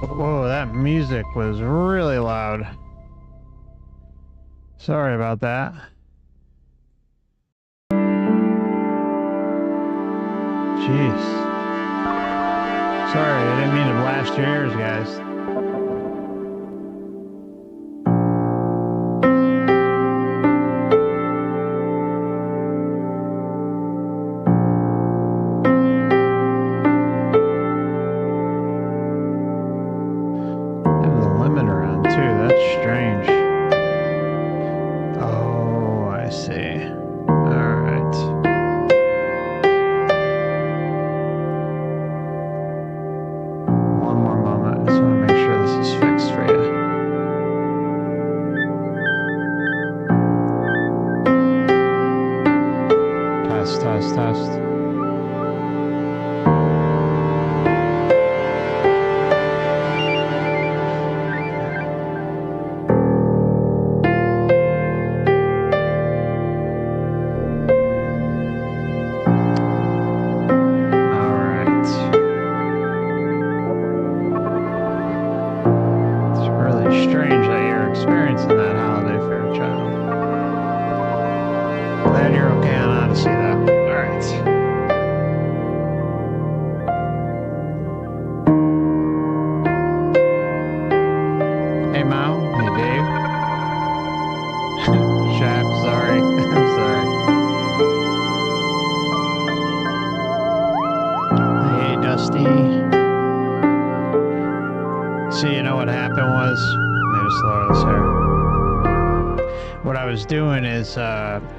Whoa, that music was really loud. Sorry about that. Jeez. Sorry, I didn't mean to blast your ears, guys.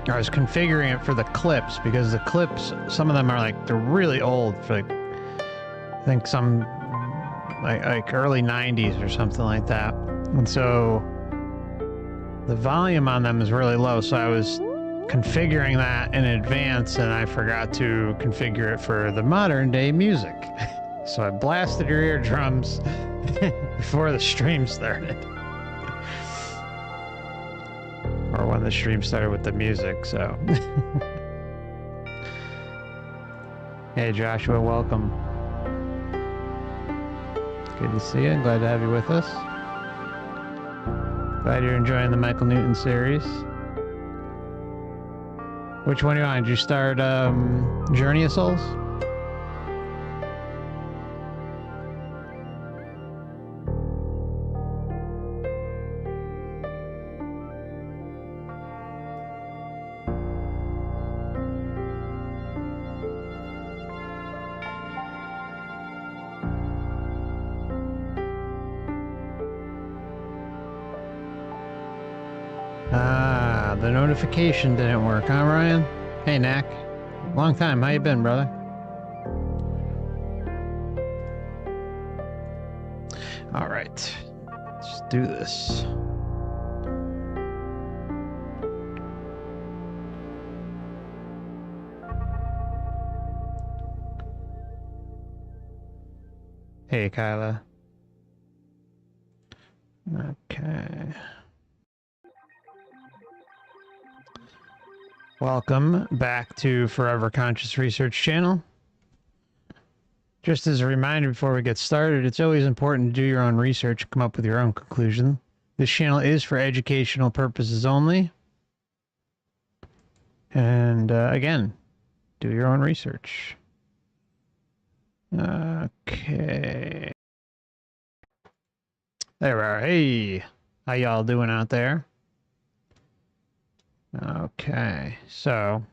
I was configuring it for the clips because the clips, some of them are like, they're really old, for like, I think some like early 90s or something like that. And so the volume on them is really low. So I was configuring that in advance and I forgot to configure it for the modern day music. So I blasted your eardrums before the stream started. Or when the stream started with the music, so. Hey Joshua, welcome. Good to see you. Glad to have you with us. Glad you're enjoying the Michael Newton series. Which one do you want? Did you start Journey of Souls? The notification didn't work, huh, Ryan? Hey, Knack. Long time. How you been, brother? All right. Let's do this. Hey, Kyla. Okay. Welcome back to Forever Conscious Research Channel. Just as a reminder before we get started, it's always important to do your own research and come up with your own conclusion. This channel is for educational purposes only. And again, do your own research. Okay. There we are. Hey, how y'all doing out there? Okay, so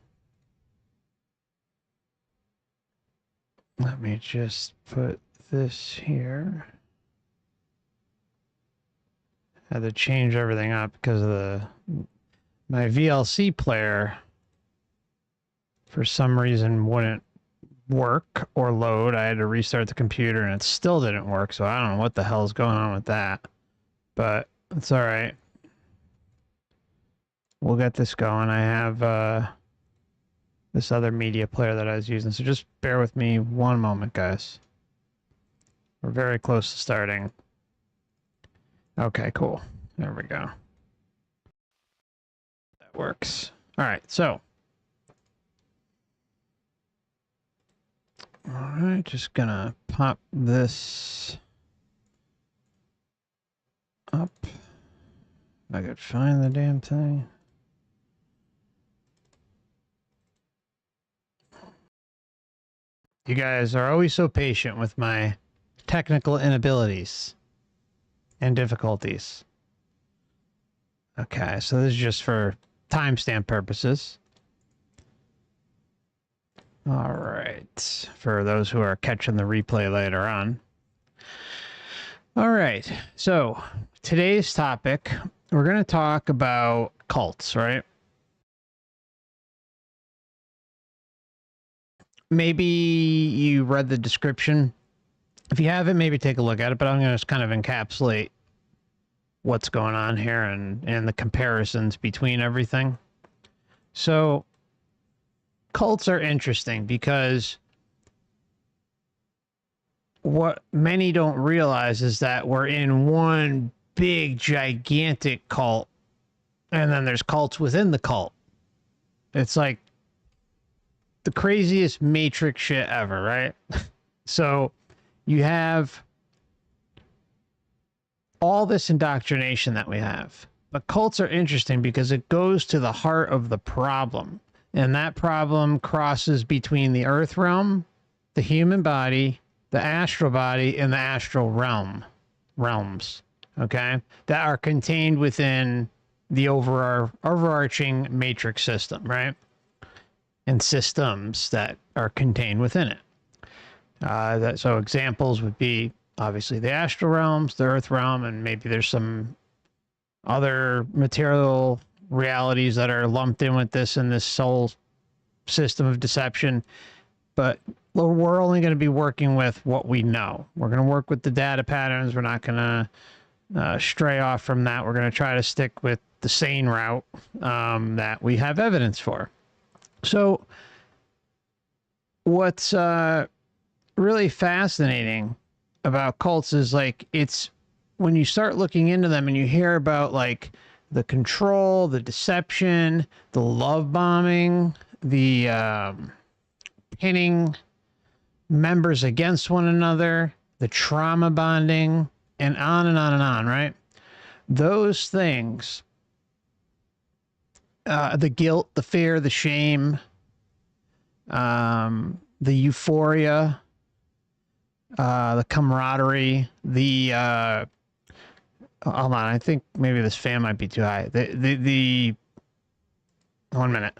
let me just put this here. I had to change everything up because of my VLC player for some reason wouldn't work or load. I had to restart the computer and it still didn't work, so I don't know what the hell's going on with that. But it's all right. We'll get this going. I have this other media player that I was using, so just bear with me one moment, guys. We're very close to starting. Okay, cool. There we go. That works. All right, so. All right, just gonna pop this up. I could find the damn thing. You guys are always so patient with my technical inabilities and difficulties. Okay, so this is just for timestamp purposes. All right, for those who are catching the replay later on. All right, so today's topic, we're going to talk about cults, right? Maybe you read the description. If you haven't, maybe take a look at it, but I'm going to just kind of encapsulate what's going on here and the comparisons between everything. So cults are interesting because what many don't realize is that we're in one big, gigantic cult, and then there's cults within the cult. It's like the craziest matrix shit ever, right? So you have all this indoctrination that we have. But cults are interesting because it goes to the heart of the problem. And that problem crosses between the earth realm, the human body, the astral body, and the astral realms, okay? That are contained within the overarching matrix system, right? And systems that are contained within it. So examples would be obviously the astral realms, the earth realm, and maybe there's some other material realities that are lumped in with this in this soul system of deception. But we're only going to be working with what we know. We're going to work with the data patterns. We're not going to stray off from that. We're going to try to stick with the sane route that we have evidence for. So what's really fascinating about cults is like it's when you start looking into them and you hear about like the control, the deception, the love bombing, the pinning members against one another, the trauma bonding, and on and on and on, right? Those things, the guilt, the fear, the shame, the euphoria, the camaraderie, the hold on, I think maybe this fan might be too high. The 1 minute.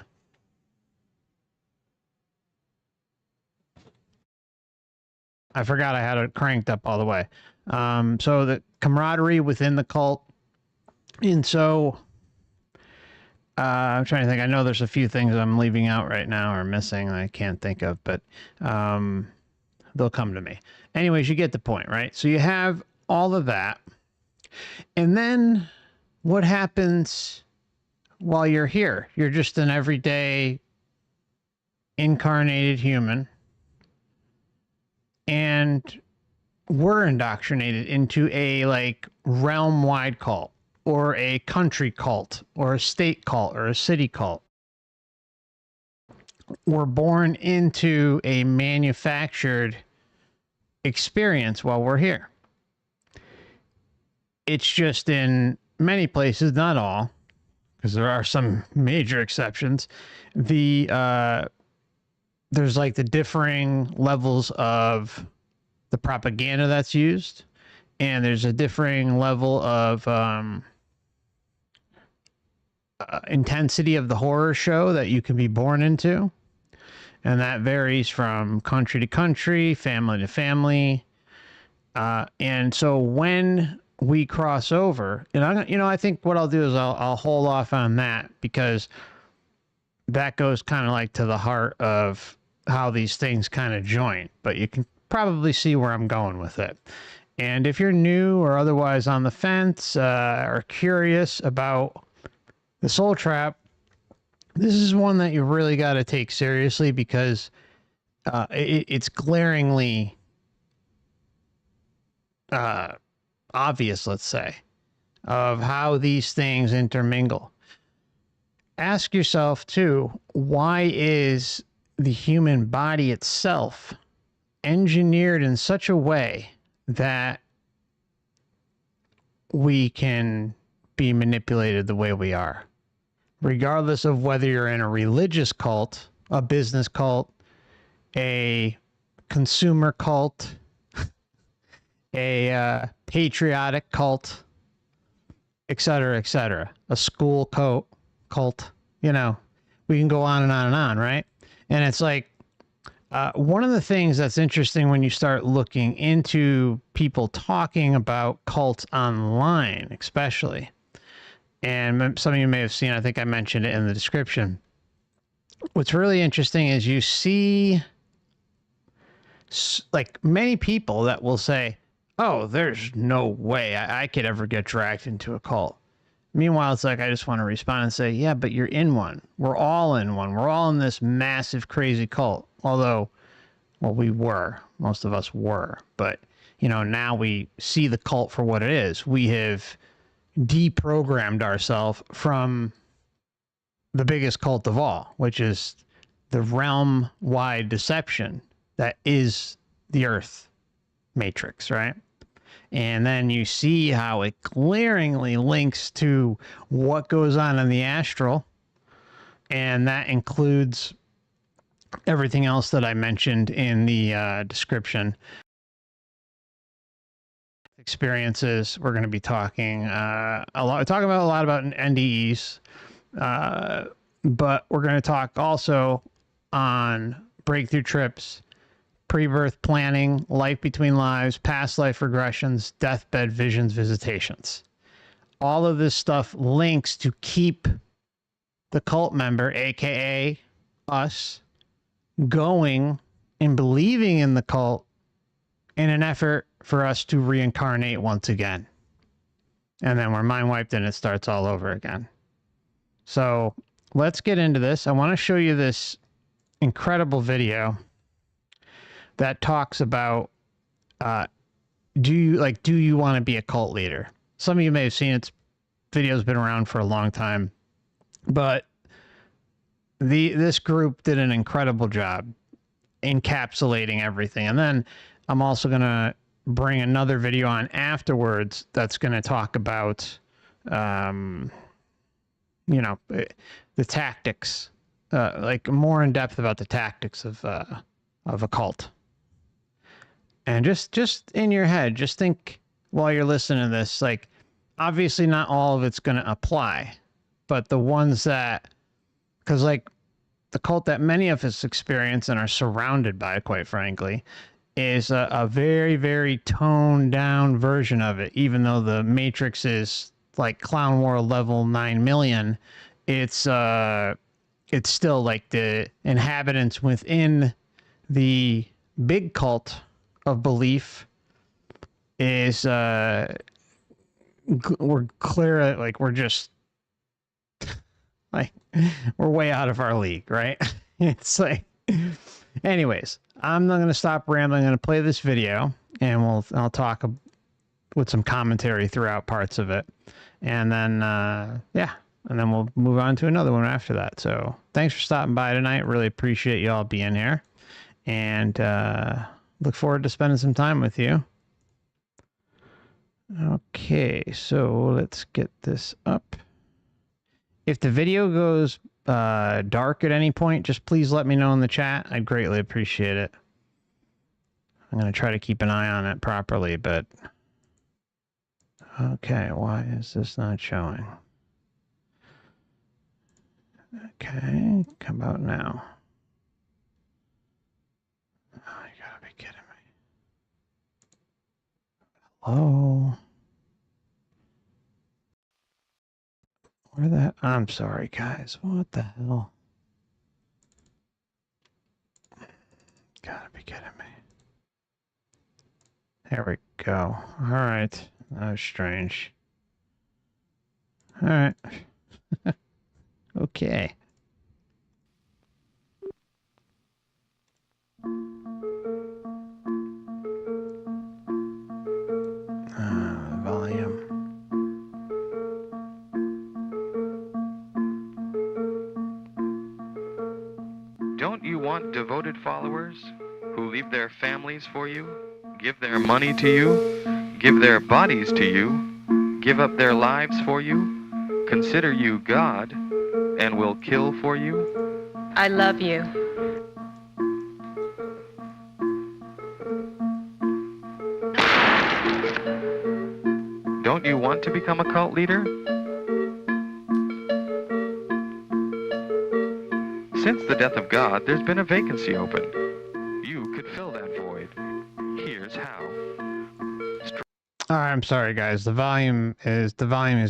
I forgot I had it cranked up all the way. So the camaraderie within the cult. And so I'm trying to think. I know there's a few things I'm leaving out right now or missing that I can't think of, but they'll come to me. Anyways, you get the point, right? So you have all of that. And then what happens while you're here? You're just an everyday incarnated human. And we're indoctrinated into a like realm-wide cult or a country cult or a state cult or a city cult. We're born into a manufactured experience while we're here. It's just in many places, not all, because there are some major exceptions. There's like the differing levels of the propaganda that's used, and there's a differing level of intensity of the horror show that you can be born into. And that varies from country to country, family to family. And so when we cross over, and I think what I'll do is I'll hold off on that because that goes kind of like to the heart of how these things kind of join, but you can probably see where I'm going with it. And if you're new or otherwise on the fence or curious about the soul trap, this is one that you really got to take seriously because it's glaringly obvious, let's say, of how these things intermingle. Ask yourself, too, why is the human body itself engineered in such a way that we can be manipulated the way we are, regardless of whether you're in a religious cult, a business cult, a consumer cult, a patriotic cult, etc., a school cult, you know, we can go on and on and on, right? And it's like, one of the things that's interesting when you start looking into people talking about cults online, especially, and some of you may have seen, I think I mentioned it in the description. What's really interesting is you see like many people that will say, oh, there's no way I could ever get dragged into a cult. Meanwhile, it's like, I just want to respond and say, yeah, but you're in one. We're all in one. We're all in this massive, crazy cult. Although, well, most of us were, but you know, now we see the cult for what it is. We have deprogrammed ourselves from the biggest cult of all, which is the realm-wide deception that is the Earth matrix, right? And then you see how it glaringly links to what goes on in the astral, and that includes everything else that I mentioned in the description. Experiences, we're going to be talking a lot about NDEs, but we're going to talk also on breakthrough trips, pre-birth planning, life between lives, past life regressions, deathbed visions, visitations. All of this stuff links to keep the cult member, aka us, going and believing in the cult in an effort for us to reincarnate once again. And then we're mind wiped and it starts all over again. So let's get into this. I want to show you this incredible video that talks about, do you want to be a cult leader? Some of you may have seen it. Video's been around for a long time, but this group did an incredible job encapsulating everything. And then I'm also going to bring another video on afterwards that's going to talk about, you know, the tactics, like more in depth about the tactics of a cult. And just in your head, just think while you're listening to this, like, obviously not all of it's going to apply, but the ones that, because like the cult that many of us experience and are surrounded by, quite frankly, is a very, very toned down version of it. Even though the Matrix is like Clown World level 9 million, it's still like the inhabitants within the big cult of belief is we're clear, like we're just like we're way out of our league, right? It's like, anyways, I'm not going to stop rambling. I'm going to play this video and I'll talk with some commentary throughout parts of it. And then, yeah, and then we'll move on to another one after that. So thanks for stopping by tonight. Really appreciate you all being here, and look forward to spending some time with you. Okay, so let's get this up. If the video goes dark at any point, just please let me know in the chat. I'd greatly appreciate it. I'm going to try to keep an eye on it properly, but okay, why is this not showing? Okay, come out now. Oh, you gotta be kidding me. Hello? Where the... I'm sorry, guys. What the hell? Gotta be kidding me. There we go. All right. That was strange. All right. Okay. Volume. Don't you want devoted followers who leave their families for you, give their money to you, give their bodies to you, give up their lives for you, consider you God, and will kill for you? I love you. Don't you want to become a cult leader? Since the death of God, there's been a vacancy open. You could fill that void. Here's how. All right, I'm sorry, guys. The volume is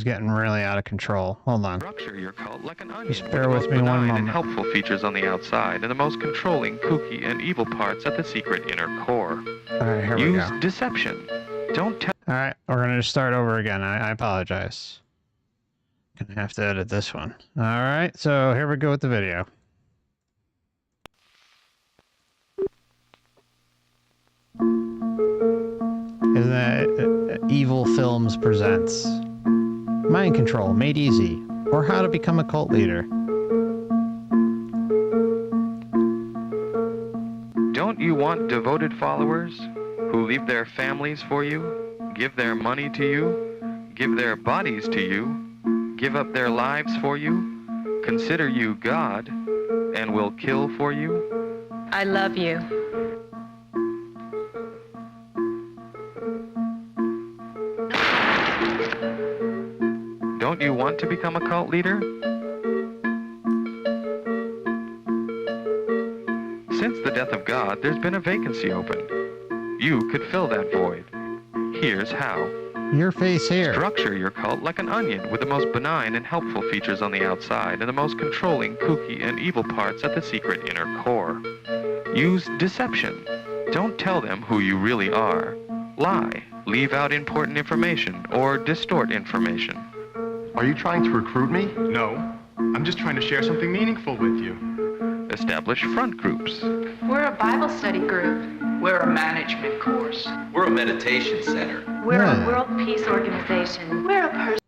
getting really out of control. Hold on. Structure your cult like an onion. Just bear with me one And moment. helpful features on the outside, and the most controlling, kooky, and evil parts at the secret inner core. All right, here we Use go. deception. Don't tell. All right, we're gonna just start over again. I apologize. Gonna have to edit this one. All right, so here we go with the video. Isn't that Evil Films presents Mind Control Made Easy, or How to Become a Cult Leader. Don't you want devoted followers who leave their families for you, give their money to you, give their bodies to you, give up their lives for you, consider you God, and will kill for you? I love you. Don't you want to become a cult leader? Since the death of God, there's been a vacancy open. You could fill that void. Here's how. Your face here. Structure your cult like an onion with the most benign and helpful features on the outside and the most controlling, kooky, and evil parts at the secret inner core. Use deception. Don't tell them who you really are. Lie. Leave out important information or distort information. Are you trying to recruit me? No, I'm just trying to share something meaningful with you. Establish front groups. We're a Bible study group. We're a management course. We're a meditation center. We're Yeah. a world peace organization. We're a person.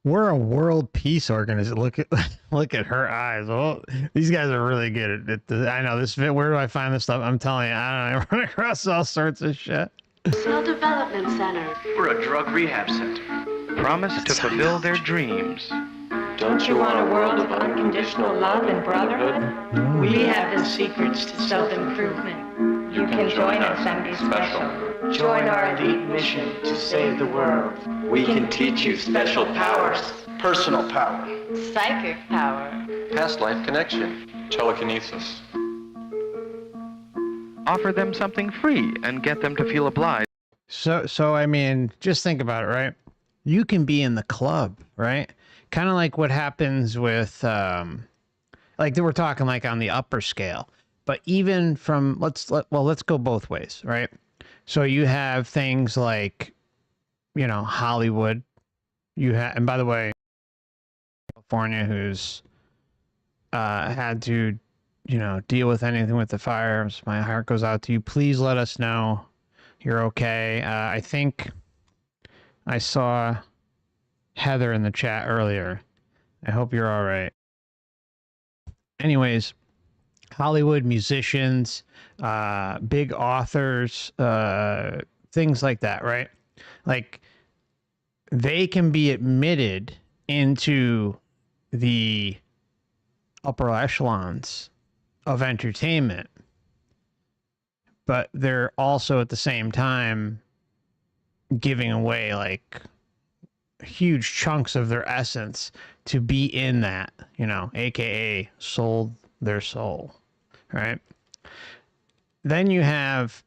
We're a world peace organization. Look at her eyes. Oh, these guys are really good at it. I know this. Where do I find this stuff? I'm telling you, I don't know. I run across all sorts of shit. Personal Development Center. We're a drug rehab center. Promise to fulfill their dreams. Don't you want a world of unconditional love and brotherhood? We have the secrets to self-improvement. You can join us and be special. Join our elite mission to save the world. We can teach you special powers. Personal power. Psychic power. Past life connection. Telekinesis. Offer them something free and get them to feel obliged. So I mean, just think about it, right? You can be in the club, right? Kind of like what happens with, like we're talking like on the upper scale, but even from, let's go both ways, right? So you have things like, you know, Hollywood. You have, and by the way, California, who's had to, you know, deal with anything with the fires. My heart goes out to you. Please let us know you're okay. I think I saw Heather in the chat earlier. I hope you're all right. Anyways, Hollywood musicians, big authors, things like that, right? Like, they can be admitted into the upper echelons of entertainment, but they're also at the same time giving away like huge chunks of their essence to be in that, you know, aka sold their soul, right? Then you have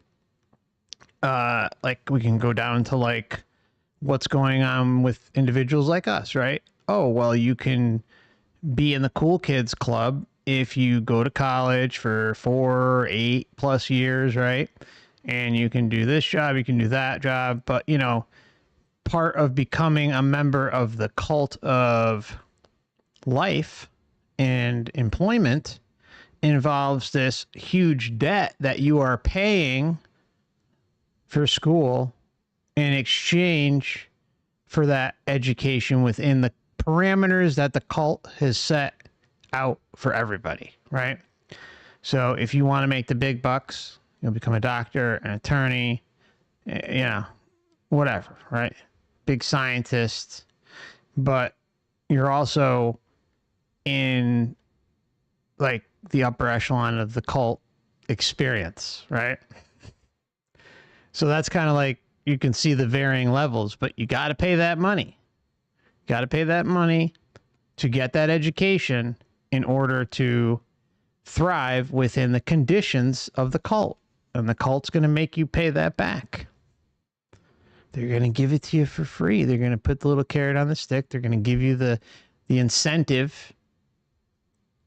like we can go down to like what's going on with individuals like us, right? Oh, well, you can be in the cool kids club if you go to college for 4, 8+ years, right? And you can do this job, you can do that job, but you know, part of becoming a member of the cult of life and employment involves this huge debt that you are paying for school in exchange for that education within the parameters that the cult has set out for everybody, right? So if you want to make the big bucks, you'll become a doctor, an attorney, you know, whatever, right? big scientist, but you're also in like the upper echelon of the cult experience, right? So that's kind of like, you can see the varying levels, but you got to pay that money. Got to pay that money to get that education in order to thrive within the conditions of the cult. And the cult's going to make you pay that back. They're going to give it to you for free. They're going to put the little carrot on the stick. They're going to give you the incentive,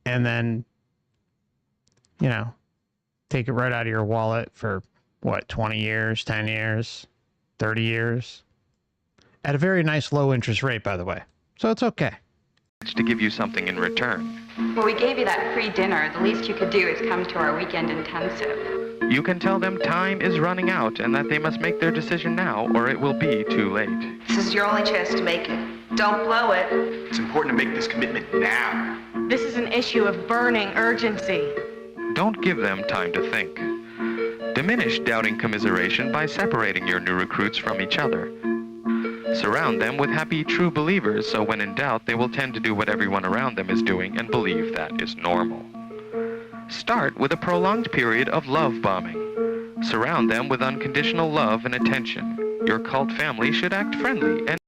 and then, you know, take it right out of your wallet for what, 20 years, 10 years, 30 years, at a very nice low interest rate, by the way. So it's okay. To give you something in return. Well, we gave you that free dinner. The least you could do is come to our weekend intensive. You can tell them time is running out and that they must make their decision now or it will be too late. This is your only chance to make it. Don't blow it. It's important to make this commitment now. This is an issue of burning urgency. Don't give them time to think. Diminish doubting commiseration by separating your new recruits from each other. Surround them with happy, true believers, so when in doubt, they will tend to do what everyone around them is doing and believe that is normal. Start with a prolonged period of love bombing. Surround them with unconditional love and attention. Your cult family should act friendly and...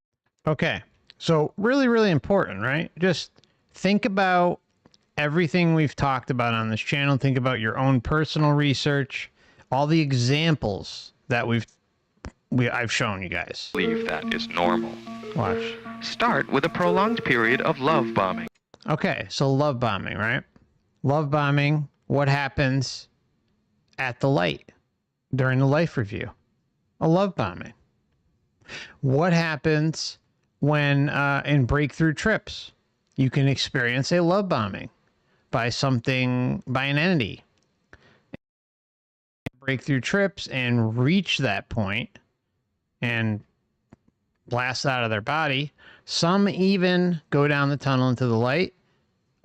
Okay, so really, really important, right? Just think about everything we've talked about on this channel. Think about your own personal research, all the examples that I've shown you guys. Believe that is normal. Watch. Start with a prolonged period of love bombing. Okay, so love bombing, right? Love bombing, what happens at the light during the life review? A love bombing. What happens when in breakthrough trips? You can experience a love bombing by an entity. Breakthrough trips and reach that point and blast out of their body. Some even go down the tunnel into the light.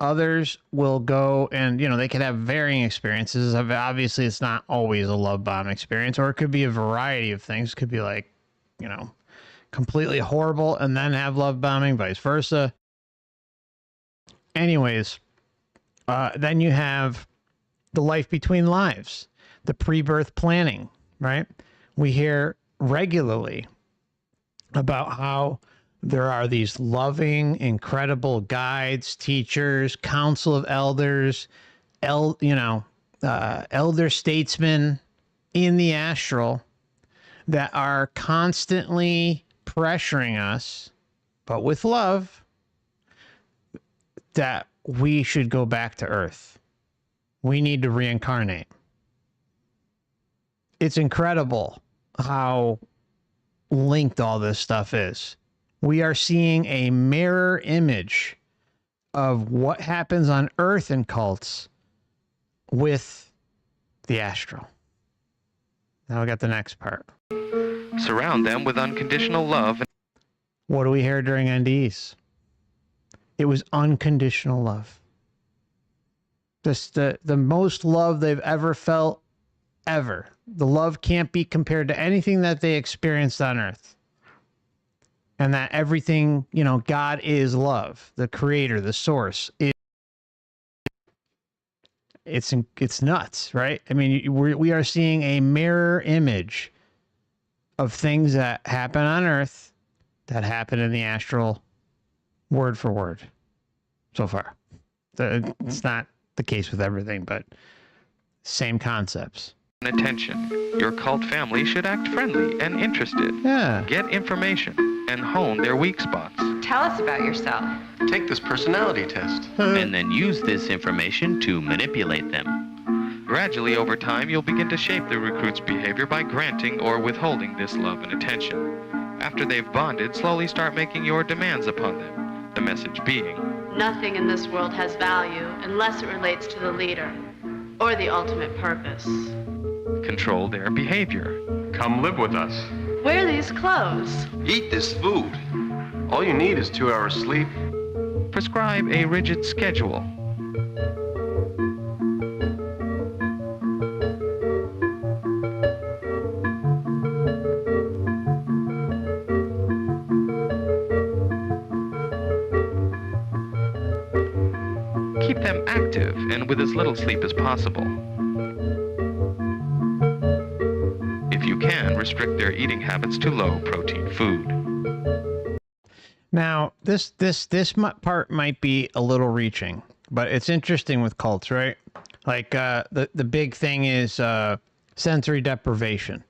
Others will go and, you know, they could have varying experiences. Obviously, it's not always a love bomb experience, or it could be a variety of things. It could be like, you know, completely horrible and then have love bombing, vice versa. Anyways, then you have the life between lives, the pre-birth planning, right? We hear regularly about how there are these loving, incredible guides, teachers, council of elders, elder statesmen in the astral that are constantly pressuring us, but with love, that we should go back to Earth. We need to reincarnate. It's incredible how linked all this stuff is. We are seeing a mirror image of what happens on Earth in cults with the astral. Now we got the next part. Surround them with unconditional love. What do we hear during NDEs? It was unconditional love. Just the most love they've ever felt, ever. The love can't be compared to anything that they experienced on Earth. And that everything, you know, God is love. The creator, the source. It's nuts, right? I mean, we are seeing a mirror image of things that happen on Earth that happen in the astral, word for word, so far. It's not the case with everything, but same concepts. Attention. Your cult family should act friendly and interested. Yeah. Get information and hone their weak spots. Tell us about yourself. Take this personality test. And then use this information to manipulate them. Gradually, over time, you'll begin to shape the recruit's behavior by granting or withholding this love and attention. After they've bonded, slowly start making your demands upon them. The message being, nothing in this world has value unless it relates to the leader or the ultimate purpose. control their behavior. Come live with us. Wear these clothes. Eat this food. All you need is 2 hours sleep. Prescribe a rigid schedule. active and with as little sleep as possible. If you can, restrict their eating habits to low-protein food. Now, this part might be a little reaching, but it's interesting with cults, right? Like the big thing is sensory deprivation,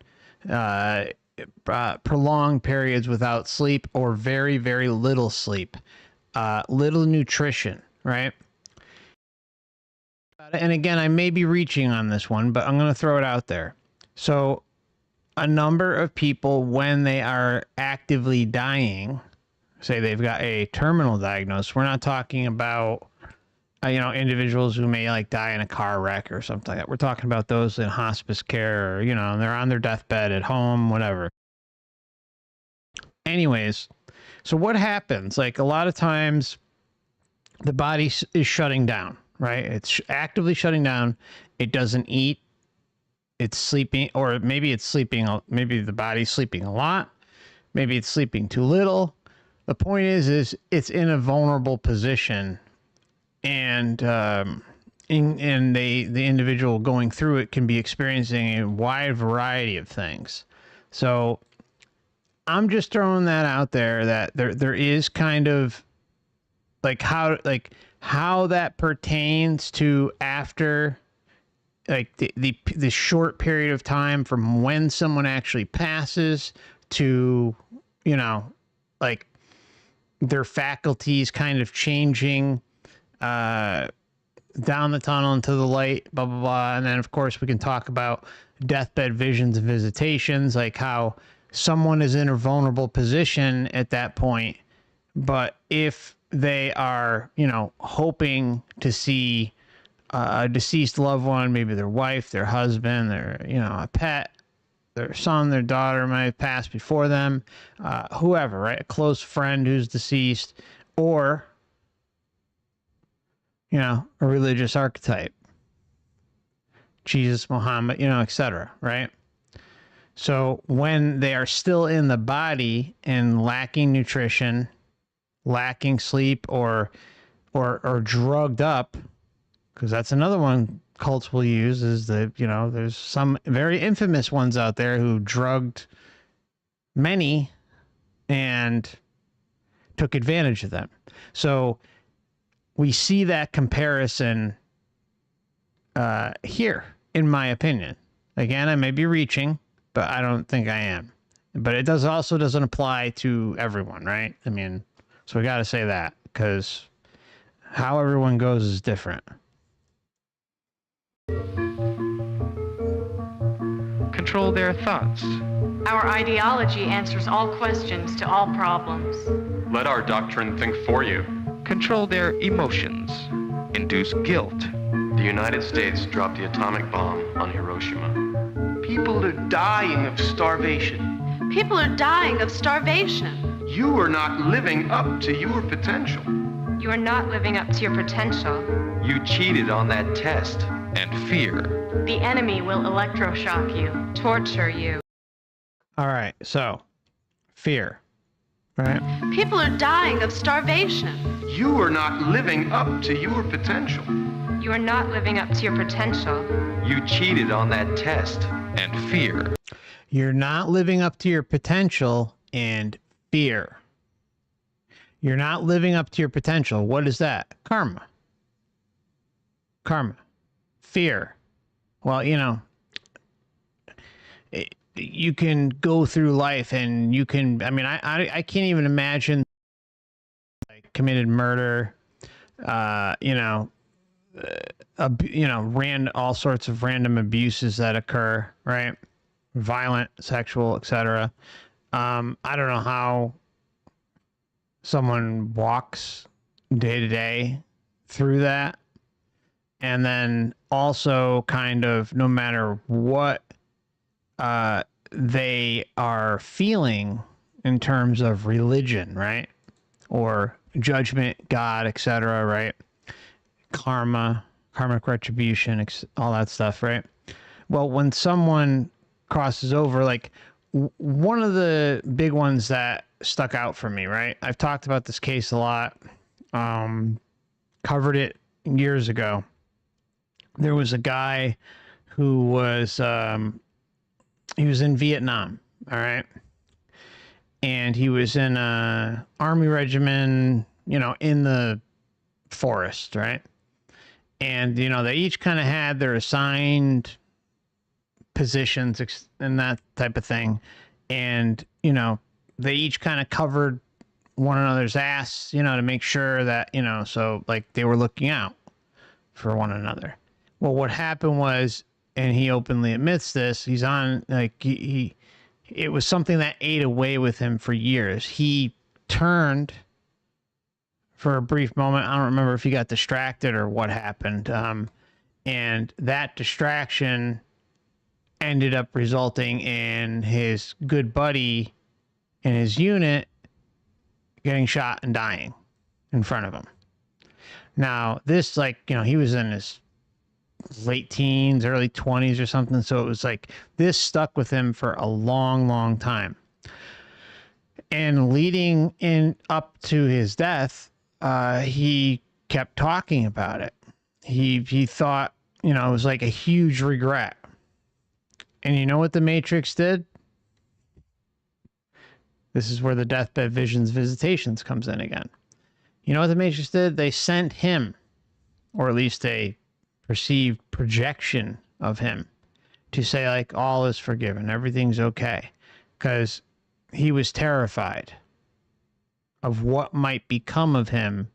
prolonged periods without sleep or very, very little sleep, little nutrition, right? And again, I may be reaching on this one, but I'm going to throw it out there. So a number of people, when they are actively dying, say they've got a terminal diagnosis, we're not talking about, individuals who may like die in a car wreck or something like that. We're talking about those in hospice care or, they're on their deathbed at home, whatever. Anyways, so what happens? Like a lot of times the body is shutting down, right? It's actively shutting down. It doesn't eat. It's sleeping, or maybe it's sleeping. Maybe the body's sleeping a lot. Maybe it's sleeping too little. The point is it's in a vulnerable position, and the individual going through it can be experiencing a wide variety of things. So I'm just throwing that out there, that there is kind of how that pertains to after, like the short period of time from when someone actually passes to, like their faculties kind of changing down the tunnel into the light, blah, blah, blah. And then, of course, we can talk about deathbed visions and visitations, like how someone is in a vulnerable position at that point. But if they are, hoping to see a deceased loved one, maybe their wife, their husband, their, a pet, their son, their daughter might have passed before them, whoever, right? A close friend who's deceased, or, a religious archetype, Jesus, Muhammad, etc., right? So when they are still in the body and lacking nutrition, lacking sleep, or drugged up, because that's another one cults will use, is that, there's some very infamous ones out there who drugged many and took advantage of them. So we see that comparison here, in my opinion. Again, I may be reaching, but I don't think I am. But it also doesn't apply to everyone, right? I mean, so we got to say that, because how everyone goes is different. Control their thoughts. Our ideology answers all questions to all problems. Let our doctrine think for you. Control their emotions. Induce guilt. The United States dropped the atomic bomb on Hiroshima. People are dying of starvation. People are dying of starvation. You are not living up to your potential. You are not living up to your potential. You cheated on that test. And fear. The enemy will electroshock you. Torture you. All right, so fear, right? People are dying of starvation. You are not living up to your potential. You are not living up to your potential. You cheated on that test. And fear. You're not living up to your potential, and fear. You're not living up to your potential. What is that? Karma. Karma. Fear. Well, you can go through life and you can, I mean, I can't even imagine like committed murder, all sorts of random abuses that occur, right? Violent, sexual, etc. I don't know how someone walks day to day through that. And then also kind of no matter what they are feeling in terms of religion, right? Or judgment, God, etc., right? Karma, karmic retribution, all that stuff, right? Well, when someone crosses over, like one of the big ones that stuck out for me, right? I've talked about this case a lot, covered it years ago, there was a guy who was he was in Vietnam, all right, and he was in a army regiment, you know, in the forest, right? And you know, they each kind of had their assigned positions and that type of thing, and you know, they each kind of covered one another's ass, you know, to make sure that, you know, so like they were looking out for one another. Well, what happened was, and he openly admits this, he's on, like, it was something that ate away with him for years. He turned for a brief moment. I don't remember if he got distracted or what happened. And that distraction ended up resulting in his good buddy in his unit getting shot and dying in front of him. Now, this, like, you know, he was in his late teens, early 20s or something. So it was like, this stuck with him for a long, long time. And leading in up to his death, he kept talking about it. He thought, you know, it was like a huge regret. And you know what the Matrix did? This is where the deathbed visions visitations comes in again. You know what the Matrix did? They sent him, or at least a perceived projection of him, to say, like, all is forgiven, everything's okay. Because he was terrified of what might become of him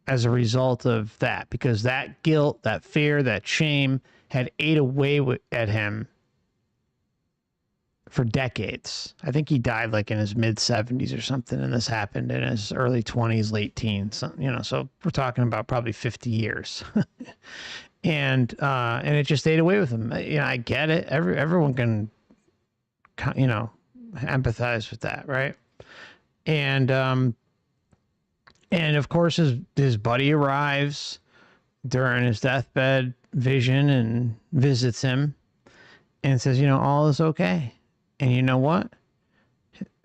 as a result of that. Because that guilt, that fear, that shame had ate away at him for decades. I think he died like in his mid 70s or something, and this happened in his early 20s, late teens. You know, so we're talking about probably 50 years, and it just ate away with him. You know, I get it. Everyone can, you know, empathize with that, right? And of course his buddy arrives during his deathbed vision and visits him and says, you know, all is okay. And you know what?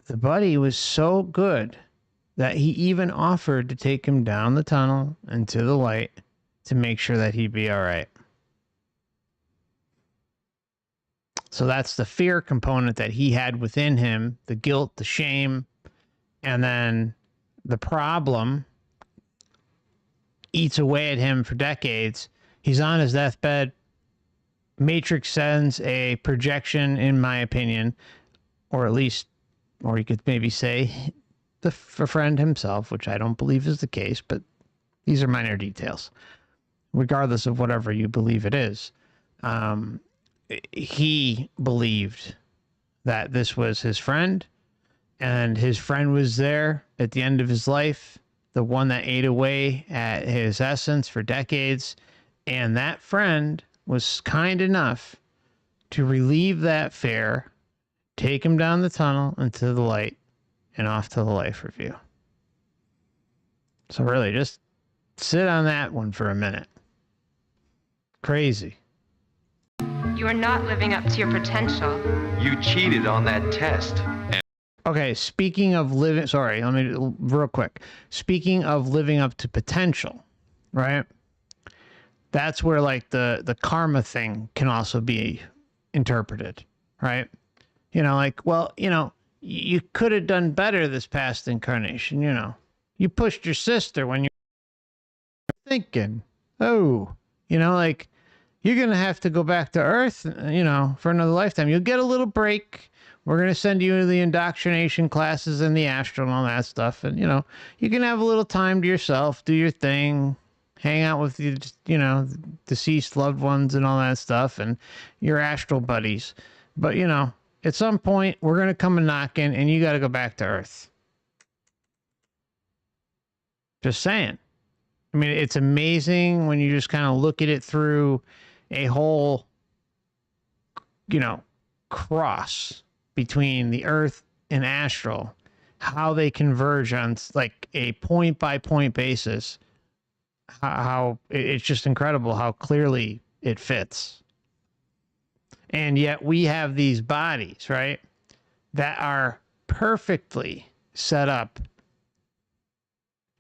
The buddy was so good that he even offered to take him down the tunnel and to the light to make sure that he'd be all right. So that's the fear component that he had within him, the guilt, the shame, and then the problem eats away at him for decades. He's on his deathbed. Matrix sends a projection, in my opinion, or at least, or you could maybe say the friend himself, which I don't believe is the case, but these are minor details. Regardless of whatever you believe it is, he believed that this was his friend, and his friend was there at the end of his life, the one that ate away at his essence for decades, and that friend was kind enough to relieve that fear, take him down the tunnel into the light, and off to the life review. So really, just sit on that one for a minute. Crazy. You are not living up to your potential. You cheated on that test. Okay, speaking of living, sorry, let me, real quick. Speaking of living up to potential, right? That's where, like, the karma thing can also be interpreted, right? You know, like, well, you know, you could have done better this past incarnation, you know. You pushed your sister when you were thinking, oh, you know, like, you're going to have to go back to Earth, you know, for another lifetime. You'll get a little break. We're going to send you to the indoctrination classes and the Astral and all that stuff. And, you know, you can have a little time to yourself, do your thing, hang out with your, you know, deceased loved ones and all that stuff, and your astral buddies. But, you know, at some point, we're going to come a knocking, and you got to go back to Earth. Just saying. I mean, it's amazing when you just kind of look at it through a whole, you know, cross between the Earth and Astral, how they converge on, like, a point-by-point basis. How it's just incredible how clearly it fits. And yet we have these bodies, right, that are perfectly set up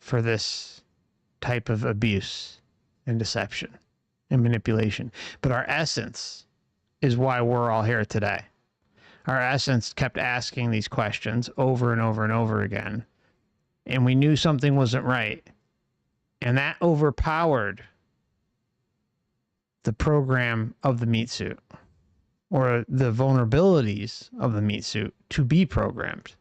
for this type of abuse. and deception and manipulation. But our essence is why we're all here today. Our essence kept asking these questions over and over and over again. And we knew something wasn't right. And that overpowered the program of the meat suit, or the vulnerabilities of the meat suit to be programmed.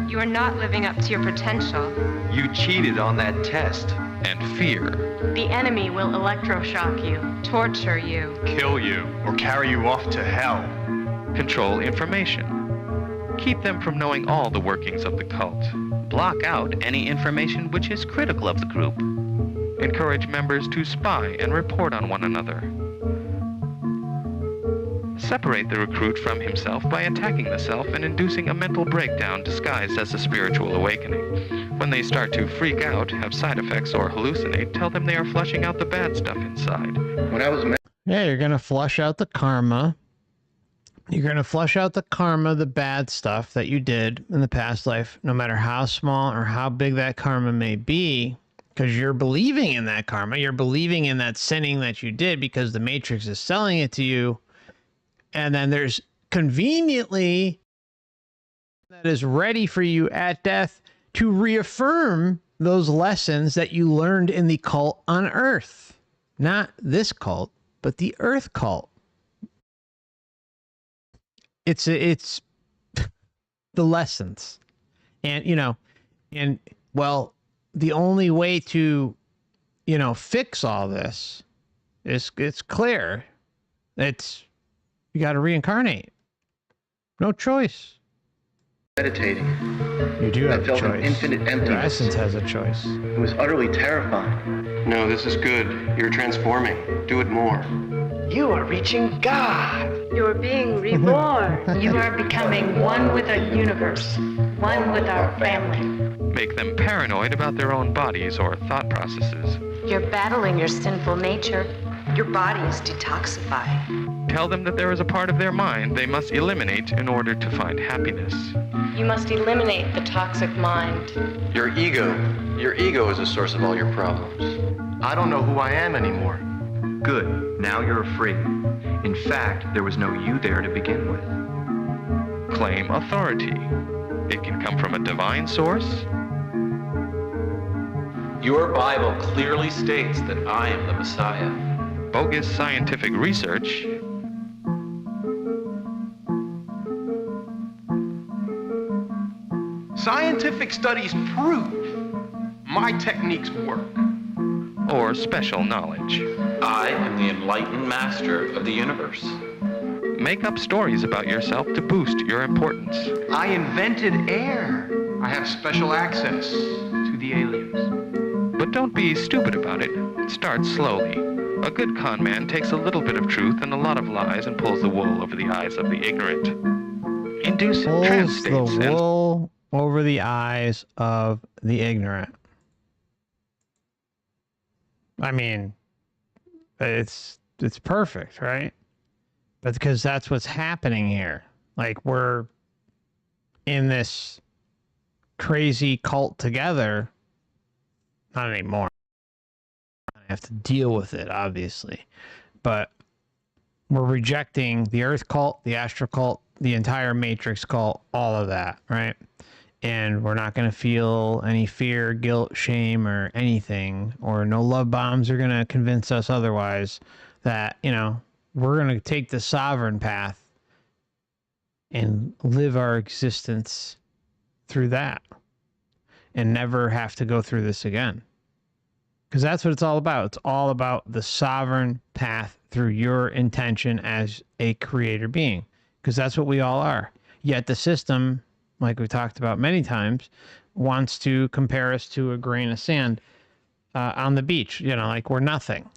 You are not living up to your potential. You cheated on that test. And fear. The enemy will electroshock you. Torture you. Kill you or carry you off to hell. Control information. Keep them from knowing all the workings of the cult. Block out any information which is critical of the group. Encourage members to spy and report on one another. Separate the recruit from himself by attacking the self and inducing a mental breakdown disguised as a spiritual awakening. When they start to freak out, have side effects, or hallucinate, tell them they are flushing out the bad stuff inside. Yeah, you're going to flush out the karma. You're going to flush out the karma, the bad stuff that you did in the past life, no matter how small or how big that karma may be, because you're believing in that karma. You're believing in that sinning that you did because the Matrix is selling it to you. And then there's conveniently that is ready for you at death to reaffirm those lessons that you learned in the cult on Earth. Not this cult, but the Earth cult. It's the lessons. And, you know, and well, the only way to, you know, fix all this is, it's clear. You got to reincarnate. No choice. Meditating. You do have I a felt choice. an infinite Your emptiness. essence has a choice. It was utterly terrifying. No, this is good. You're transforming. Do it more. You are reaching God. You're being reborn. You are becoming one with the universe, one with our family. Make them paranoid about their own bodies or thought processes. You're battling your sinful nature. Your body is detoxifying. Tell them that there is a part of their mind they must eliminate in order to find happiness. You must eliminate the toxic mind. Your ego is the source of all your problems. I don't know who I am anymore. Good. Now you're free. In fact, there was no you there to begin with. Claim authority. It can come from a divine source. Your Bible clearly states that I am the Messiah. Bogus scientific research. Scientific studies prove my techniques work. Or special knowledge. I am the enlightened master of the universe. Make up stories about yourself to boost your importance. I invented air. I have special access to the aliens. But don't be stupid about it. Start slowly. A good con man takes a little bit of truth and a lot of lies and pulls the wool over the eyes of the ignorant. Induce trance Pulls states the and wool over the eyes of the ignorant. I mean, it's perfect, right? But because that's what's happening here. Like, we're in this crazy cult together. Not anymore. I have to deal with it, obviously. But we're rejecting the Earth cult, the Astral cult, the entire Matrix cult, all of that, right? And we're not going to feel any fear, guilt, shame, or anything, or no love bombs are going to convince us otherwise. That, you know, we're going to take the sovereign path and live our existence through that and never have to go through this again. Because that's what it's all about. It's all about the sovereign path through your intention as a creator being. Because that's what we all are. Yet the system, like we talked about many times, wants to compare us to a grain of sand on the beach. You know, like we're nothing.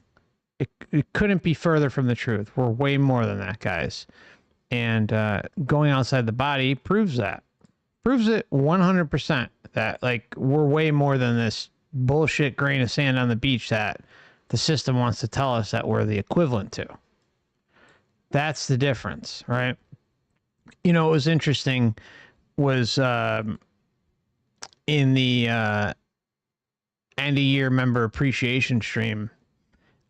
It couldn't be further from the truth. We're way more than that, guys. And going outside the body proves that. Proves it 100% that, like, we're way more than this bullshit grain of sand on the beach that the system wants to tell us that we're the equivalent to. That's the difference, right? You know, what was interesting was in the end of year member appreciation stream,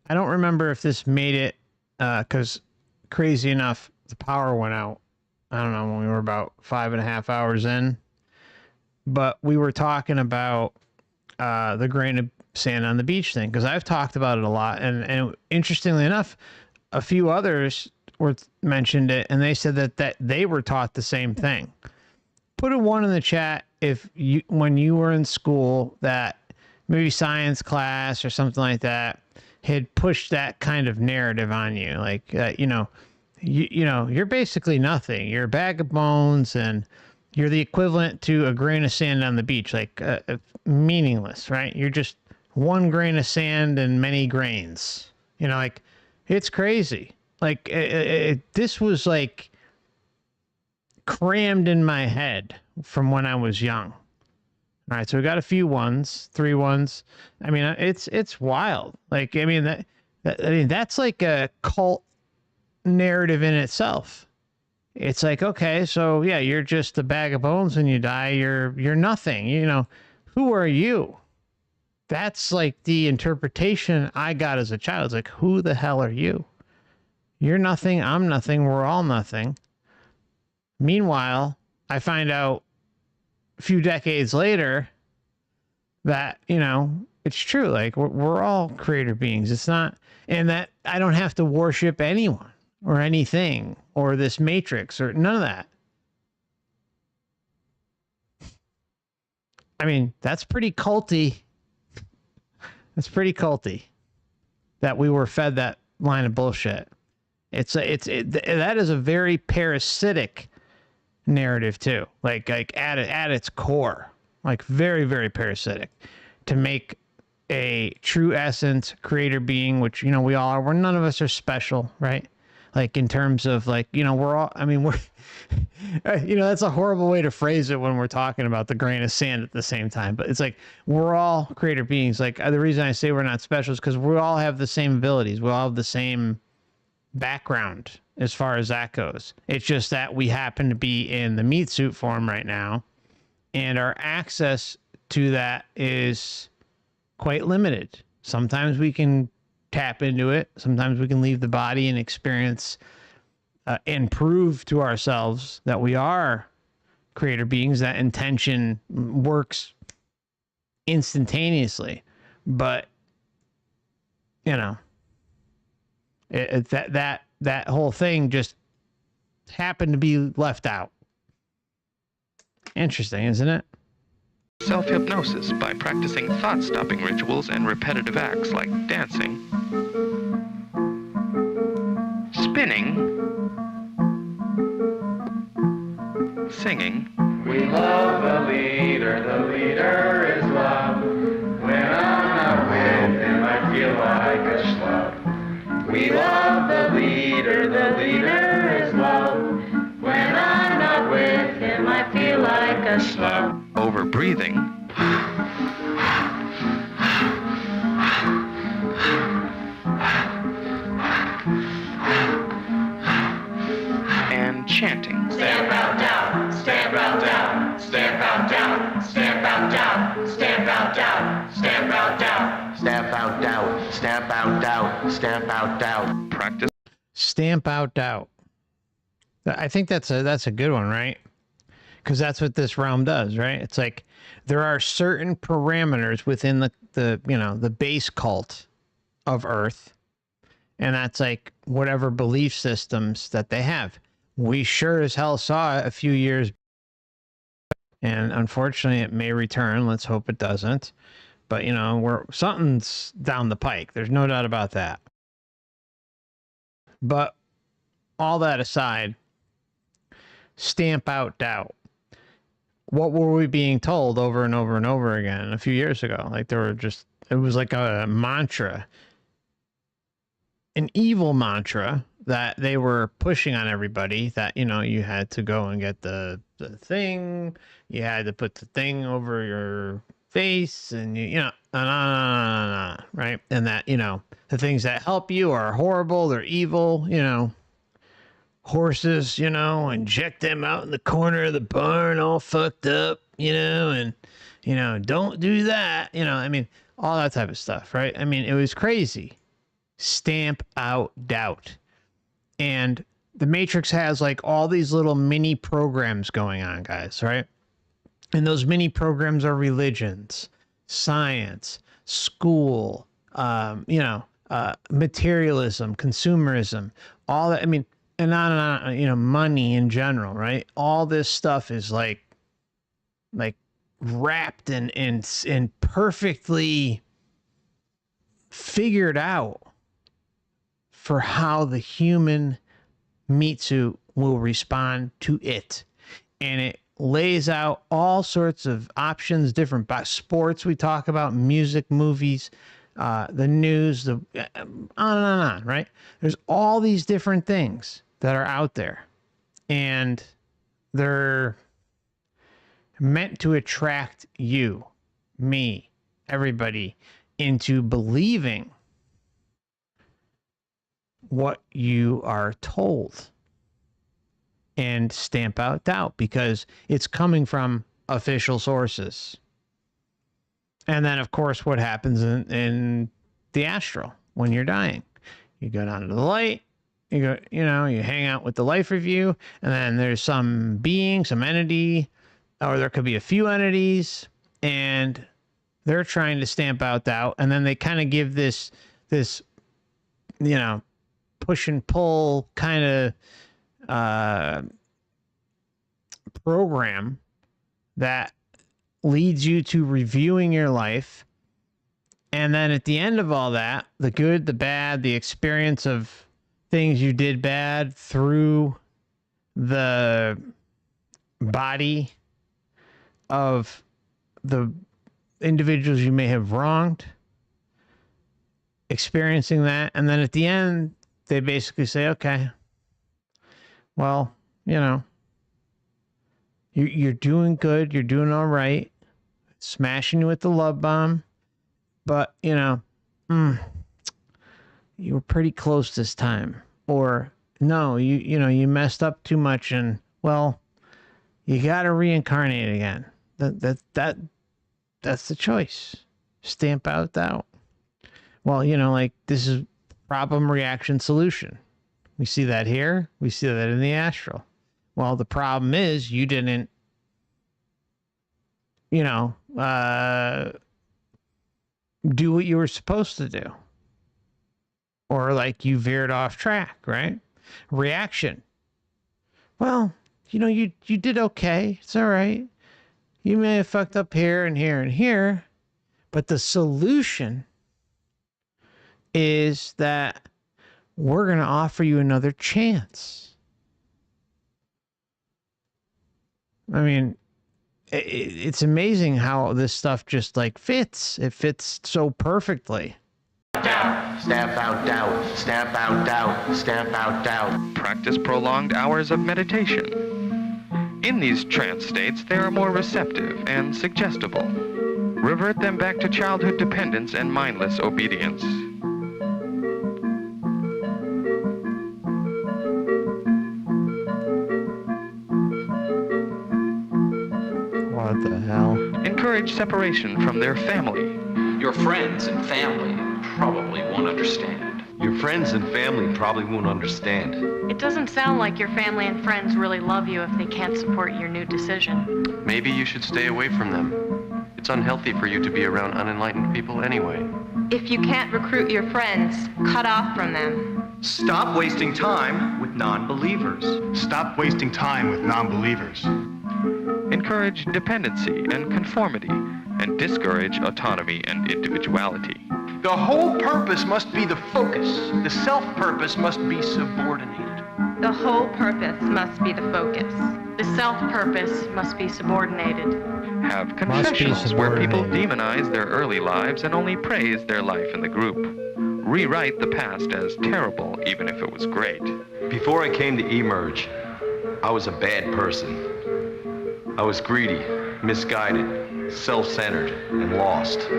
I don't remember if this made it, because crazy enough, the power went out. I don't know, when we were about 5.5 hours in. But we were talking about the grain of sand on the beach thing, because I've talked about it a lot. And interestingly enough, a few others mentioned it, and they said that they were taught the same thing. Put a 1 in the chat if you, when you were in school, that maybe science class or something like that had pushed that kind of narrative on you. Like, you know, you're basically nothing. You're a bag of bones, and you're the equivalent to a grain of sand on the beach, like meaningless, right? You're just one grain of sand and many grains. You know, like, it's crazy. Like, this was like crammed in my head from when I was young. All right, so we got a few 1s, 3 1s. I mean, it's wild. Like, I mean, that's like a cult narrative in itself. It's like, okay, so yeah, you're just a bag of bones when you die. You're nothing. You know, who are you? That's like the interpretation I got as a child. It's like, who the hell are you? You're nothing. I'm nothing. We're all nothing. Meanwhile, I find out a few decades later that, you know, it's true. Like, we're all creator beings. It's not, and that I don't have to worship anyone or anything or this matrix or none of that. I mean, that's pretty culty. That's pretty culty that we were fed that line of bullshit. That is a very parasitic narrative too. Like at its core, like very, very parasitic, to make a true essence creator being, which, you know, we all are. None of us are special, right? Like, in terms of, like, you know, we're all, I mean, we're, you know, that's a horrible way to phrase it when we're talking about the grain of sand at the same time. But it's like, we're all creator beings. Like, the reason I say we're not special is because we all have the same abilities. We all have the same background as far as that goes. It's just that we happen to be in the meat suit form right now, and our access to that is quite limited. Sometimes we can tap into it. Sometimes we can leave the body and experience and prove to ourselves that we are creator beings. That intention works instantaneously. But, you know, that whole thing just happened to be left out. Interesting, isn't it? Self-hypnosis by practicing thought-stopping rituals and repetitive acts like dancing, spinning, singing. We love the leader is love. When I'm not with him, I feel like a schlub. We love the leader is love. When I'm not with him, I feel like a schlub. Over breathing. And chanting. Stamp out down, stamp out down, stamp out down, stamp out down, stamp out down, stamp out down, Stamp out doubt, stamp out doubt, stamp out doubt. Practice. Stamp out doubt. I think that's a good one, right? Because that's what this realm does, right? It's like there are certain parameters within the you know, the base cult of Earth, and that's like whatever belief systems that they have. We sure as hell saw it a few years, and unfortunately it may return. Let's hope it doesn't. But, you know, something's down the pike. There's no doubt about that. But all that aside, stamp out doubt. What were we being told over and over and over again a few years ago? Like, it was like a mantra, an evil mantra that they were pushing on everybody, that, you know, you had to go and get the thing, you had to put the thing over your face, and you know, right? And that, you know, the things that help you are horrible, they're evil, you know. Horses, you know, inject them out in the corner of the barn all fucked up, you know, and, you know, don't do that, you know, I mean, all that type of stuff, right? I mean, it was crazy. Stamp out doubt. And the Matrix has like all these little mini programs going on, guys, right? And those mini programs are religions, science, school, materialism, consumerism, all that. I mean, and on, money in general, right? All this stuff is like wrapped and perfectly figured out for how the human Mitsu will respond to it. And it lays out all sorts of options, different sports we talk about, music, movies, the news, on and on, right? There's all these different things that are out there. And they're meant to attract you, me, everybody into believing what you are told and stamp out doubt because it's coming from official sources. And then, of course, what happens in the astral when you're dying? You go down to the light, you hang out with the life review, and then there's some being, some entity, or there could be a few entities, and they're trying to stamp out doubt, and then they kind of give this push and pull kind of program that leads you to reviewing your life. And then at the end of all that, the good, the bad, the experience of things you did bad through the body of the individuals you may have wronged, experiencing that. And then at the end, they basically say, okay, well, you're doing good. You're doing all right. Smashing you with the love bomb. But, you were pretty close this time. Or, no, you messed up too much and, well, you got to reincarnate again. That's the choice. Stamp out doubt. Well, this is problem, reaction, solution. We see that here. We see that in the astral. Well, the problem is you didn't, do what you were supposed to do. Or like you veered off track, right? Reaction. Well, you did okay. It's all right. You may have fucked up here and here and here, but the solution is that we're going to offer you another chance. I mean, it's amazing how this stuff just fits. It fits so perfectly. Doubt. Stamp out doubt. Stamp out doubt. Stamp out doubt. Practice prolonged hours of meditation. In these trance states, they are more receptive and suggestible. Revert them back to childhood dependence and mindless obedience. What the hell? Encourage separation from their family. Your friends and family probably won't understand. Your friends and family probably won't understand. It doesn't sound like your family and friends really love you if they can't support your new decision. Maybe you should stay away from them. It's unhealthy for you to be around unenlightened people anyway. If you can't recruit your friends, cut off from them. Stop wasting time with non-believers. Stop wasting time with non-believers. Encourage dependency and conformity, and discourage autonomy and individuality. The whole purpose must be the focus. The self-purpose must be subordinated. The whole purpose must be the focus. The self-purpose must be subordinated. Have confessionals where people demonize their early lives and only praise their life in the group. Rewrite the past as terrible, even if it was great. Before I came to emerge, I was a bad person. I was greedy, misguided, self-centered, and lost.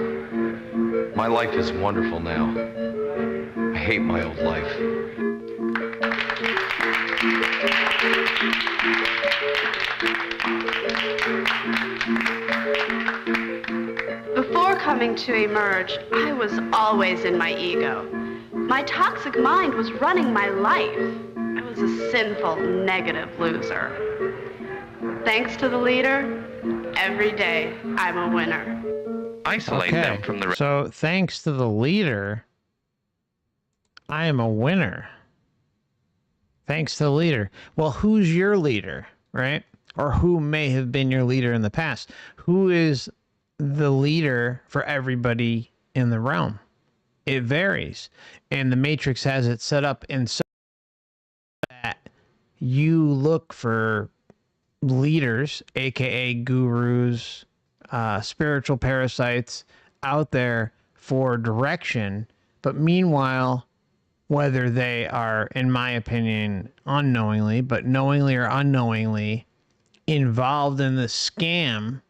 My life is wonderful now. I hate my old life. Before coming to emerge, I was always in my ego. My toxic mind was running my life. I was a sinful, negative loser. Thanks to the leader, every day I'm a winner. Isolate them from the... So, thanks to the leader, I am a winner. Thanks to the leader. Well, who's your leader, right? Or who may have been your leader in the past? Who is the leader for everybody in the realm? It varies. And the Matrix has it set up in so that you look for leaders, aka gurus, spiritual parasites out there for direction. But meanwhile, whether they are, in my opinion, unknowingly, but knowingly or unknowingly, involved in the scam,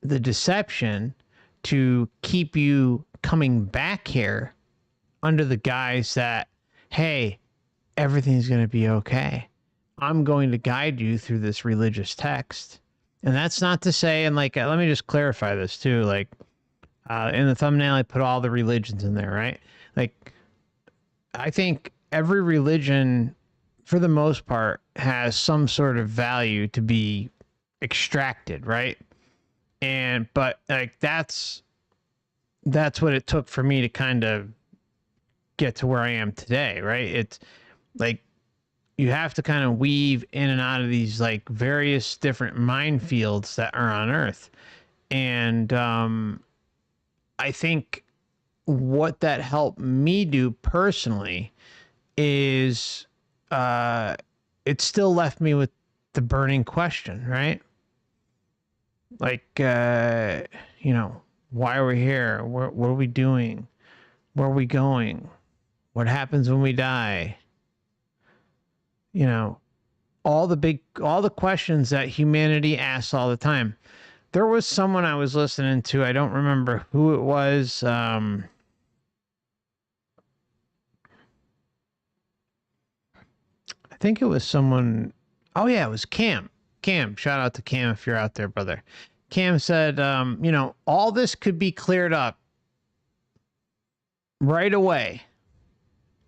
the deception, to keep you coming back here under the guise that, hey, everything's going to be okay. I'm going to guide you through this religious text. And that's not to say, and like, let me just clarify this too. Like, in the thumbnail, I put all the religions in there, right? Like, I think every religion, for the most part, has some sort of value to be extracted, right? But like, that's what it took for me to kind of get to where I am today, right? It's like, you have to kind of weave in and out of these like various different minefields that are on Earth. And I think what that helped me do personally is it still left me with the burning question, right? Like, you know, why are we here? What are we doing? Where are we going? What happens when we die? You know, all the questions that humanity asks all the time. There was someone I was listening to, I don't remember who it was. I think it was someone. Oh yeah, it was Cam. Cam, shout out to Cam if you're out there, brother. Cam said, you know, all this could be cleared up right away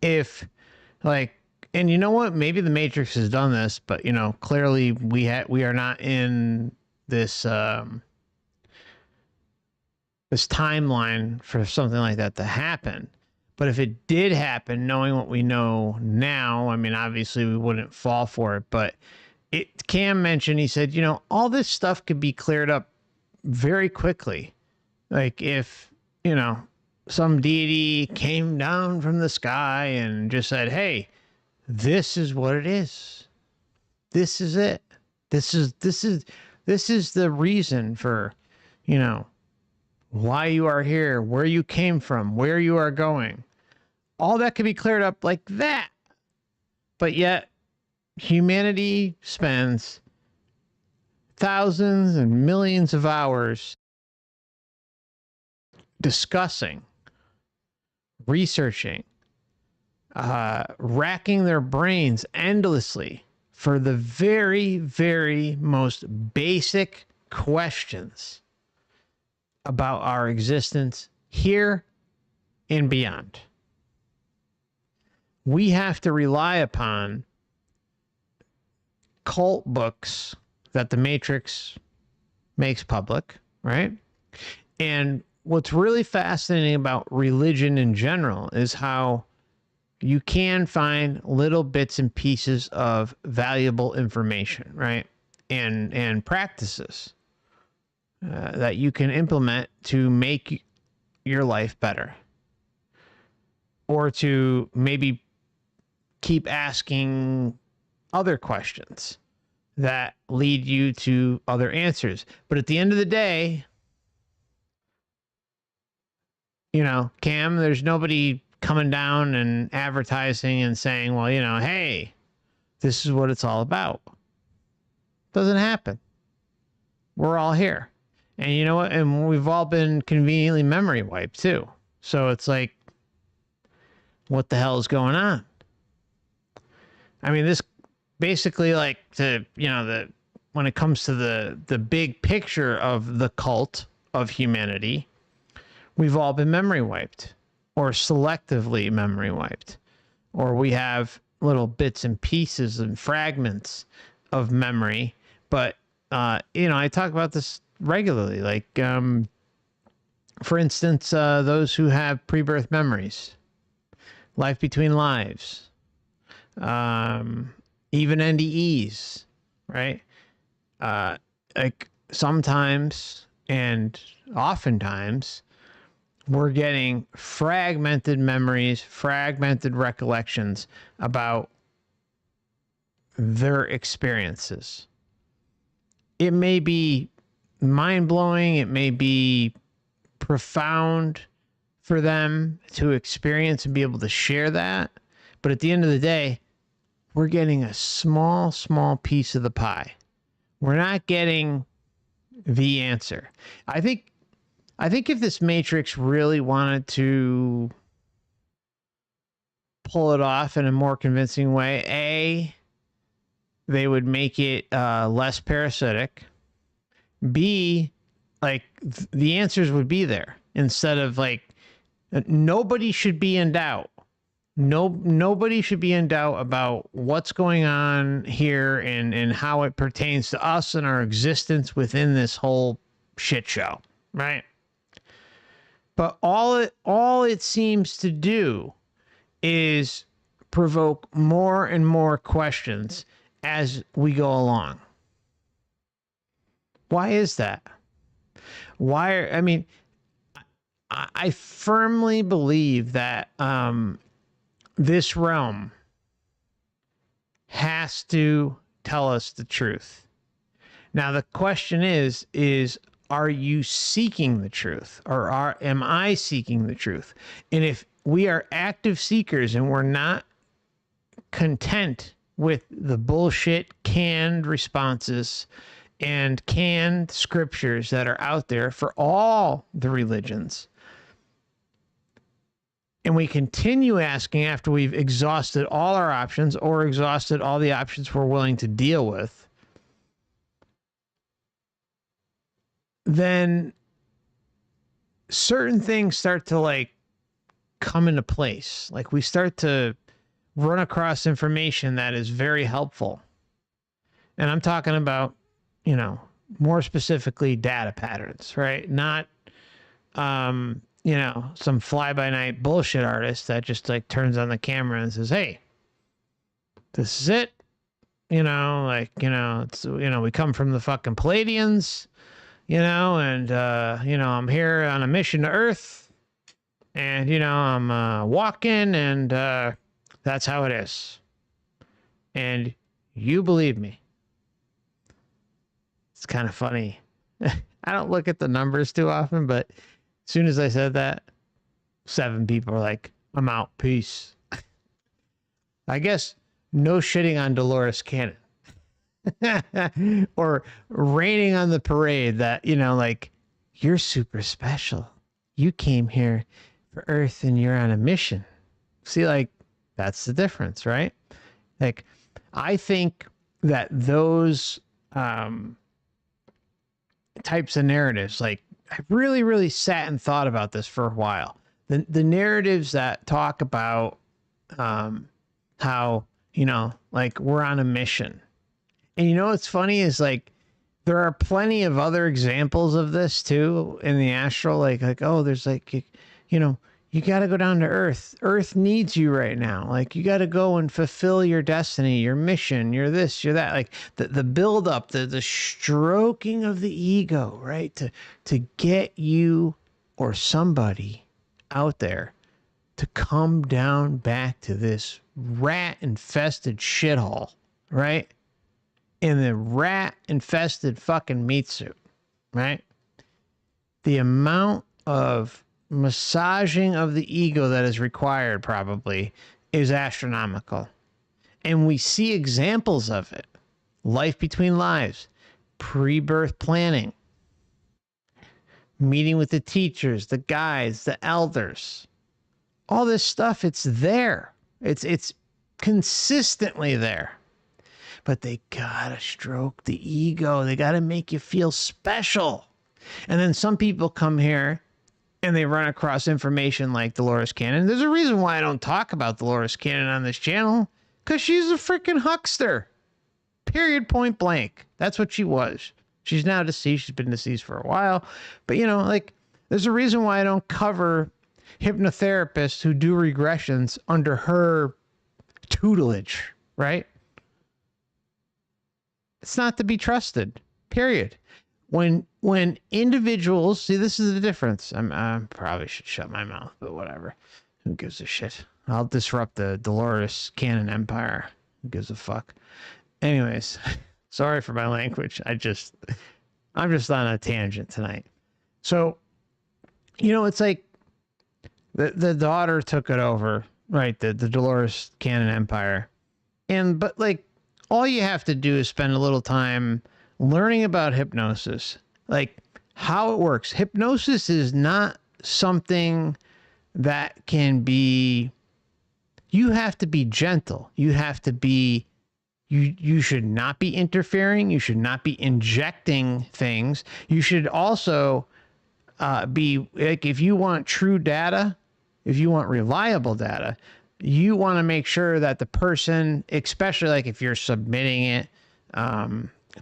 if, like, and you know what? Maybe the Matrix has done this, but you know, clearly we are not in this this timeline for something like that to happen. But if it did happen, knowing what we know now, I mean, obviously we wouldn't fall for it. But Cam mentioned, he said, you know, all this stuff could be cleared up very quickly. Like if, you know, some deity came down from the sky and just said, hey, this is what it is. This is it. This is the reason for, you know, why you are here, where you came from, where you are going. All that could be cleared up like that. But yet, humanity spends thousands and millions of hours discussing, researching, racking their brains endlessly for the very, very most basic questions about our existence here and beyond. We have to rely upon cult books that the Matrix makes public, right? And what's really fascinating about religion in general is how you can find little bits and pieces of valuable information, right? And practices that you can implement to make your life better. Or to maybe keep asking other questions that lead you to other answers. But at the end of the day, you know, Cam, there's nobody coming down and advertising and saying, well, you know, hey, this is what it's all about. Doesn't happen. We're all here. And you know what? And we've all been conveniently memory wiped too. So it's like, what the hell is going on? I mean, this basically, like, to, you know, when it comes to the big picture of the cult of humanity, we've all been memory wiped. or selectively memory wiped, or we have little bits and pieces and fragments of memory. But, I talk about this regularly. Like, for instance, those who have pre-birth memories, life between lives, even NDEs, right? Like sometimes and oftentimes we're getting fragmented memories, fragmented recollections about their experiences. It may be mind-blowing, it may be profound for them to experience and be able to share that, but at the end of the day, we're getting a small piece of the pie. We're not getting the answer. I think if this Matrix really wanted to pull it off in a more convincing way, they would make it less parasitic. B, like the answers would be there instead of like nobody should be in doubt. Nobody should be in doubt about what's going on here and how it pertains to us and our existence within this whole shit show, right? But all it seems to do is provoke more and more questions as we go along. Why is that? I firmly believe that this realm has to tell us the truth. Now the question is are you seeking the truth, or am I seeking the truth? And if we are active seekers and we're not content with the bullshit canned responses and canned scriptures that are out there for all the religions, and we continue asking after we've exhausted all our options or exhausted all the options we're willing to deal with, then certain things start to like come into place. Like we start to run across information that is very helpful. And I'm talking about, more specifically data patterns, right? Not, some fly-by-night bullshit artist that just like turns on the camera and says, hey, this is it. It's, we come from the fucking Palladians, and, I'm here on a mission to Earth and, I'm walking and that's how it is. And you believe me. It's kind of funny. I don't look at the numbers too often, but as soon as I said that, 7 people are like, I'm out. Peace. I guess no shitting on Dolores Cannon. Or raining on the parade that, you're super special. You came here for Earth and you're on a mission. See, that's the difference, right? Like, I think that those types of narratives, like, I've really, really sat and thought about this for a while. The narratives that talk about how, we're on a mission. And what's funny is there are plenty of other examples of this too in the astral. There's you got to go down to Earth. Earth needs you right now. You got to go and fulfill your destiny, your mission, you're this, you're that. The build up, the stroking of the ego, right? To get you or somebody out there to come down back to this rat infested shithole, right? In the rat infested fucking meat suit, right? The amount of massaging of the ego that is required probably is astronomical. And we see examples of it. Life between lives, pre-birth planning, meeting with the teachers, the guides, the elders. All this stuff, it's there. It's consistently there. But they gotta stroke the ego. They gotta make you feel special. And then some people come here and they run across information like Dolores Cannon. There's a reason why I don't talk about Dolores Cannon on this channel, because she's a freaking huckster. Period, point blank. That's what she was. She's now deceased. She's been deceased for a while. But, you know, like, there's a reason why I don't cover hypnotherapists who do regressions under her tutelage, right? It's not to be trusted, period. When individuals, see, this is the difference. I probably should shut my mouth, but whatever. Who gives a shit? I'll disrupt the Dolores Cannon empire. Who gives a fuck? Anyways, sorry for my language. I'm just on a tangent tonight. So, you know, it's like the daughter took it over, right? The Dolores Cannon empire. But like, all you have to do is spend a little time learning about hypnosis, like how it works. Hypnosis is not something that can be, you have to be gentle. You have to be, you should not be interfering. You should not be injecting things. You should also be, like, if you want true data, if you want reliable data, you want to make sure that the person, especially like if you're submitting it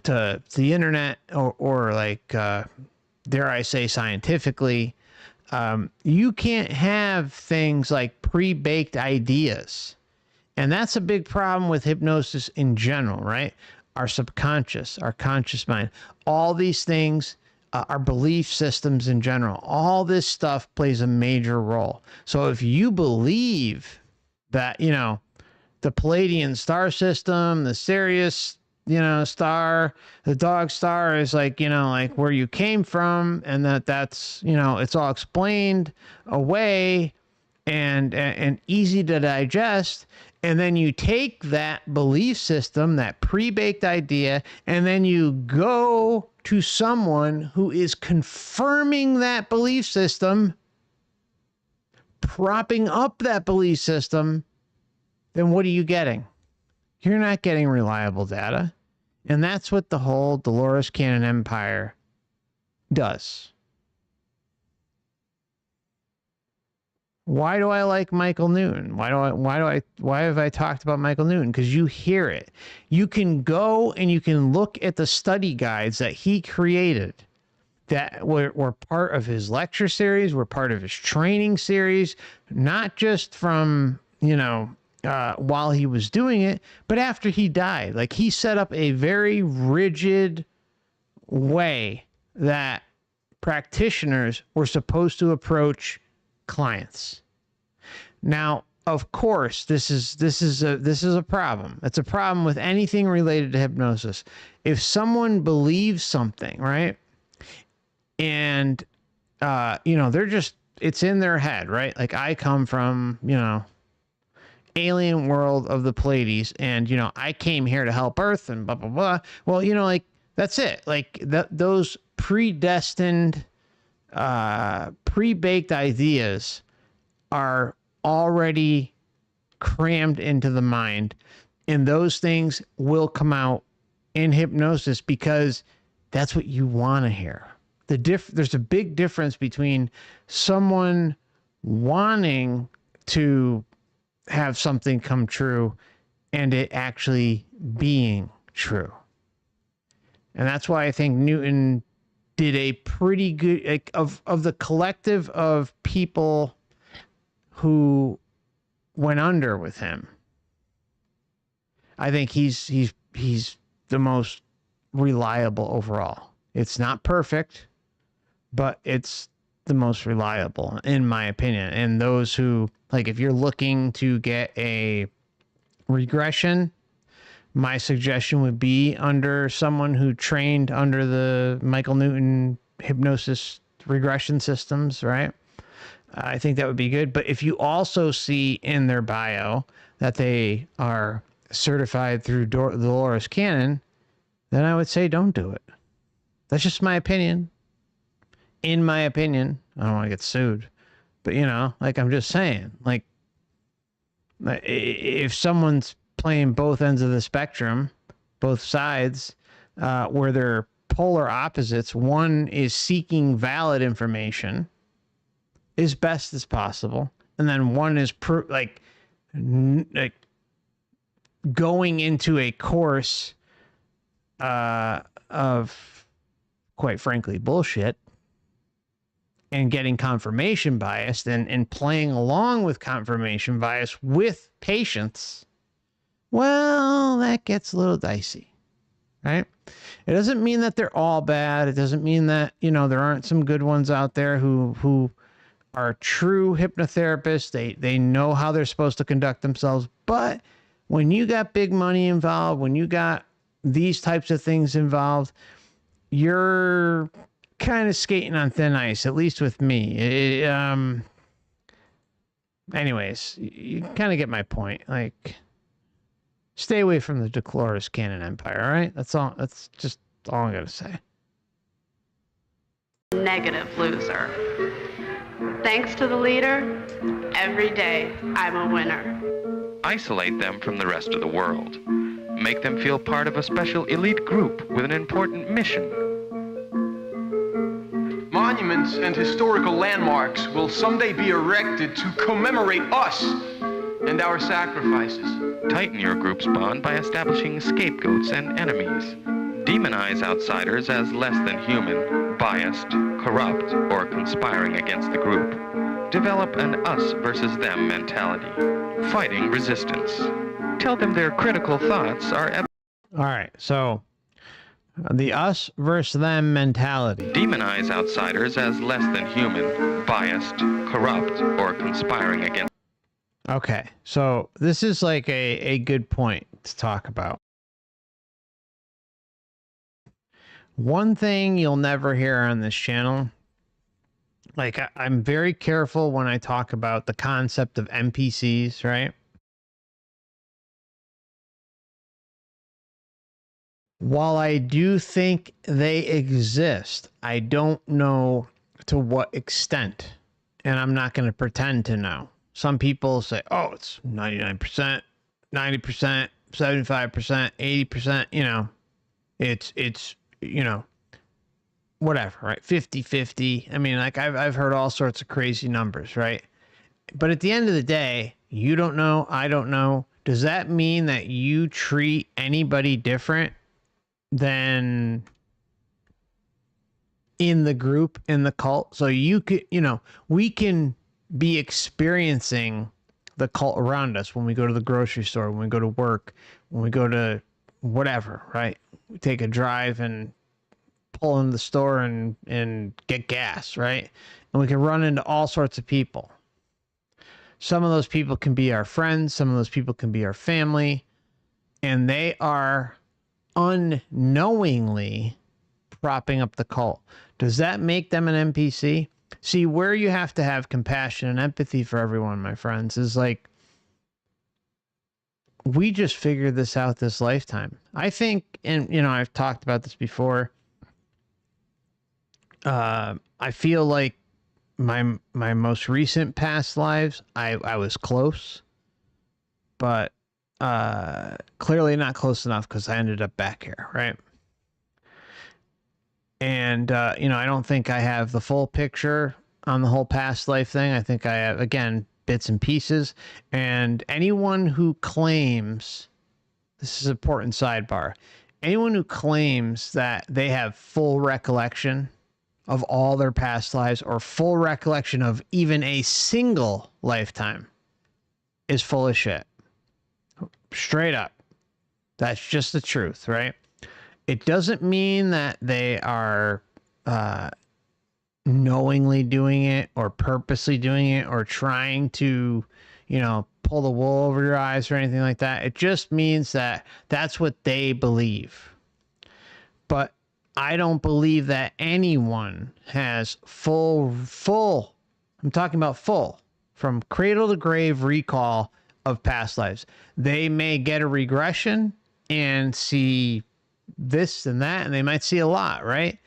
to the internet or like, dare I say, scientifically, you can't have things like pre-baked ideas. And that's a big problem with hypnosis in general, right? Our subconscious, our conscious mind, all these things, our belief systems in general, all this stuff plays a major role. So if you believe that, you know, the Palladian star system, the Sirius, you know, star, the dog star is like, you know, like where you came from, and that's, you know, it's all explained away and easy to digest. And then you take that belief system, that pre-baked idea, and then you go to someone who is confirming that belief system, propping up that belief system, then what are you getting? You're not getting reliable data. And that's what the whole Dolores Cannon empire does. Why do I like Michael Newton? Why have I talked about Michael Newton? Because you hear it. You can go and you can look at the study guides that he created that were part of his lecture series, were part of his training series, not just from, you know, while he was doing it, but after he died. Like, he set up a very rigid way that practitioners were supposed to approach clients. Now, of course, this is a problem. It's a problem with anything related to hypnosis. If someone believes something, right, and you know, it's in their head, right? Like, I come from, you know, alien world of the Pleiades, and, you know, I came here to help Earth and blah blah blah. Well, you know, like, that's it. Like, those predestined, pre-baked ideas are already crammed into the mind, and those things will come out in hypnosis because that's what you want to hear. There's a big difference between someone wanting to have something come true and it actually being true. And that's why I think Newton did a pretty good, like, of the collective of people who went under with him. I think he's the most reliable overall. It's not perfect, but it's the most reliable, in my opinion. And those who, like, if you're looking to get a regression, my suggestion would be under someone who trained under the Michael Newton hypnosis regression systems, right? I think that would be good. But if you also see in their bio that they are certified through Dolores Cannon, then I would say don't do it. That's just my opinion. In my opinion, I don't want to get sued. But, you know, like, I'm just saying, like, if someone's playing both ends of the spectrum, both sides, where they're polar opposites, one is seeking valid information, as best as possible. And then one is like going into a course of, quite frankly, bullshit, and getting confirmation bias and playing along with confirmation bias with patience. Well, that gets a little dicey, right? It doesn't mean that they're all bad. It doesn't mean that, you know, there aren't some good ones out there who are true hypnotherapists. They know how they're supposed to conduct themselves. But when you got big money involved, when you got these types of things involved, you're kind of skating on thin ice, at least with me. Anyways, you kind of get my point. Like, stay away from the Decloris Canon Empire, all right? That's all. That's just all I'm going to say. Negative loser. Thanks to the leader, every day I'm a winner. Isolate them from the rest of the world. Make them feel part of a special elite group with an important mission. Monuments and historical landmarks will someday be erected to commemorate us and our sacrifices. Tighten your group's bond by establishing scapegoats and enemies. Demonize outsiders as less than human, biased, corrupt, or conspiring against the group. Develop an us versus them mentality. Fighting resistance. Tell them their critical thoughts are... All right, so the us versus them mentality. Demonize outsiders as less than human, biased, corrupt, or conspiring against... Okay, so this is like a good point to talk about. One thing you'll never hear on this channel, like I'm very careful when I talk about the concept of NPCs, right? While I do think they exist, I don't know to what extent, and I'm not going to pretend to know. Some people say, oh, it's 99%, 90%, 75%, 80%, you know, it's, you know, whatever, right? 50-50. I mean, like I've heard all sorts of crazy numbers, right? But at the end of the day, you don't know, I don't know. Does that mean that you treat anybody different than in the group, in the cult? So you could, you know, we can be experiencing the cult around us when we go to the grocery store, when we go to work, when we go to whatever, right? We take a drive and pull into the store and get gas, right? And we can run into all sorts of people. Some of those people can be our friends. Some of those people can be our family. And they are unknowingly propping up the cult. Does that make them an NPC? See, where you have to have compassion and empathy for everyone, my friends, is like, we just figured this out this lifetime. I think, and you know, I've talked about this before. I feel like my most recent past lives, I was close, but clearly not close enough because I ended up back here, right? And you know, I don't think I have the full picture on the whole past life thing. I think I have, again, bits and pieces. And anyone who claims, this is an important sidebar, anyone who claims that they have full recollection of all their past lives or full recollection of even a single lifetime is full of shit. Straight up. That's just the truth, right? It doesn't mean that they are knowingly doing it or purposely doing it or trying to, you know, pull the wool over your eyes or anything like that. It just means that that's what they believe. But I don't believe that anyone has full, I'm talking about full, from cradle to grave recall of past lives. They may get a regression and see this and that, and they might see a lot, right?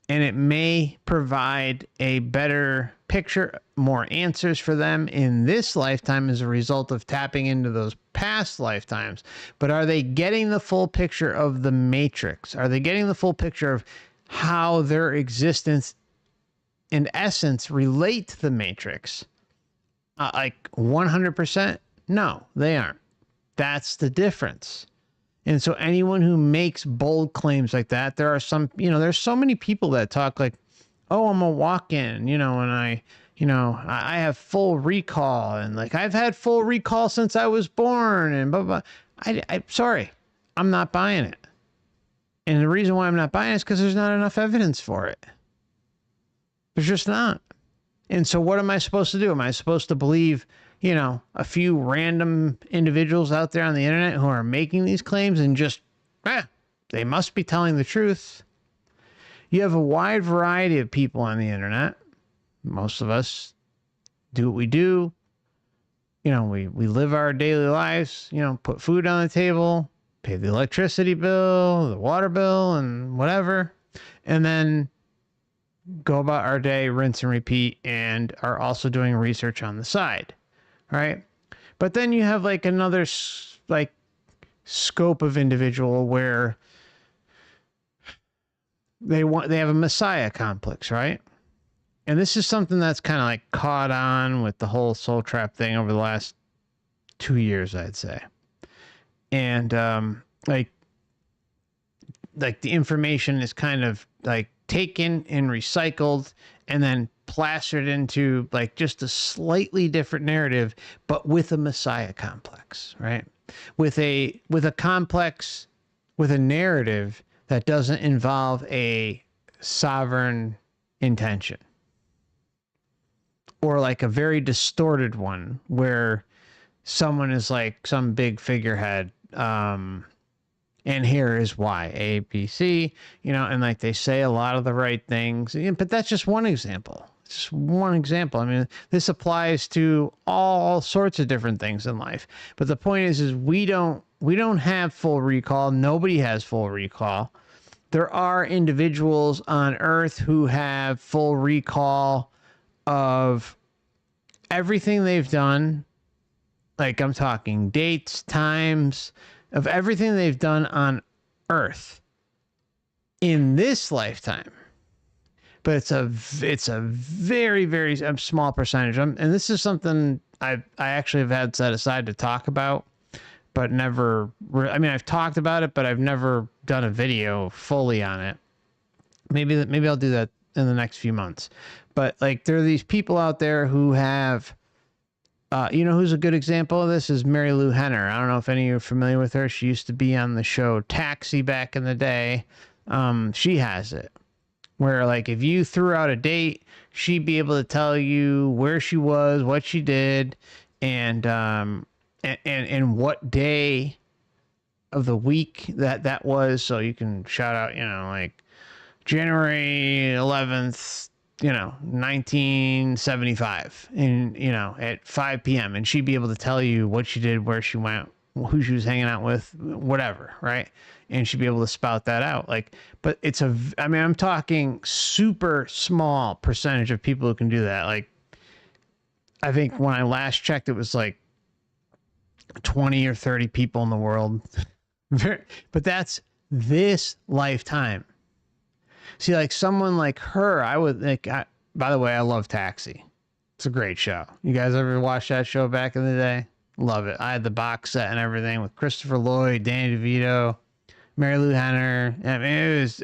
And it may provide a better picture, more answers for them in this lifetime as a result of tapping into those past lifetimes. But are they getting the full picture of the matrix? Are they getting the full picture of how their existence in essence, relate to the Matrix, like 100%? No, they aren't. That's the difference. And so anyone who makes bold claims like that, there are some, there's so many people that talk like, oh, I'm a walk-in, and I have full recall, and like I've had full recall since I was born, and blah, blah. I'm sorry, I'm not buying it. And the reason why I'm not buying it is because there's not enough evidence for it. There's just not. And so what am I supposed to do? Am I supposed to believe, a few random individuals out there on the internet who are making these claims and just, they must be telling the truth? You have a wide variety of people on the internet. Most of us do what we do. We live our daily lives, put food on the table, pay the electricity bill, the water bill, and whatever. And then go about our day, rinse and repeat, and are also doing research on the side, right? But then you have like another like scope of individual where they have a messiah complex, right? And this is something that's kind of like caught on with the whole soul trap thing over the last 2 years, I'd say. And like the information is kind of like taken and recycled and then plastered into like just a slightly different narrative, but with a messiah complex, right? With a complex, with a narrative that doesn't involve a sovereign intention, or like a very distorted one where someone is like some big figurehead, and here is why, A, B, C, and like they say a lot of the right things, but that's just one example. It's just one example. I mean, this applies to all sorts of different things in life. But the point is we don't have full recall. Nobody has full recall. There are individuals on Earth who have full recall of everything they've done. Like I'm talking dates, times, of everything they've done on Earth in this lifetime. But it's a very, very small percentage. And this is something I actually have had set aside to talk about, but never, I've talked about it, but I've never done a video fully on it. Maybe I'll do that in the next few months. But like there are these people out there who have, who's a good example of this is Mary Lou Henner. I don't know if any of you are familiar with her. She used to be on the show Taxi back in the day. She has it where like if you threw out a date, she'd be able to tell you where she was, what she did, and what day of the week that was. So you can shout out, like January 11th, 1975, and at 5 p.m. and she'd be able to tell you what she did, where she went, who she was hanging out with, whatever, right? And she'd be able to spout that out. Like, but I'm talking super small percentage of people who can do that. Like, I think when I last checked, it was like 20 or 30 people in the world. But that's this lifetime. See, like someone like her, I would think, by the way, I love Taxi. It's a great show. You guys ever watch that show back in the day? Love it. I had the box set and everything with Christopher Lloyd, Danny DeVito, Mary Lou Henner. I mean, it was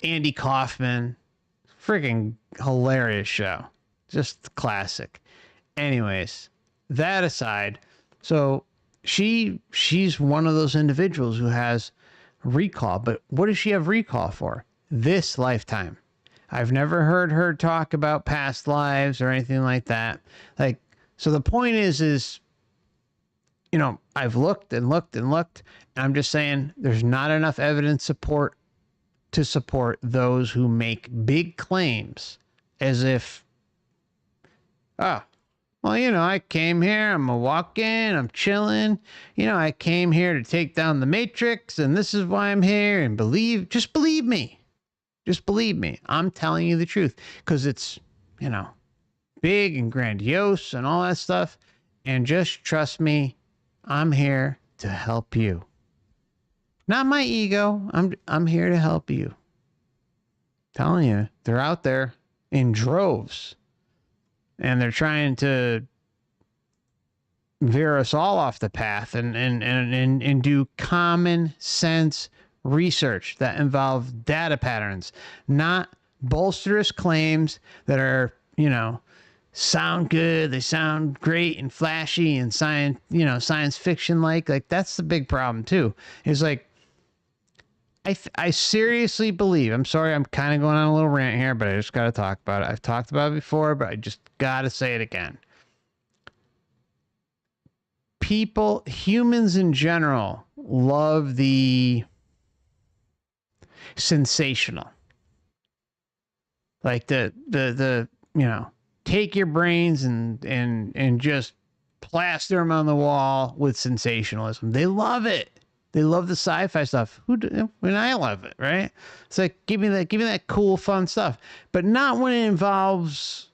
Andy Kaufman. Freaking hilarious show. Just classic. Anyways, that aside, so she's one of those individuals who has recall, but what does she have recall for? This lifetime. I've never heard her talk about past lives or anything like that. Like, so the point is, I've looked and looked and looked, and I'm just saying there's not enough evidence to support those who make big claims as if, I came here, I'm a walk-in, I'm chilling. I came here to take down the Matrix, and this is why I'm here, and just believe me. Just believe me. I'm telling you the truth, because it's, big and grandiose and all that stuff. And just trust me, I'm here to help you. Not my ego. I'm here to help you. Telling you, they're out there. in droves. And they're trying to veer us all off the path and do common sense research that involve data patterns, not bolsterous claims that are, you know, sound good, they sound great and flashy and science fiction like that's the big problem too. Is like I seriously believe, I'm sorry, I'm kind of going on a little rant here, but I just got to talk about it. I've talked about it before, but I just got to say it again. People, humans in general, love the sensational. Like the you know, take your brains and just plaster them on the wall with sensationalism. They love it. They love the sci-fi stuff. I love it, right? It's like give me that cool, fun stuff, but not when it involves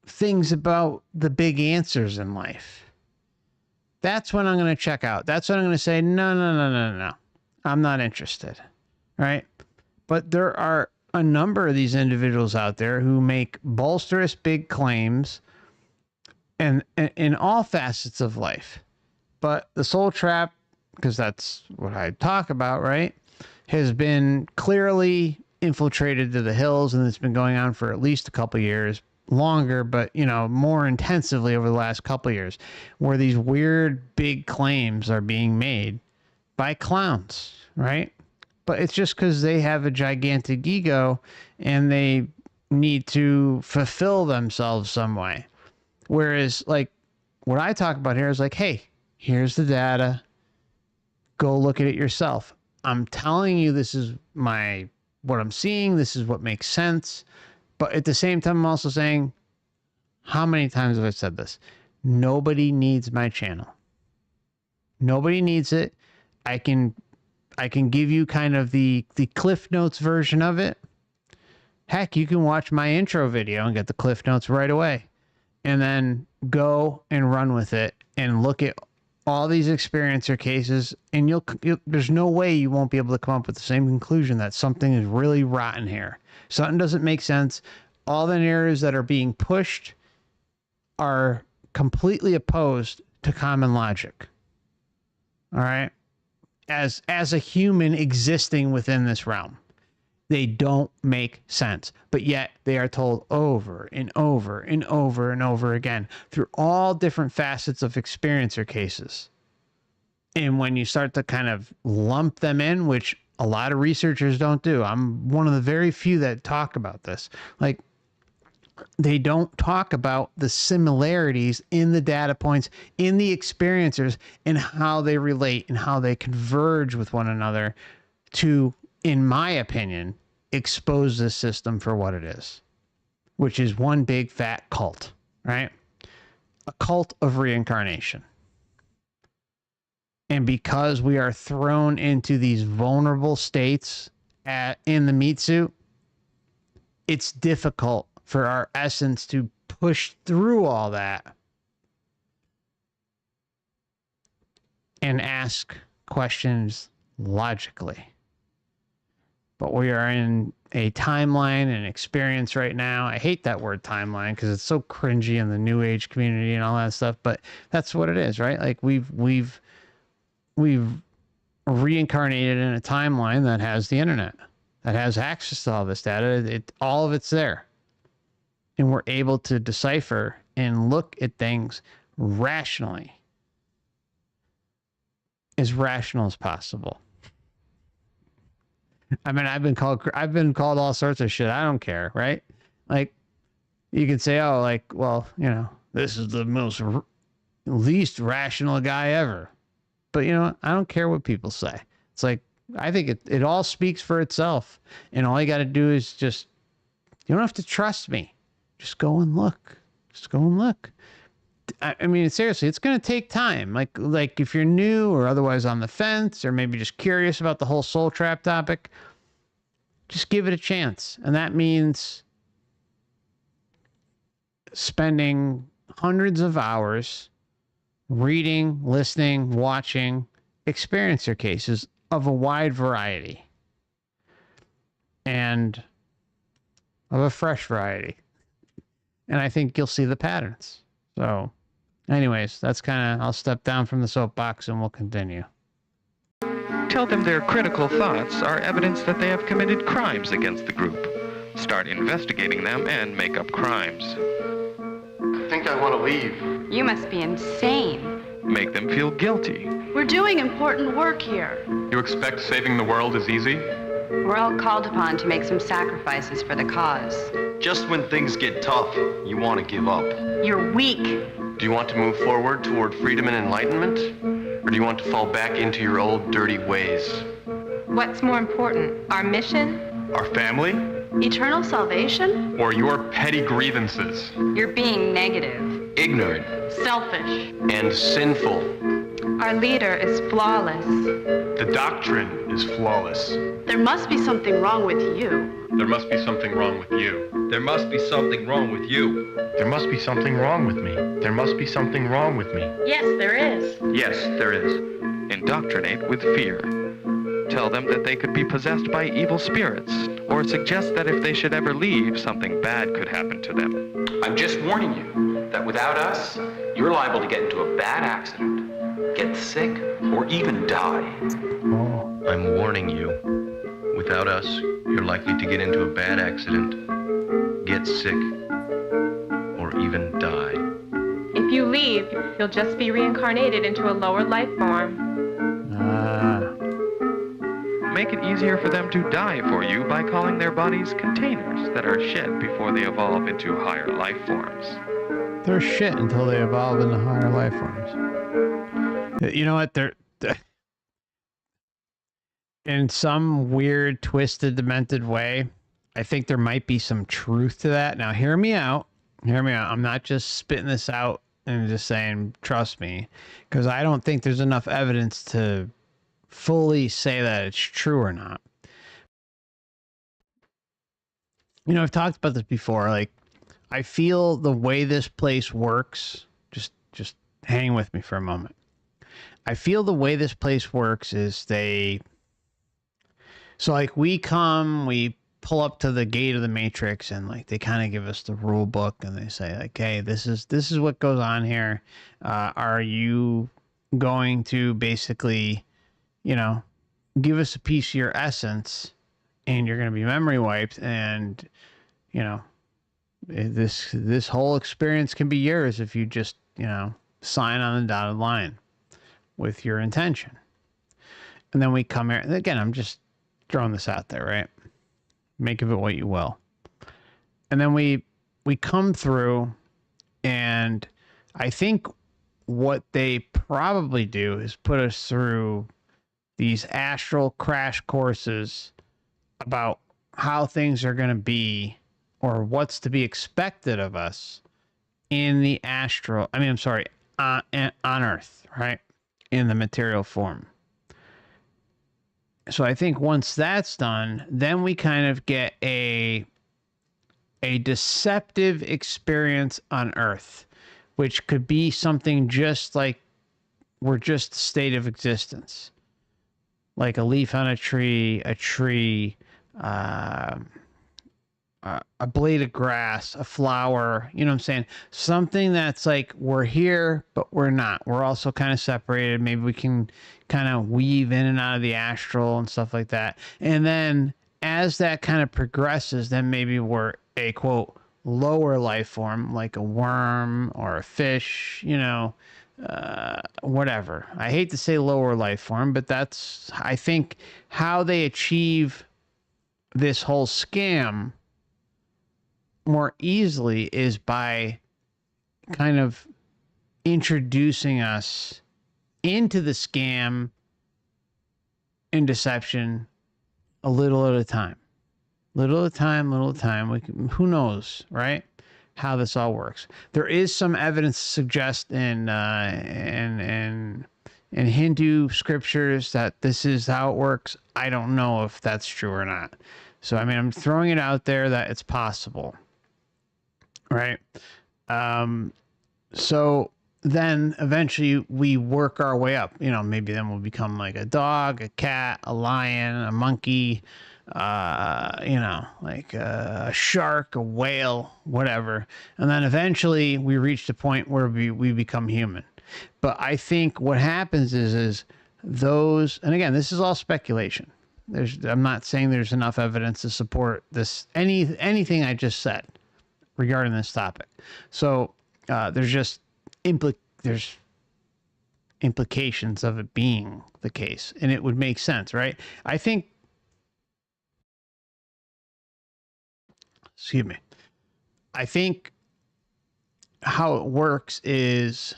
things about the big answers in life. That's when I'm going to check out. That's when I'm going to say no. I'm not interested, right? But there are a number of these individuals out there who make bolsterous big claims and in all facets of life. But the soul trap, because that's what I talk about, right, has been clearly infiltrated to the hills, and it's been going on for at least a couple years, longer, but, you know, more intensively over the last couple years, where these weird big claims are being made by clowns, right? But it's just because they have a gigantic ego and they need to fulfill themselves some way. Whereas, like, what I talk about here is like, hey, here's the data. Go look at it yourself. I'm telling you, this is what I'm seeing. This is what makes sense. But at the same time, I'm also saying, how many times have I said this? Nobody needs my channel. Nobody needs it. I can give you kind of the Cliff Notes version of it. Heck, you can watch my intro video and get the Cliff Notes right away. And then go and run with it and look at all these experiencer cases, and there's no way you won't be able to come up with the same conclusion that something is really rotten here. Something doesn't make sense. All the narratives that are being pushed are completely opposed to common logic. All right? As a human existing within this realm, they don't make sense. But yet they are told over and over and over and over again through all different facets of experiencer cases. And when you start to kind of lump them in, which a lot of researchers don't do, I'm one of the very few that talk about this. Like, they don't talk about the similarities in the data points, in the experiencers, and how they relate and how they converge with one another to, in my opinion, expose this system for what it is, which is one big fat cult, right? A cult of reincarnation. And because we are thrown into these vulnerable states in the meat suit, it's difficult for our essence to push through all that and ask questions logically. But we are in a timeline and experience right now. I hate that word timeline because it's so cringy in the new age community and all that stuff, but that's what it is, right? Like we've reincarnated in a timeline that has the internet, that has access to all this data. All of it's there. And we're able to decipher and look at things rationally, as rational as possible. I mean, I've been called all sorts of shit. I don't care, right? Like, you can say, oh, like, well, you know, this is the least rational guy ever. But you know what? I don't care what people say. It's like, I think it all speaks for itself. And all you got to do is just, you don't have to trust me. Just go and look. Just go and look. I mean, seriously, it's going to take time. Like if you're new or otherwise on the fence, or maybe just curious about the whole soul trap topic, just give it a chance. And that means spending hundreds of hours reading, listening, watching experiencer cases of a wide variety. And of a fresh variety. And I think you'll see the patterns. So anyways, that's kind of, I'll step down from the soapbox and we'll continue. Tell them their critical thoughts are evidence that they have committed crimes against the group. Start investigating them and make up crimes. I think I want to leave. You must be insane. Make them feel guilty. We're doing important work here. You expect saving the world is easy? We're all called upon to make some sacrifices for the cause. Just when things get tough, you want to give up. You're weak. Do you want to move forward toward freedom and enlightenment? Or do you want to fall back into your old dirty ways? What's more important, our mission? Our family? Eternal salvation? Or your petty grievances? You're being negative. Ignorant. Selfish. And sinful. Our leader is flawless. The doctrine is flawless. There must be something wrong with you. There must be something wrong with you. There must be something wrong with you. There must be something wrong with me. There must be something wrong with me. Yes, there is. Yes, there is. Indoctrinate with fear. Tell them that they could be possessed by evil spirits, or suggest that if they should ever leave, something bad could happen to them. I'm just warning you that without us, you're liable to get into a bad accident, get sick, or even die. I'm warning you. Without us, you're likely to get into a bad accident, get sick, or even die. If you leave, you'll just be reincarnated into a lower life form. Make it easier for them to die for you by calling their bodies containers that are shed before they evolve into higher life forms. They're shit until they evolve into higher life forms. You know what? They're in some weird, twisted, demented way, I think there might be some truth to that. Now, hear me out. Hear me out. I'm not just spitting this out and just saying, trust me, because I don't think there's enough evidence to fully say that it's true or not. You know, I've talked about this before. Like, I feel the way this place works, just hang with me for a moment. I feel the way this place works is so like we pull up to the gate of the Matrix and like they kind of give us the rule book and they say like, hey, this is what goes on here. Are you going to basically, you know, give us a piece of your essence and you're going to be memory wiped and, you know, this whole experience can be yours if you just, you know, sign on the dotted line with your intention. And then we come here, and again, I'm just throwing this out there, right? Make of it what you will. And then we come through, and I think what they probably do is put us through these astral crash courses about how things are going to be or what's to be expected of us in the astral, on Earth, right? In the material form. So I think once that's done, then we kind of get a deceptive experience on Earth, which could be something just like we're just a state of existence. Like a leaf on a tree, a blade of grass, a flower, you know what I'm saying? Something that's like, we're here, but we're not. We're also kind of separated. Maybe we can kind of weave in and out of the astral and stuff like that. And then as that kind of progresses, then maybe we're a, quote, lower life form, like a worm or a fish, you know, whatever. I hate to say lower life form, but that's, I think, how they achieve this whole scam more easily is by kind of introducing us into the scam and deception a little at a time. Little at a time. Who knows, right? How this all works. There is some evidence to suggest in Hindu scriptures that this is how it works. I don't know if that's true or not. So, I mean, I'm throwing it out there that it's possible. Right. So then eventually we work our way up. You know, maybe then we'll become like a dog, a cat, a lion, a monkey, you know, like a shark, a whale, whatever. And then eventually we reach the point where we become human. But I think what happens is those, and again, this is all speculation. I'm not saying there's enough evidence to support this, anything I just said regarding this topic. So there's implications of it being the case, and it would make sense, right? I think, excuse me, I think how it works is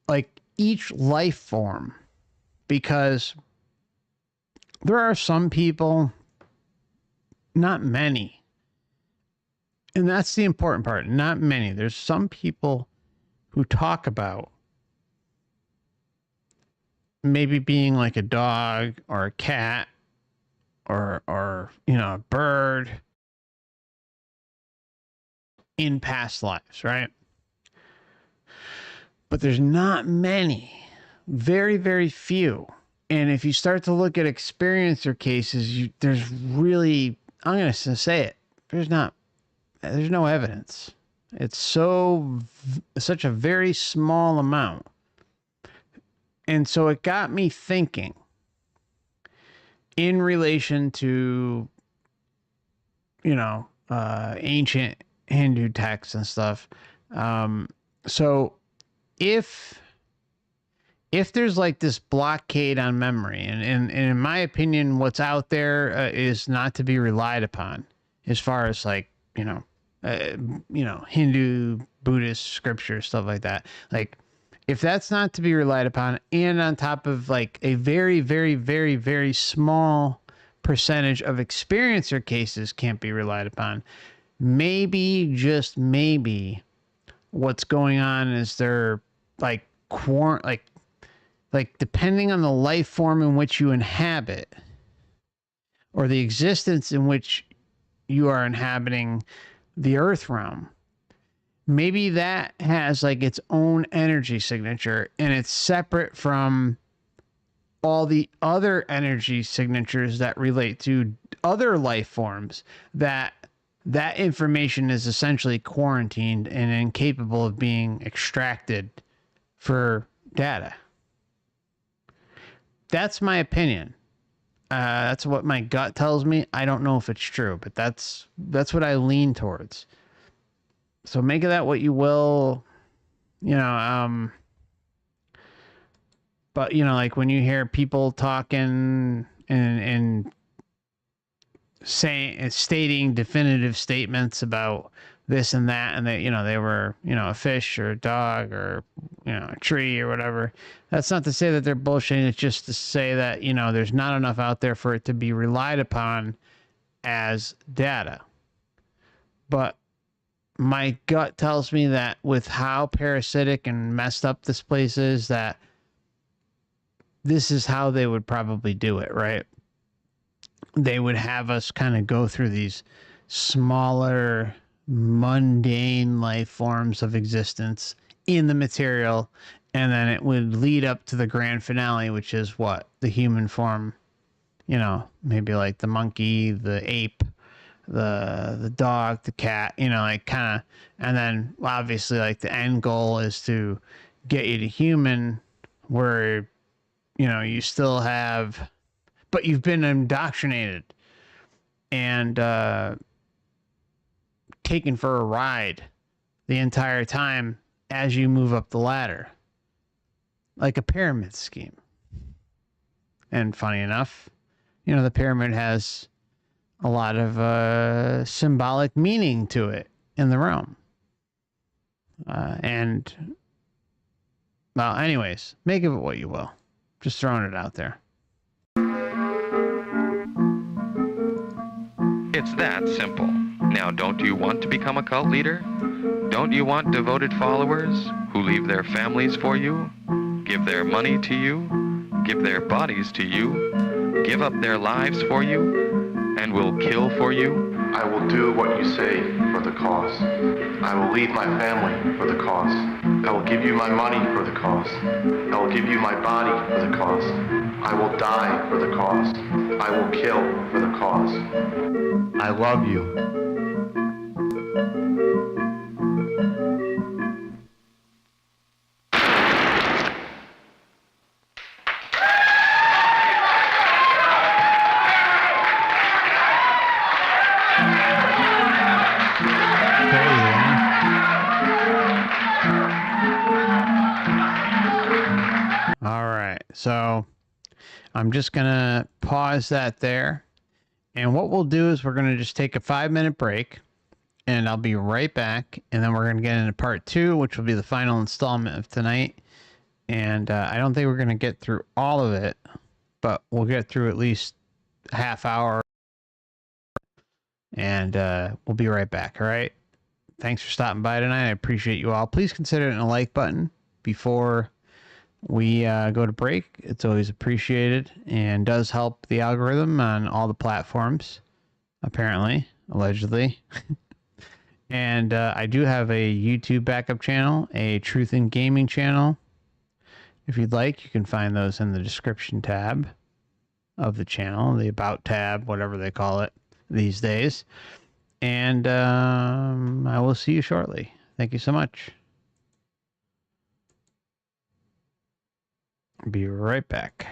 like each life form, because there are some people, not many, and that's the important part, not many. There's some people who talk about maybe being like a dog or a cat or you know, a bird in past lives, right? But there's not many, very, very few. And if you start to look at experiencer cases, there's really, I'm going to say it, there's no evidence. It's such a very small amount. And so it got me thinking in relation to, you know, ancient Hindu texts and stuff. So if there's like this blockade on memory, and in my opinion, what's out there is not to be relied upon as far as like, you know, Hindu, Buddhist scripture, stuff like that. Like, if that's not to be relied upon, and on top of like a very, very, very, very small percentage of experiencer cases can't be relied upon, maybe, just maybe, what's going on is they're like depending on the life form in which you inhabit, or the existence in which you are inhabiting the earth realm, maybe that has like its own energy signature, and it's separate from all the other energy signatures that relate to other life forms, that information is essentially quarantined and incapable of being extracted for data. That's my opinion. That's what my gut tells me. I don't know if it's true, but that's what I lean towards. So make of that what you will, you know, but you know, like when you hear people talking and stating definitive statements about this and that, and that, you know, they were, you know, a fish or a dog or, you know, a tree or whatever. That's not to say that they're bullshitting. It's just to say that, you know, there's not enough out there for it to be relied upon as data. But my gut tells me that with how parasitic and messed up this place is, that this is how they would probably do it, right? They would have us kind of go through these smaller, mundane life forms of existence in the material, and then it would lead up to the grand finale, which is what? The human form. You know, maybe like the monkey, the ape, the dog, the cat, you know, like kind of, and then obviously like the end goal is to get you to human, where, you know, you still have, but you've been indoctrinated and taken for a ride the entire time as you move up the ladder, like a pyramid scheme. And funny enough, you know, the pyramid has a lot of symbolic meaning to it in the realm. And, well, anyways, make of it what you will. Just throwing it out there. It's that simple. Now, don't you want to become a cult leader? Don't you want devoted followers who leave their families for you, give their money to you, give their bodies to you, give up their lives for you, and will kill for you? I will do what you say for the cause. I will leave my family for the cause. I will give you my money for the cause. I will give you my body for the cause. I will die for the cause. I will kill for the cause. I love you. So I'm just going to pause that there. And what we'll do is we're going to just take a 5-minute break, and I'll be right back. And then we're going to get into part 2, which will be the final installment of tonight. And I don't think we're going to get through all of it, but we'll get through at least a half hour. And we'll be right back. All right. Thanks for stopping by tonight. I appreciate you all. Please consider hitting a like button before we go to break. It's always appreciated and does help the algorithm on all the platforms, apparently, allegedly. And I do have a YouTube backup channel, a Truth in Gaming channel. If you'd like, you can find those in the description tab of the channel, the About tab, whatever they call it these days. And I will see you shortly. Thank you so much. Be right back.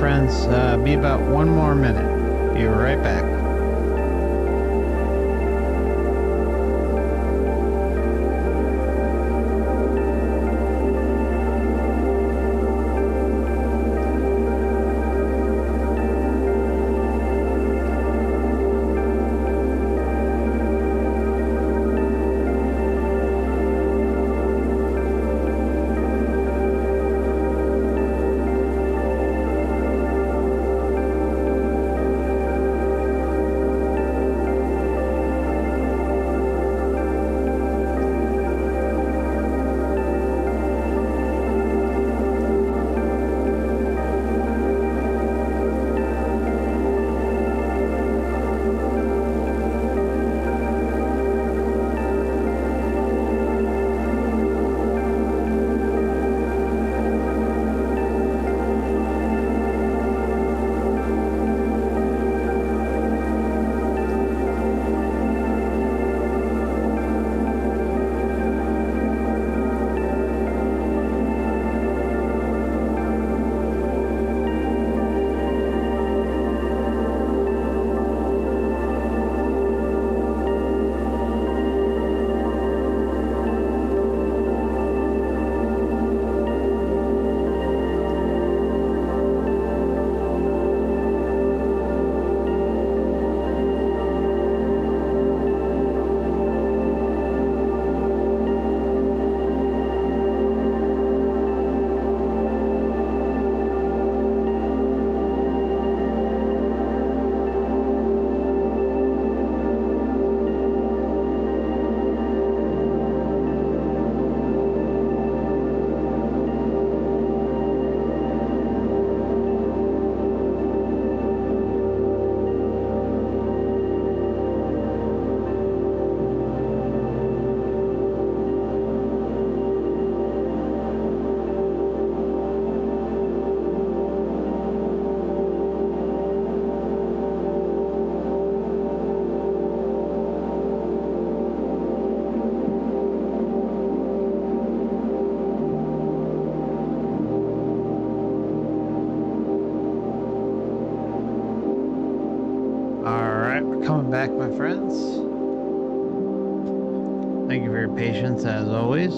friends. Be about 1 more minute. Be right back. Back, my friends. Thank you for your patience as always.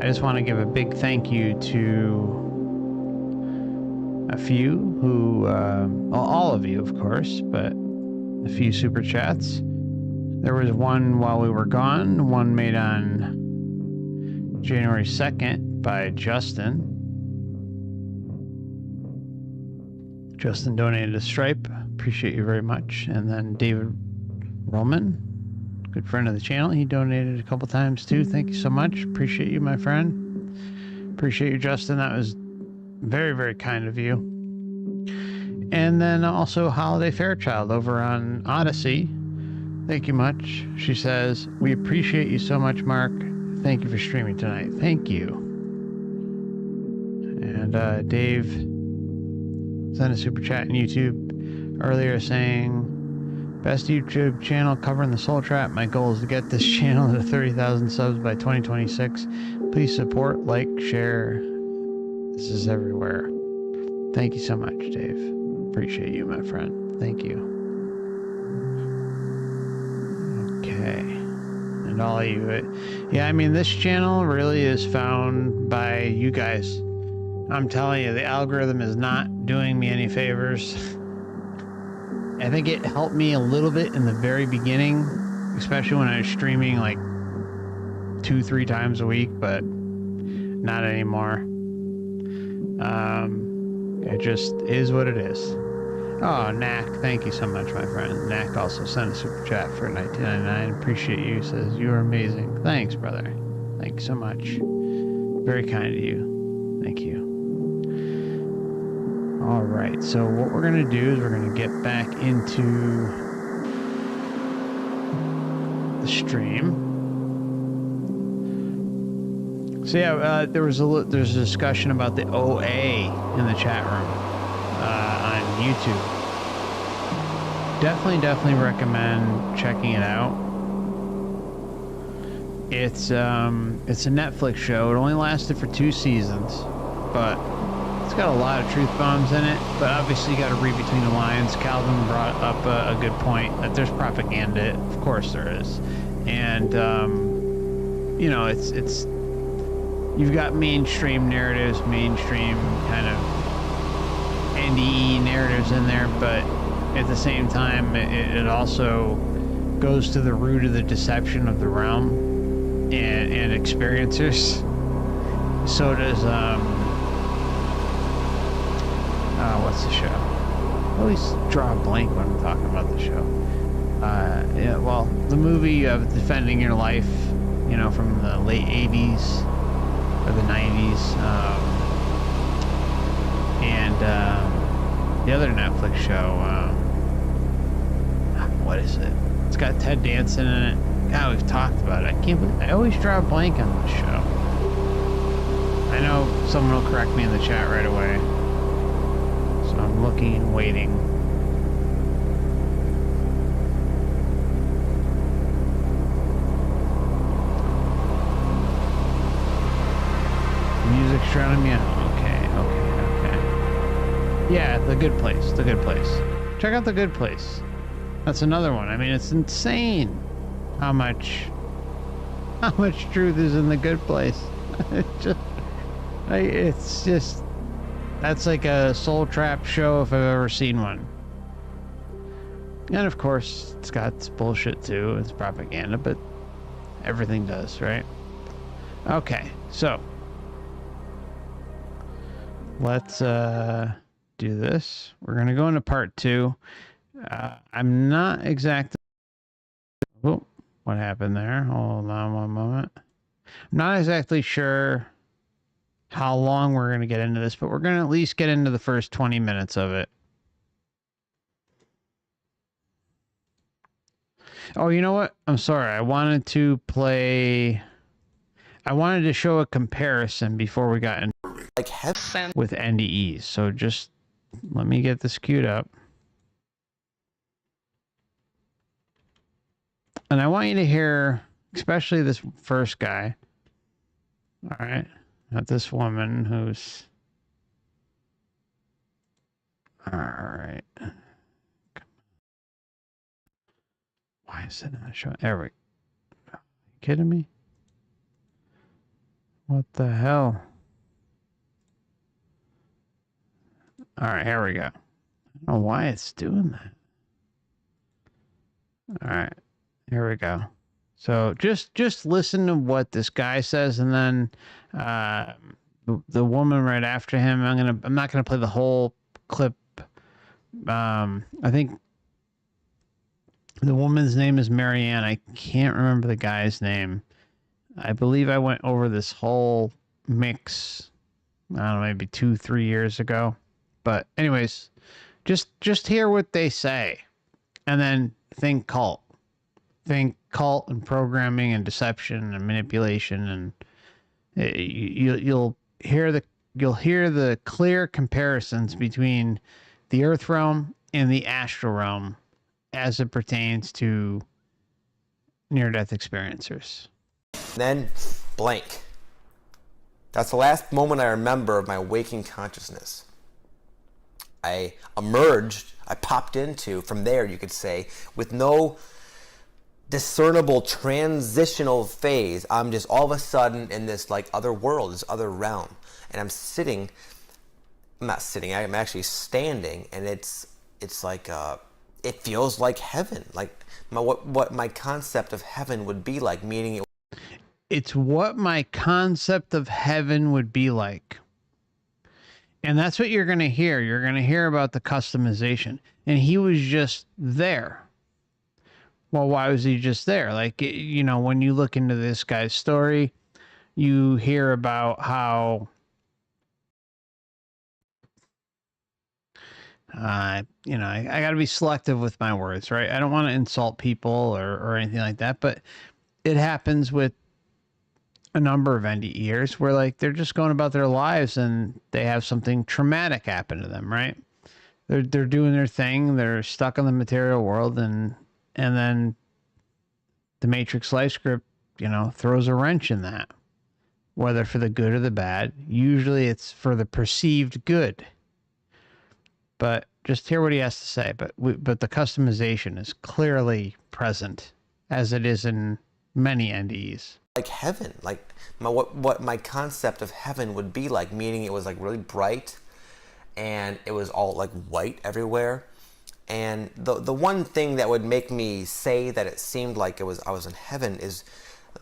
I just want to give a big thank you to a few who, well, all of you, of course, but a few super chats. There was one while we were gone, one made on January 2nd by Justin. Justin donated a stripe. Appreciate you very much. And then David Roman, good friend of the channel, he donated a couple times too. Thank you so much. Appreciate you, my friend. Appreciate you, Justin. That was very, very kind of you. And then also Holiday Fairchild over on Odyssey. Thank you much. She says, we appreciate you so much, Mark. Thank you for streaming tonight. Thank you. And Dave sent a super chat on YouTube earlier saying, best YouTube channel covering the Soul Trap. My goal is to get this channel to 30,000 subs by 2026. Please support, like, share. This is everywhere. Thank you so much, Dave. Appreciate you, my friend. Thank you. Okay. And all of you. Yeah, I mean, this channel really is found by you guys. I'm telling you, the algorithm is not doing me any favors. I think it helped me a little bit in the very beginning, especially when I was streaming like 2-3 times a week, but not anymore. It just is what it is. Oh, Knack, thank you so much, my friend. Knack also sent a super chat for $19.99. Appreciate you. Says you are amazing. Thanks, brother. Thank you so much. Very kind of you. Thank you. All right, so what we're going to do is we're going to get back into the stream. So yeah, there's a discussion about the OA in the chat room on YouTube. Definitely recommend checking it out. It's a Netflix show. It only lasted for 2 seasons, but It's got a lot of truth bombs in it, but obviously you got to read between the lines. Calvin brought up a good point that there's propaganda. Of course there is. And, you know, it's you've got mainstream narratives, mainstream kind of NDE narratives in there, but at the same time, it also goes to the root of the deception of the realm and experiencers. So does, what's the show? I always draw a blank when I'm talking about the show. Yeah, well, the movie of Defending Your Life, you know, from the late 80s or the 90s, and the other Netflix show, what is it? It's got Ted Danson in it. God, we've talked about it. I can't believe, I always draw a blank on this show. I know someone will correct me in the chat right away. So I'm looking and waiting. Music's drowning me out. Okay. Yeah, The Good Place. The Good Place. Check out The Good Place. That's another one. I mean, it's insane how much truth is in The Good Place. It's just, that's like a soul trap show if I've ever seen one. And of course, it's got its bullshit too. It's propaganda, but everything does, right? Okay, so let's do this. We're gonna go into part 2. I'm not exactly. Oh, what happened there? Hold on one moment. I'm not exactly sure how long we're going to get into this, but we're going to at least get into the first 20 minutes of it. Oh, you know what? I'm sorry. I wanted to show a comparison before we got into with NDEs. So just let me get this queued up. And I want you to hear, especially this first guy. All right. Not this woman who's... All right. Why is it not showing? There we go. Are you kidding me? What the hell? All right, here we go. I don't know why it's doing that. All right, here we go. So just listen to what this guy says, and then the woman right after him. I'm not gonna play the whole clip. I think the woman's name is Marianne. I can't remember the guy's name. I believe I went over this whole mix, I don't know, maybe 2-3 years ago. But anyways, just hear what they say, and then think cult. Think cult and programming and deception and manipulation, and you'll hear the clear comparisons between the Earth realm and the astral realm as it pertains to near-death experiencers. Then blank. That's the last moment I remember of my waking consciousness. I emerged, I popped into, from there you could say, with no discernible transitional phase. I'm just all of a sudden in this like other world, this other realm. And I'm not sitting, I'm actually standing, and it's like, it feels like heaven. Like what my concept of heaven would be like, meaning it's what my concept of heaven would be like. And that's what you're going to hear. You're going to hear about the customization. And he was just there. Well, why was he just there? Like, you know, when you look into this guy's story, you hear about how, you know, I got to be selective with my words, right? I don't want to insult people or anything like that, but it happens with a number of NDEs where like they're just going about their lives and they have something traumatic happen to them, right? They're doing their thing, they're stuck in the material world, and then the Matrix life script, you know, throws a wrench in that. whether for the good or the bad. Usually it's for the perceived good. But just hear what he has to say. But the customization is clearly present, as it is in many NDEs. Like heaven, like what my concept of heaven would be like, meaning it was like really bright, and it was all like white everywhere. And the one thing that would make me say that it seemed like I was in heaven is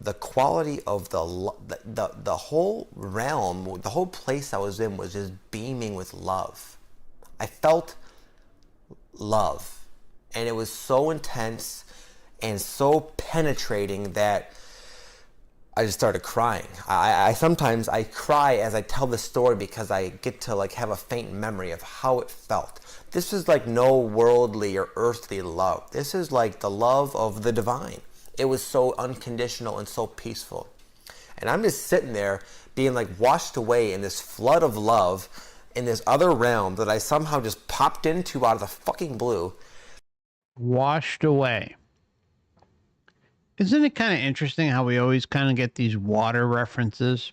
the quality of the whole realm, the whole place I was in was just beaming with love. I felt love, and it was so intense and so penetrating that I just started crying. I sometimes cry as I tell this story because I get to like have a faint memory of how it felt. This is like no worldly or earthly love. This is like the love of the divine. It was so unconditional and so peaceful. And I'm just sitting there being like washed away in this flood of love in this other realm that I somehow just popped into out of the fucking blue. Washed away. Isn't it kind of interesting how we always kind of get these water references?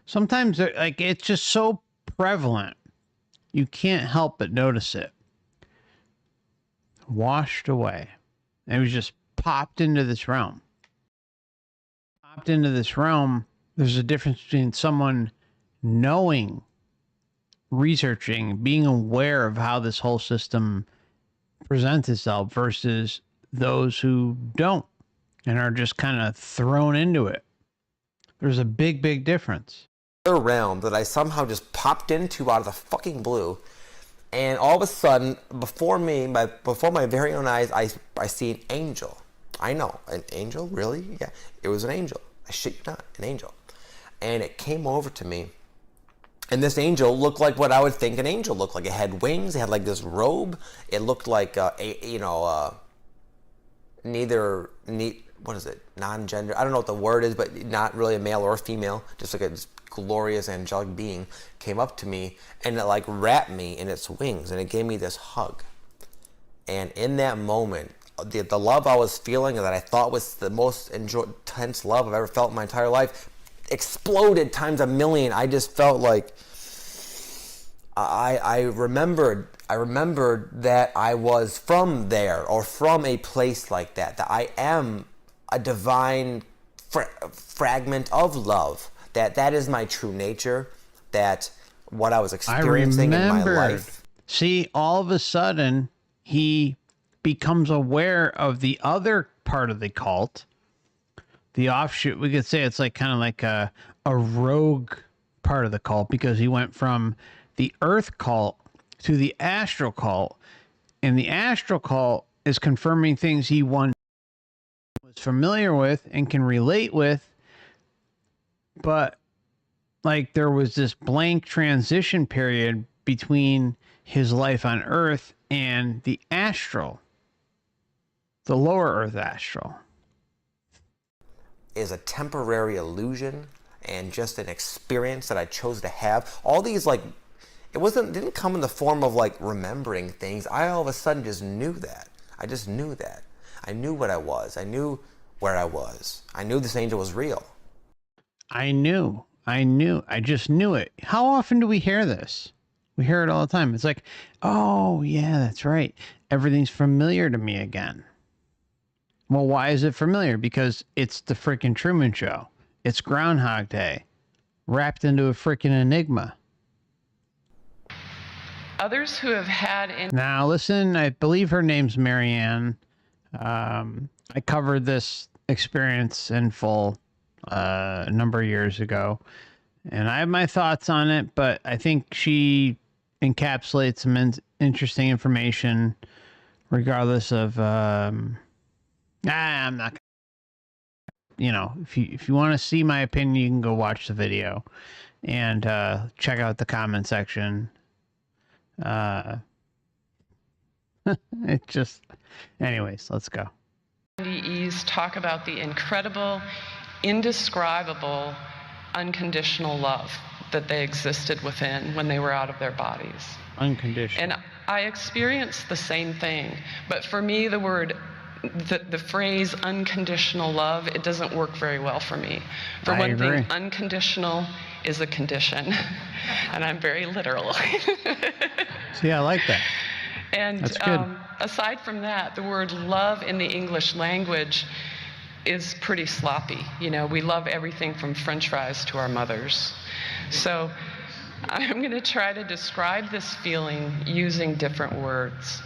Sometimes like it's just so prevalent, you can't help but notice it. Washed away. And it was just popped into this realm. Popped into this realm. There's a difference between someone knowing, researching, being aware of how this whole system presents itself versus those who don't and are just kind of thrown into it. There's a big, big difference. A realm that I somehow just popped into out of the fucking blue, and all of a sudden, before my very own eyes, I see an angel. I know, an angel? Really? Yeah, it was an angel. I shit you not, an angel. And it came over to me, and this angel looked like what I would think an angel looked like. It had wings. It had like this robe. It looked like what is it? Non-gender. I don't know what the word is, but not really a male or a female. Just like a glorious angelic being came up to me, and it like wrapped me in its wings, and it gave me this hug. And in that moment, the love I was feeling, that I thought was the most intense love I've ever felt in my entire life, exploded times a million. I just felt like I remembered that I was from there, or from a place like that I am a divine fragment of love, that is my true nature, that what I was experiencing in my life. See, all of a sudden, he becomes aware of the other part of the cult, the offshoot. We could say it's like kind of like a rogue part of the cult, because he went from the Earth cult to the Astral cult, and the Astral cult is confirming things he once was familiar with and can relate with, but like there was this blank transition period between his life on Earth and the Astral, the lower Earth Astral. Is a temporary illusion and just an experience that I chose to have. All these, like, didn't come in the form of like remembering things. I all of a sudden just knew that. I just knew that. I knew what I was. I knew where I was. I knew this angel was real. I knew. I just knew it. How often do we hear this? We hear it all the time. It's like, oh yeah, that's right. Everything's familiar to me again. Well, why is it familiar? Because it's the freaking Truman Show. It's Groundhog Day, wrapped into a freaking enigma. Others who have had... Now, listen, I believe her name's Marianne. I covered this experience in full a number of years ago, and I have my thoughts on it, but I think she encapsulates some interesting information regardless of... I'm not... You know, if you want to see my opinion, you can go watch the video and check out the comment section. It just... Anyways, let's go. NDEs talk about the incredible, indescribable, unconditional love that they existed within when they were out of their bodies. Unconditional. And I experienced the same thing, but for me the word the phrase unconditional love, it doesn't work very well for me. For I one agree. thing, unconditional is a condition, and I'm very literal. See, I like that. And That's good. aside from that, the word love in the English language is pretty sloppy. You know, we love everything from French fries to our mothers. So I'm going to try to describe this feeling using different words.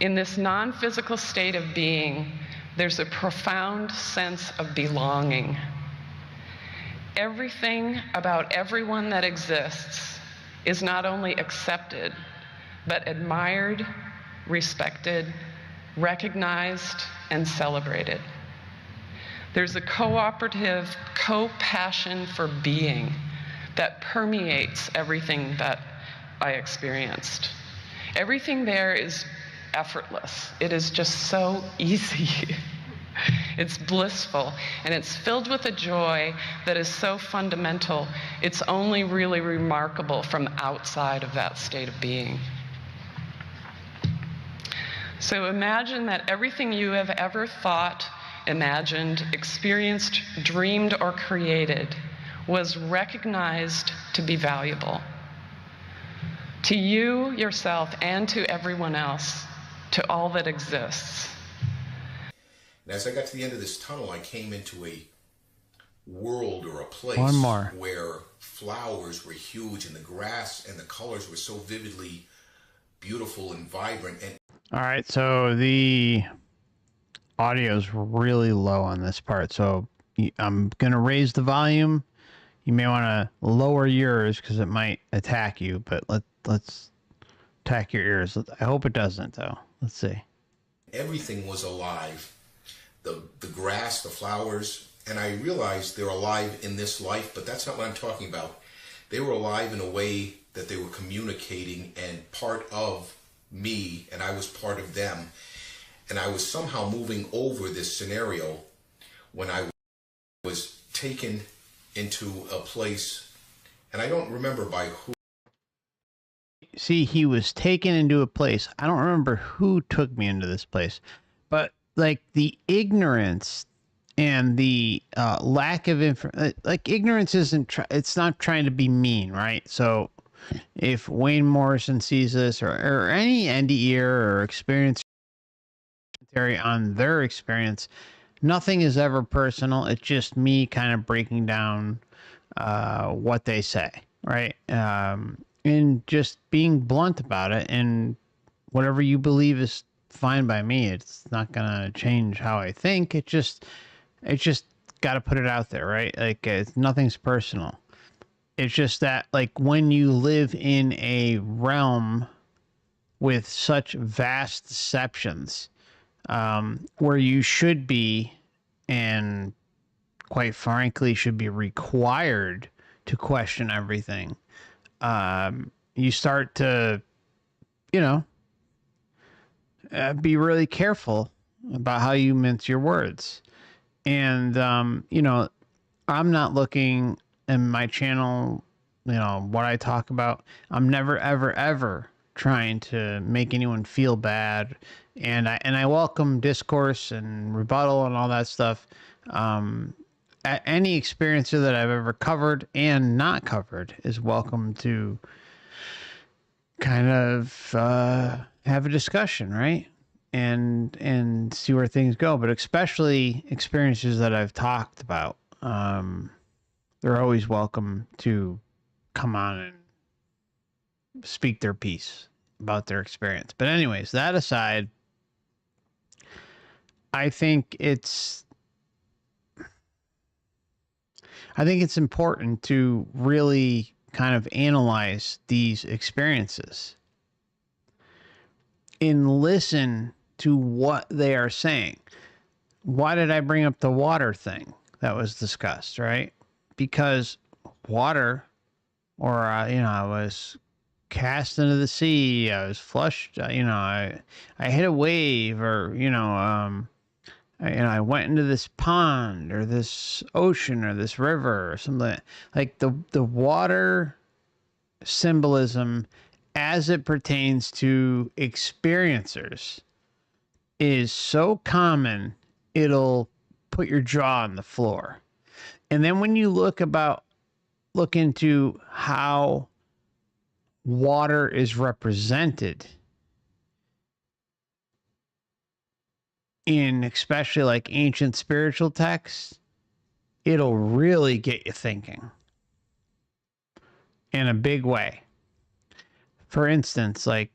In this non-physical state of being, there's a profound sense of belonging. Everything about everyone that exists is not only accepted, but admired, respected, recognized, and celebrated. There's a cooperative co-passion for being that permeates everything that I experienced. Everything there is effortless. It is just so easy. It's blissful, and it's filled with a joy that is so fundamental, it's only really remarkable from outside of that state of being. So imagine that everything you have ever thought, imagined, experienced, dreamed, or created was recognized to be valuable. To you, yourself, and to everyone else, to all that exists. And as I got to the end of this tunnel, I came into a world or a place One more. where flowers were huge and the grass and the colors were so vividly beautiful and vibrant. And All right, so the audio's really low on this part, so I'm going to raise the volume. You may want to lower yours because it might attack you, but let's attack your ears. I hope it doesn't, though. Let's see. everything was alive. The grass, the flowers, and I realized they're alive in this life, but that's not what I'm talking about. They were alive in a way that they were communicating and part of me, and I was part of them. And I was somehow moving over this scenario when I was taken into a place, and I don't remember by who. See, he was taken into a place. I don't remember who took me into this place, but like the ignorance and the lack of like ignorance isn't, it's not trying to be mean, right? So if Wayne Morrison sees this or any NDE or experience on their experience, nothing is ever personal. It's just me kind of breaking down what they say, right? And just being blunt about it, and whatever you believe is fine by me. It's not gonna change how I think. It's just got to put it out there, right? Like nothing's personal. It's just that, like, when you live in a realm with such vast deceptions, where you should be, and quite frankly should be required to question everything, you start to, be really careful about how you mince your words. And, I'm not looking in my channel, what I talk about. I'm never, ever, ever trying to make anyone feel bad. And I welcome discourse and rebuttal and all that stuff. Any experiencer that I've ever covered and not covered is welcome to kind of have a discussion, right? And see where things go. But especially experiences that I've talked about, they're always welcome to come on and speak their piece about their experience. But anyways, that aside, I think it's important to really kind of analyze these experiences and listen to what they are saying. Why did I bring up the water thing that was discussed, right? Because water, or, I was cast into the sea, I was flushed, I hit a wave, or, I went into this pond or this ocean or this river or something. Like the water symbolism as it pertains to experiencers is so common, it'll put your jaw on the floor. And then when you look into how water is represented in especially like ancient spiritual texts, it'll really get you thinking in a big way. For instance, like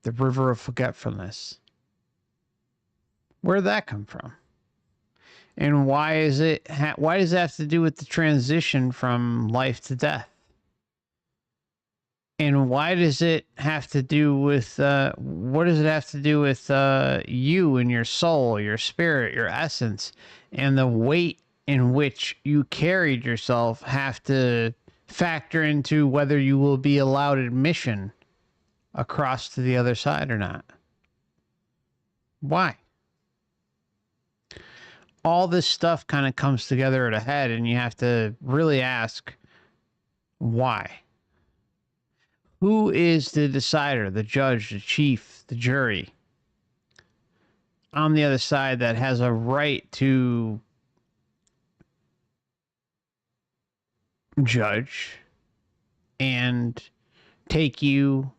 the river of forgetfulness. Where'd that come from? And why does it have to do with the transition from life to death? And why does it have to do with, what does it have to do with you and your soul, your spirit, your essence, and the weight in which you carried yourself have to factor into whether you will be allowed admission across to the other side or not? Why? All this stuff kind of comes together at a head, and you have to really ask, why? Who is the decider, the judge, the chief, the jury on the other side that has a right to judge and take you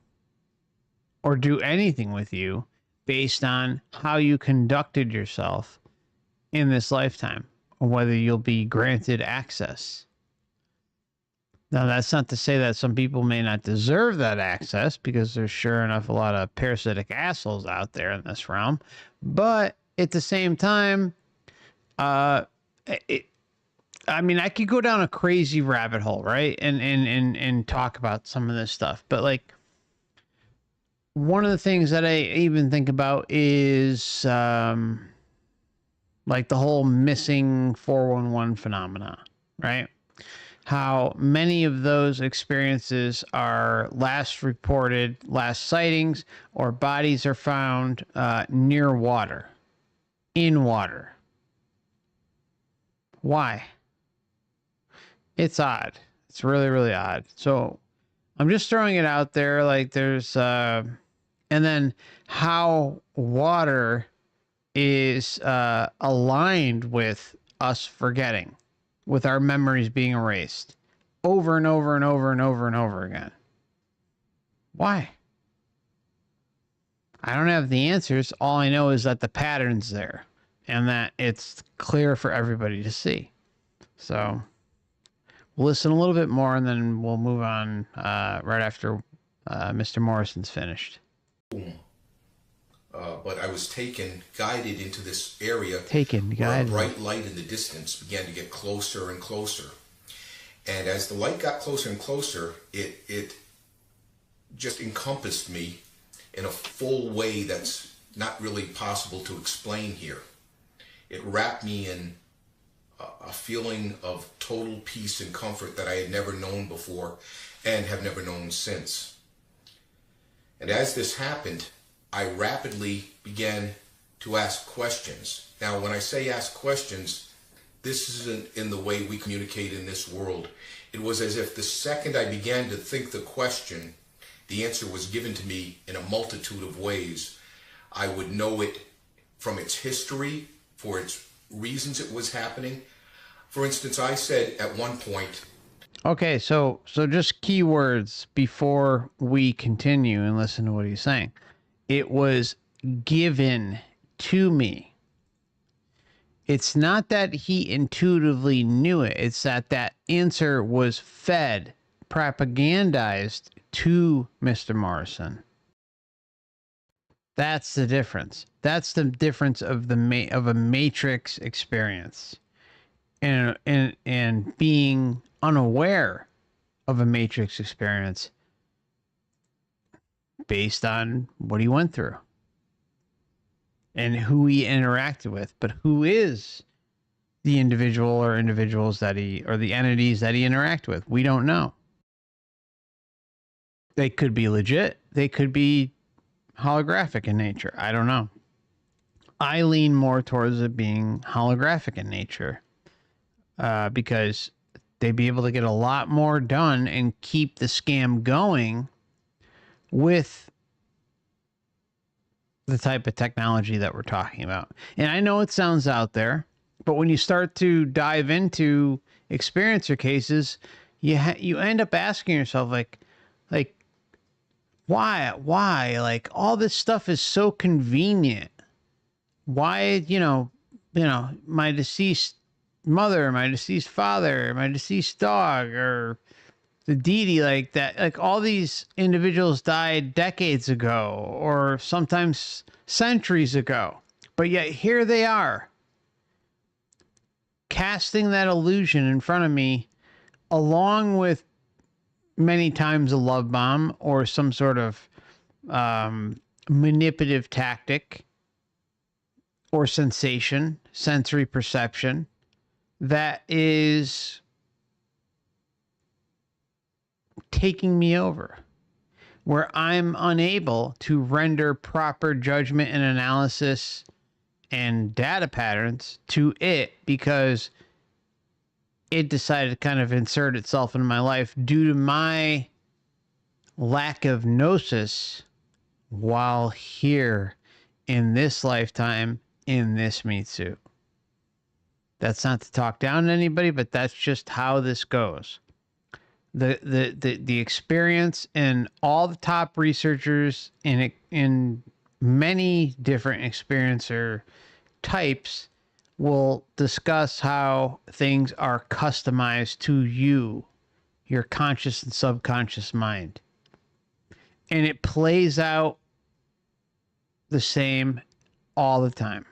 or do anything with you based on how you conducted yourself in this lifetime, or whether you'll be granted access? Now, that's not to say that some people may not deserve that access, because there's sure enough a lot of parasitic assholes out there in this realm. But at the same time, I mean, I could go down a crazy rabbit hole, right? And talk about some of this stuff. But like, one of the things that I even think about is like the whole missing 411 phenomena, right? How many of those experiences are last sightings, or bodies are found near water, in water. Why? It's odd. It's really, really odd. So I'm just throwing it out there. Like there's, and then how water is aligned with us forgetting, with our memories being erased over and over and over and over and over again. Why? I don't have the answers. All I know is that the pattern's there and that it's clear for everybody to see. So we'll listen a little bit more, and then we'll move on right after Mr. Morrison's finished. But I was guided into this area. Where a bright light in the distance began to get closer and closer. And as the light got closer and closer, it just encompassed me in a full way that's not really possible to explain here. It wrapped me in a feeling of total peace and comfort that I had never known before and have never known since. And as this happened, I rapidly began to ask questions. Now, when I say ask questions, this isn't in the way we communicate in this world. It was as if the second I began to think the question, the answer was given to me in a multitude of ways. I would know it from its history, for its reasons it was happening. For instance, I said at one point... Okay, so just keywords before we continue and listen to what he's saying. It was given to me. It's not that he intuitively knew it. It's that answer was fed, propagandized to Mr. Morrison. That's the difference. That's the difference of a matrix experience, and being unaware of a matrix experience based on what he went through and who he interacted with. But who is the individual or individuals or the entities that he interacted with? We don't know. They could be legit. They could be holographic in nature. I don't know. I lean more towards it being holographic in nature, because they'd be able to get a lot more done and keep the scam going with the type of technology that we're talking about. And I know it sounds out there, but when you start to dive into experiencer cases, you end up asking yourself, like why? Like, all this stuff is so convenient. Why, my deceased mother, my deceased father, my deceased dog, or the deity, like that, like all these individuals died decades ago or sometimes centuries ago, but yet here they are casting that illusion in front of me, along with many times a love bomb or some sort of manipulative tactic or sensation, sensory perception that is taking me over, where I'm unable to render proper judgment and analysis and data patterns to it because it decided to kind of insert itself into my life due to my lack of gnosis while here in this lifetime in this meat suit. That's not to talk down to anybody, but that's just how this goes. The experience, and all the top researchers in many different experiencer types will discuss how things are customized to you, your conscious and subconscious mind. And it plays out the same all the time.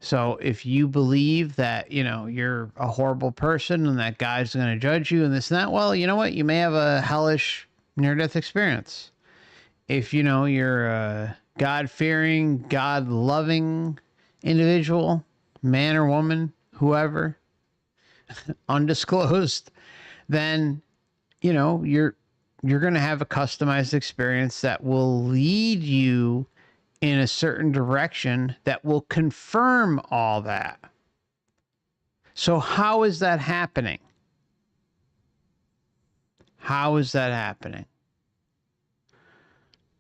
So if you believe that, you're a horrible person and that God's going to judge you and this and that, well, you know what? You may have a hellish near-death experience. If, you're a God-fearing, God-loving individual, man or woman, whoever, undisclosed, then, you're going to have a customized experience that will lead you in a certain direction that will confirm all that. So how is that happening? How is that happening?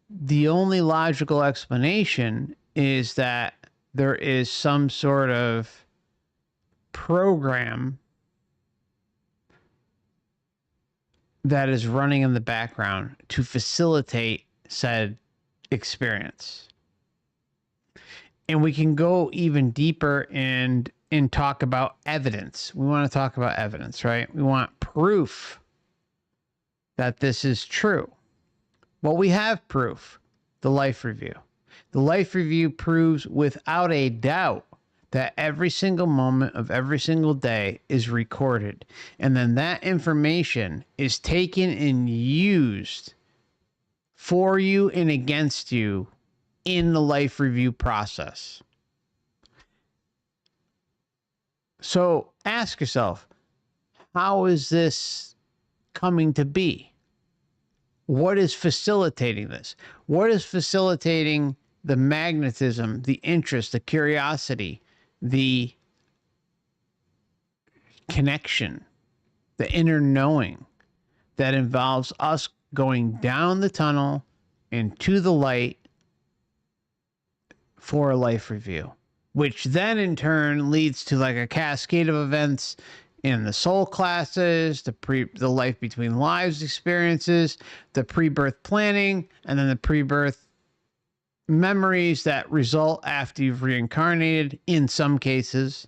The only logical explanation is that there is some sort of program that is running in the background to facilitate said experience. And we can go even deeper and talk about evidence. We want to talk about evidence, right? We want proof that this is true. Well, we have proof. The life review. The life review proves without a doubt that every single moment of every single day is recorded. And then that information is taken and used for you and against you in the life review process. So ask yourself, how is this coming to be? What is facilitating this? What is facilitating the magnetism, the interest, the curiosity, the connection, the inner knowing that involves us going down the tunnel into the light for a life review, which then in turn leads to like a cascade of events in the soul classes, the life between lives experiences, the pre-birth planning, and then the pre-birth memories that result after you've reincarnated in some cases.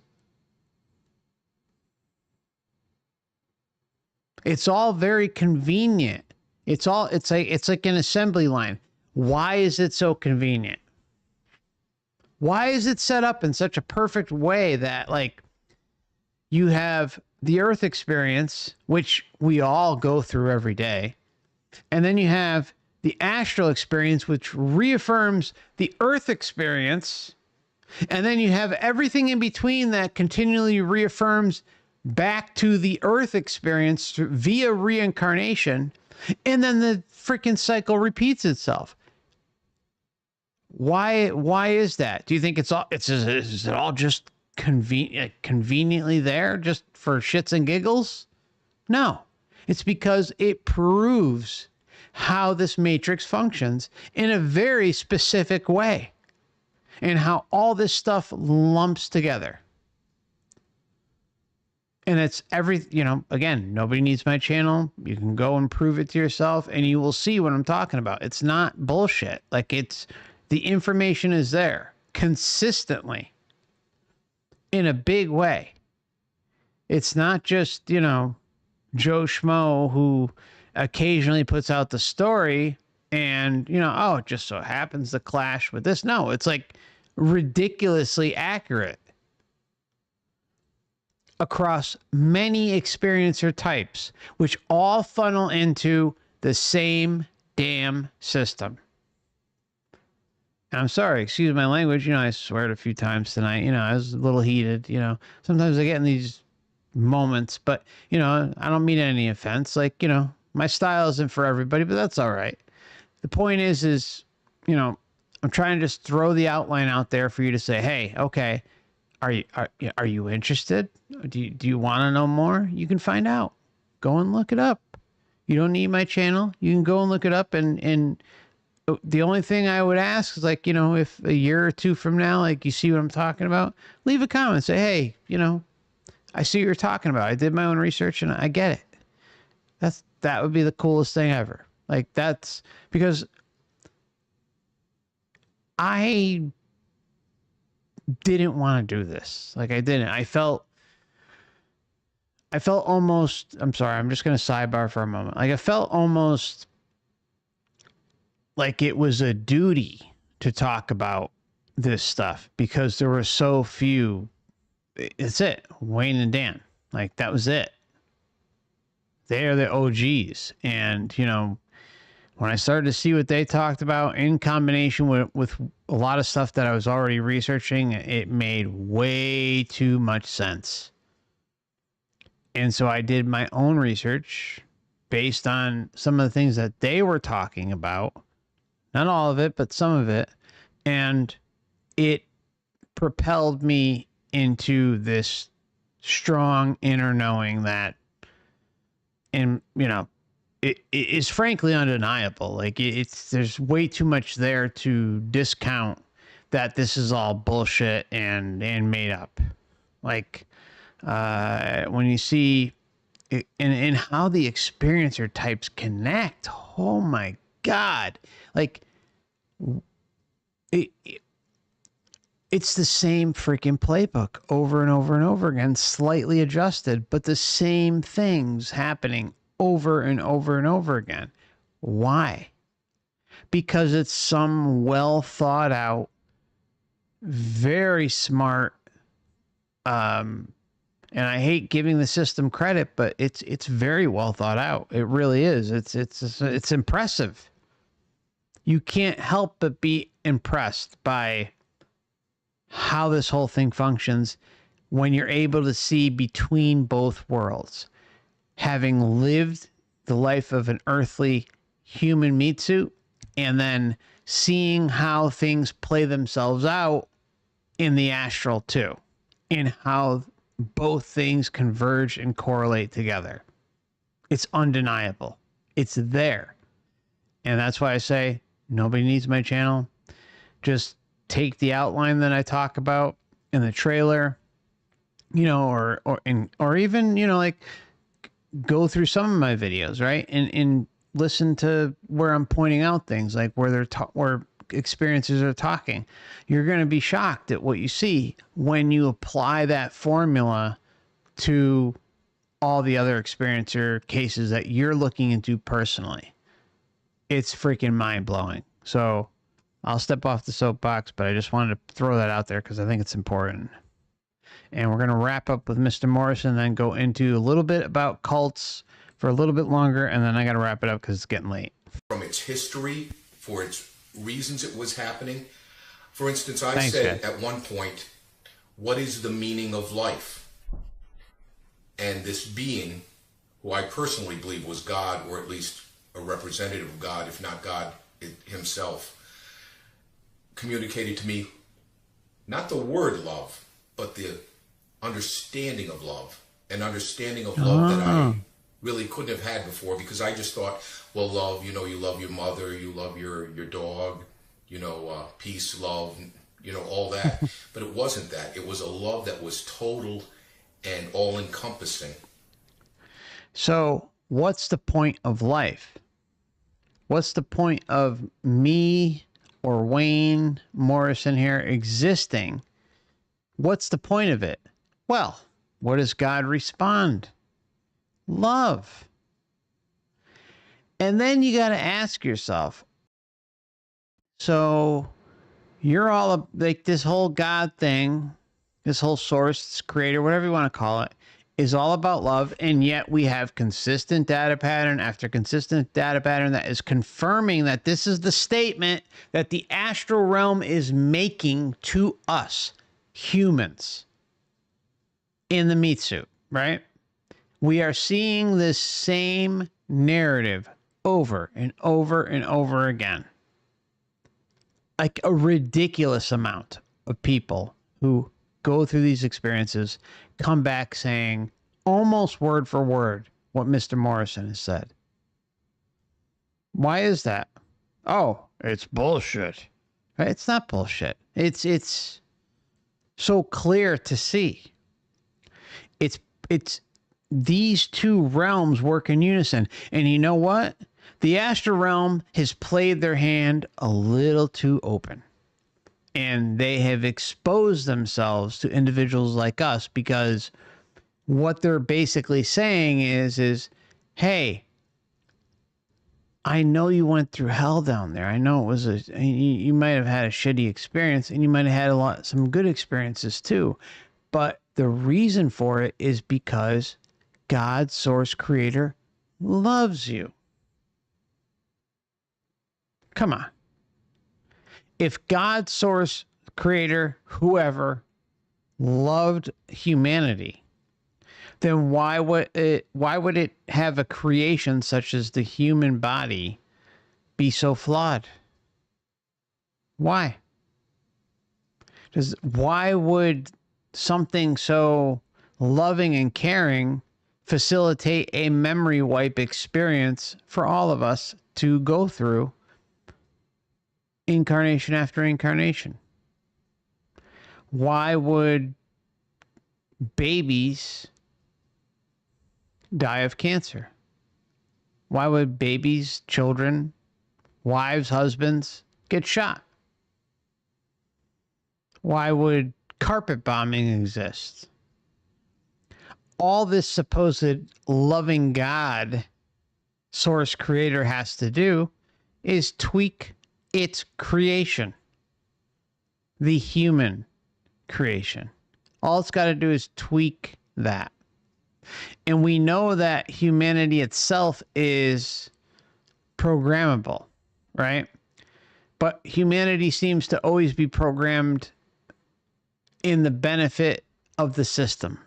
It's all very convenient. It's like an assembly line. Why is it so convenient? Why is it set up in such a perfect way that, like, you have the Earth experience, which we all go through every day, and then you have the astral experience, which reaffirms the Earth experience, and then you have everything in between that continually reaffirms back to the Earth experience via reincarnation, and then the freaking cycle repeats itself. Why is that? Do you think is it all just conveniently there just for shits and giggles? No, it's because it proves how this matrix functions in a very specific way and how all this stuff lumps together. And it's again, nobody needs my channel. You can go and prove it to yourself and you will see what I'm talking about. It's not bullshit. Like, the information is there consistently in a big way. It's not just, Joe Schmo who occasionally puts out the story and, it just so happens to clash with this. No, it's like ridiculously accurate across many experiencer types, which all funnel into the same damn system. And I'm sorry, excuse my language. I swear it a few times tonight. I was a little heated. Sometimes I get in these moments, but, I don't mean any offense. Like, my style isn't for everybody, but that's all right. The point is, I'm trying to just throw the outline out there for you to say, hey, okay, are you interested? Do you want to know more? You can find out. Go and look it up. You don't need my channel. You can go and look it up. And the only thing I would ask is, like, if a year or two from now, like, you see what I'm talking about, leave a comment. Say, hey, I see what you're talking about. I did my own research and I get it. That would be the coolest thing ever. Like, that's because I didn't want to do this. Like, I didn't. I felt almost, I'm sorry, I'm just going to sidebar for a moment. Like, I felt almost like it was a duty to talk about this stuff because there were so few. It's it. Wayne and Dan. Like, that was it. They are the OGs. And, when I started to see what they talked about in combination with a lot of stuff that I was already researching, it made way too much sense. And so I did my own research based on some of the things that they were talking about. Not all of it, but some of it. And it propelled me into this strong inner knowing that, and, it is frankly undeniable. Like, there's way too much there to discount that this is all bullshit and made up. Like, when you see it, and how the experiencer types connect, oh my God. Like, it's the same freaking playbook over and over and over again, slightly adjusted, but the same things happening over and over and over again. Why? Because it's some well thought out, very smart, and I hate giving the system credit, but it's very well thought out. It really is. It's impressive. You can't help but be impressed by how this whole thing functions when you're able to see between both worlds. Having lived the life of an earthly human meat suit and then seeing how things play themselves out in the astral too, and how both things converge and correlate together. It's undeniable. It's there. And that's why I say nobody needs my channel. Just take the outline that I talk about in the trailer, or even, like, go through some of my videos, right? And listen to where I'm pointing out things, like where where experiencers are talking. You're going to be shocked at what you see when you apply that formula to all the other experiencer cases that you're looking into personally. It's freaking mind-blowing. So I'll step off the soapbox, but I just wanted to throw that out there because I think it's important. And we're going to wrap up with Mr. Morrison and then go into a little bit about cults for a little bit longer, and then I got to wrap it up because it's getting late. From its history, for its reasons it was happening. For instance, I said at one point, what is the meaning of life? And this being, who I personally believe was God, or at least a representative of God, if not God himself, communicated to me not the word love, but the understanding of love, an understanding of love that I really couldn't have had before, because I just thought, well, love, you love your mother, you love your dog, peace, love, all that. But it wasn't that. It was a love that was total and all-encompassing. So what's the point of life? What's the point of me or Wayne Morrison here existing? What's the point of it? Well, what does God respond? Love. And then you got to ask yourself, so you're all like this whole God thing, this whole source, this creator, whatever you want to call it, is all about love. And yet we have consistent data pattern after consistent data pattern that is confirming that this is the statement that the astral realm is making to us humans in the meat suit, right? We are seeing this same narrative over and over and over again. Like a ridiculous amount of people who go through these experiences come back saying almost word for word what Mr. Morrison has said. Why is that? Oh, it's bullshit. It's not bullshit. It's so clear to see. It's these two realms work in unison. And you know what? The astral realm has played their hand a little too open. And they have exposed themselves to individuals like us, because what they're basically saying is, hey, I know you went through hell down there. I know it was you might have had a shitty experience, and you might have had some good experiences too. But the reason for it is because God, source creator, loves you. Come on. If God, source creator, whoever loved humanity, then why would it have a creation such as the human body be so flawed? Why? Why would something so loving and caring facilitate a memory wipe experience for all of us to go through incarnation after incarnation? Why would babies die of cancer? Why would babies, children, wives, husbands get shot? Why would carpet bombing exist? All this supposed loving God, source creator, has to do is tweak its creation, the human creation. All it's got to do is tweak that. And we know that humanity itself is programmable, right? But humanity seems to always be programmed in the benefit of the system.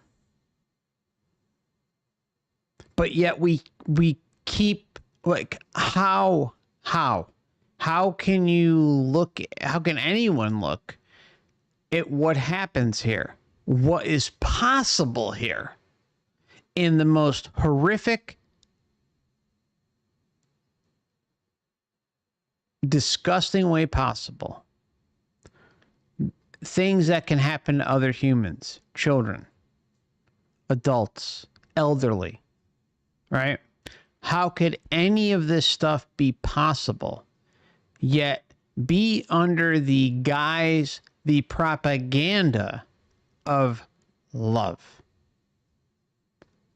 But yet we keep, like, how can anyone look at what happens here? What is possible here in the most horrific, disgusting way possible? Things that can happen to other humans, children, adults, elderly, right? How could any of this stuff be possible, yet be under the guise, the propaganda of love,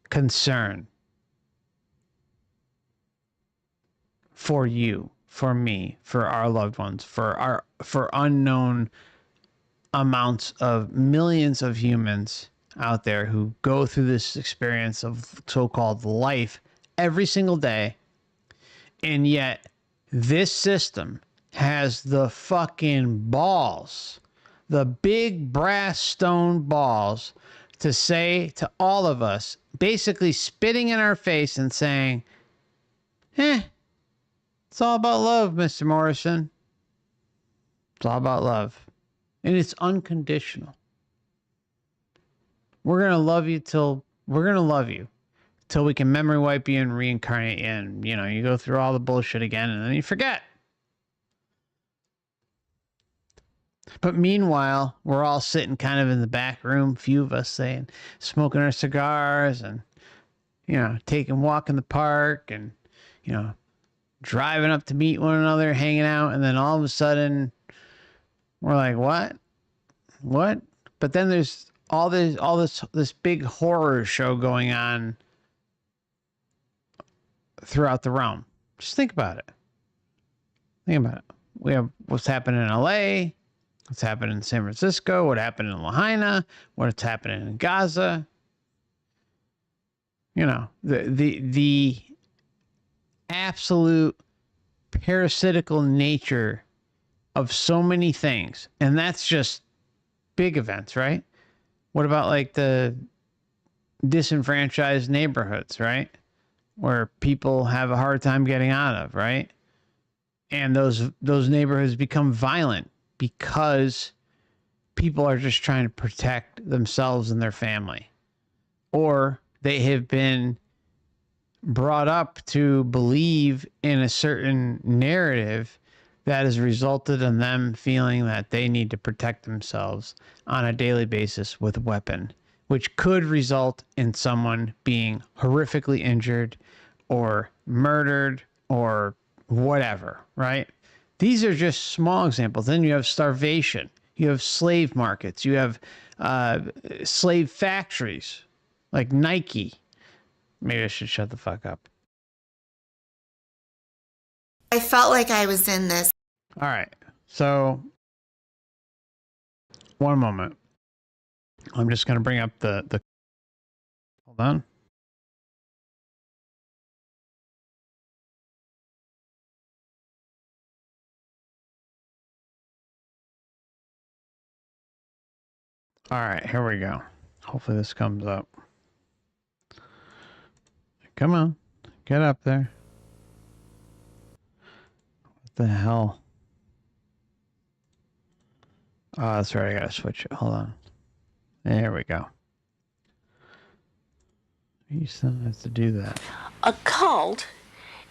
concern for you, for me, for our loved ones, for unknown amounts of millions of humans out there who go through this experience of so-called life every single day. And yet this system has the fucking balls, the big brass stone balls, to say to all of us, basically spitting in our face and saying, it's all about love, Mr. Morrison. It's all about love. And it's unconditional. We're going to love you till we can memory wipe you and reincarnate you, and you go through all the bullshit again, and then you forget. But meanwhile, we're all sitting kind of in the back room, few of us saying, smoking our cigars and, taking a walk in the park and, driving up to meet one another, hanging out. And then all of a sudden we're like, what? But then there's this big horror show going on throughout the realm. Just think about it. We have what's happening in LA, what's happening in San Francisco, what happened in Lahaina, what's happening in Gaza. The absolute parasitical nature of so many things. And that's just big events, right? What about like the disenfranchised neighborhoods, right? Where people have a hard time getting out of, right? And those neighborhoods become violent because people are just trying to protect themselves and their family. Or they have been brought up to believe in a certain narrative that has resulted in them feeling that they need to protect themselves on a daily basis with a weapon, which could result in someone being horrifically injured or murdered or whatever, right? These are just small examples. Then you have starvation. You have slave markets. You have slave factories like Nike. Maybe I should shut the fuck up. I felt like I was in this. All right. So, one moment. I'm just going to bring up the... Hold on. All right, here we go. Hopefully this comes up. Come on. Get up there. What the hell? Oh, that's right. I gotta switch it. Hold on. There we go. You still have to do that. A cult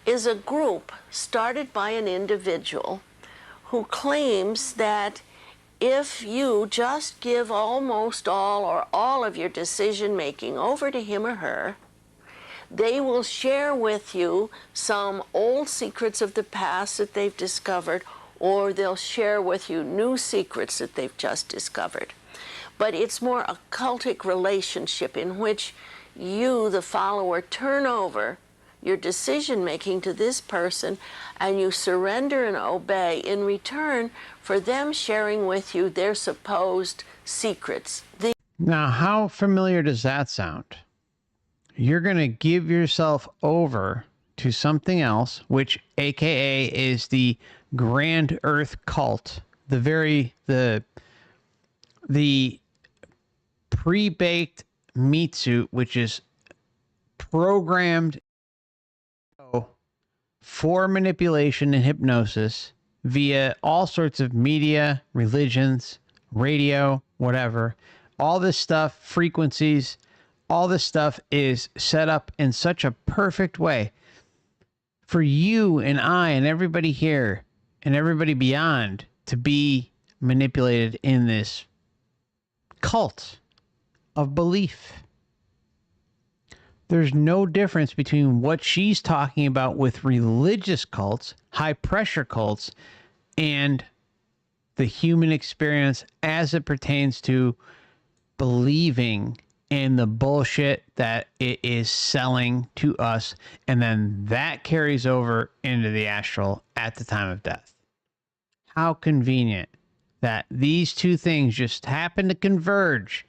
is a group started by an individual who claims that if you just give almost all or all of your decision making over to him or her, they will share with you some old secrets of the past that they've discovered, or they'll share with you new secrets that they've just discovered. But it's more a cultic relationship in which you, the follower, turn over your decision making to this person and you surrender and obey in return for them sharing with you their supposed secrets. Now, how familiar does that sound? You're going to give yourself over to something else, which AKA is the Grand Earth Cult, the pre-baked meat suit, which is programmed for manipulation and hypnosis via all sorts of media, religions, radio, whatever. All this stuff, frequencies, all this stuff is set up in such a perfect way for you and I and everybody here and everybody beyond to be manipulated in this cult of belief. There's no difference between what she's talking about with religious cults, high pressure cults, and the human experience as it pertains to believing in the bullshit that it is selling to us, and then that carries over into the astral at the time of death. How convenient that these two things just happen to converge.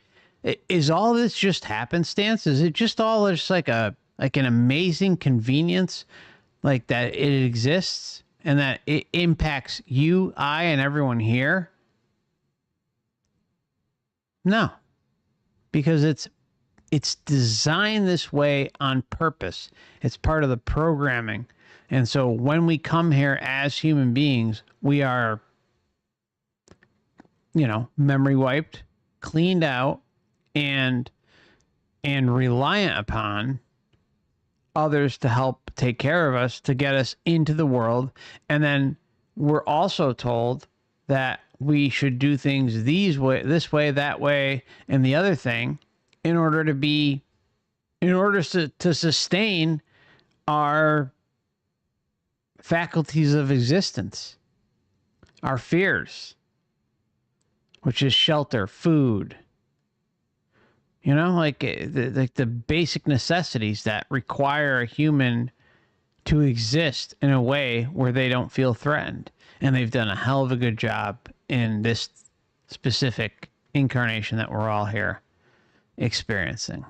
Is all this just happenstance? Is it just all just like an amazing convenience, like that it exists and that it impacts you, I, and everyone here? No, because it's designed this way on purpose. It's part of the programming. And so when we come here as human beings, we are, memory wiped, cleaned out, and reliant upon others to help take care of us, to get us into the world. And then we're also told that we should do things this way, that way, and the other thing in order to sustain our faculties of existence, our fears, which is shelter, food, like the basic necessities that require a human to exist in a way where they don't feel threatened. And they've done a hell of a good job in this specific incarnation that we're all here experiencing.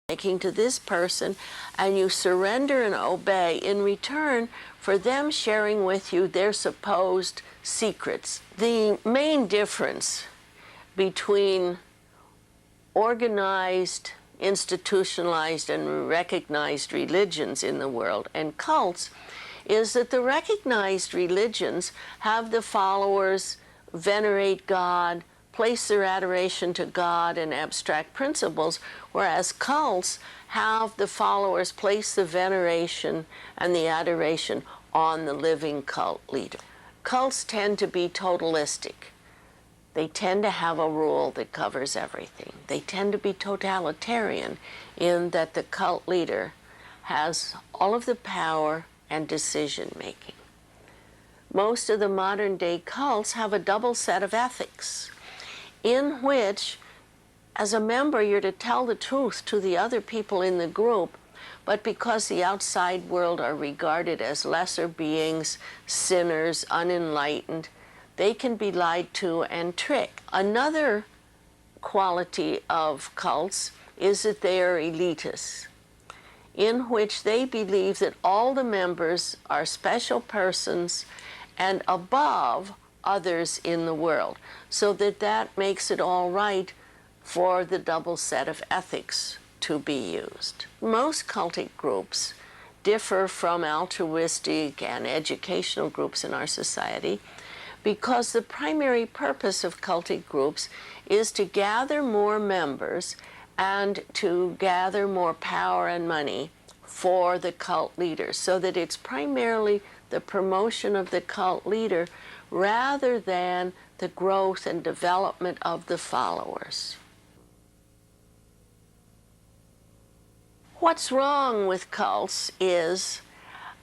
Making to this person, and you surrender and obey in return for them sharing with you their supposed secrets. The main difference between organized, institutionalized, and recognized religions in the world and cults is that the recognized religions have the followers venerate God, place their adoration to God and abstract principles, whereas cults have the followers place the veneration and the adoration on the living cult leader. Cults tend to be totalistic. They tend to have a rule that covers everything. They tend to be totalitarian in that the cult leader has all of the power and decision making. Most of the modern day cults have a double set of ethics in which, as a member, you're to tell the truth to the other people in the group, but because the outside world are regarded as lesser beings, sinners, unenlightened, they can be lied to and tricked. Another quality of cults is that they are elitists, in which they believe that all the members are special persons and above others in the world, so that makes it all right for the double set of ethics to be used. Most cultic groups differ from altruistic and educational groups in our society because the primary purpose of cultic groups is to gather more members and to gather more power and money for the cult leader, so that it's primarily the promotion of the cult leader rather than the growth and development of the followers. What's wrong with cults is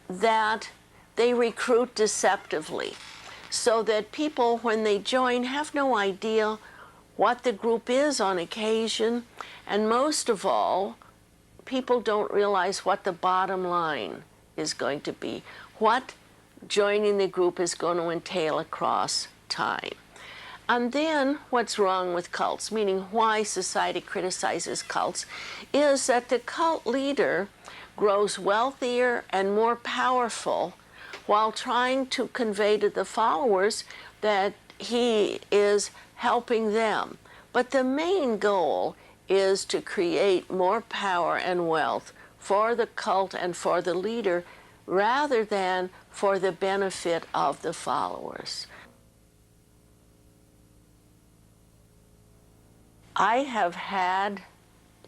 that they recruit deceptively, so that people, when they join, have no idea what the group is on occasion, and most of all, people don't realize what the bottom line is going to be, what joining the group is going to entail across time. And then what's wrong with cults, meaning why society criticizes cults, is that the cult leader grows wealthier and more powerful while trying to convey to the followers that he is helping them. But the main goal is to create more power and wealth for the cult and for the leader rather than for the benefit of the followers. I have had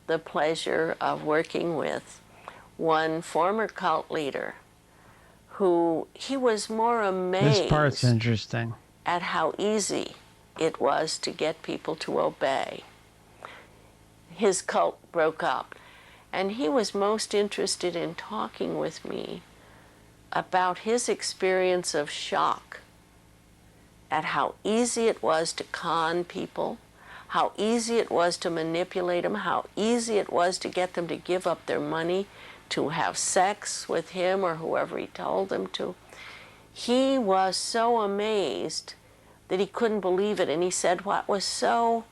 the pleasure of working with one former cult leader who he was more amazed This part's interesting. at how easy it was to get people to obey. His cult broke up, and he was most interested in talking with me about his experience of shock at how easy it was to con people, how easy it was to manipulate them, how easy it was to get them to give up their money to have sex with him or whoever he told them to. He was so amazed that he couldn't believe it, and he said what was so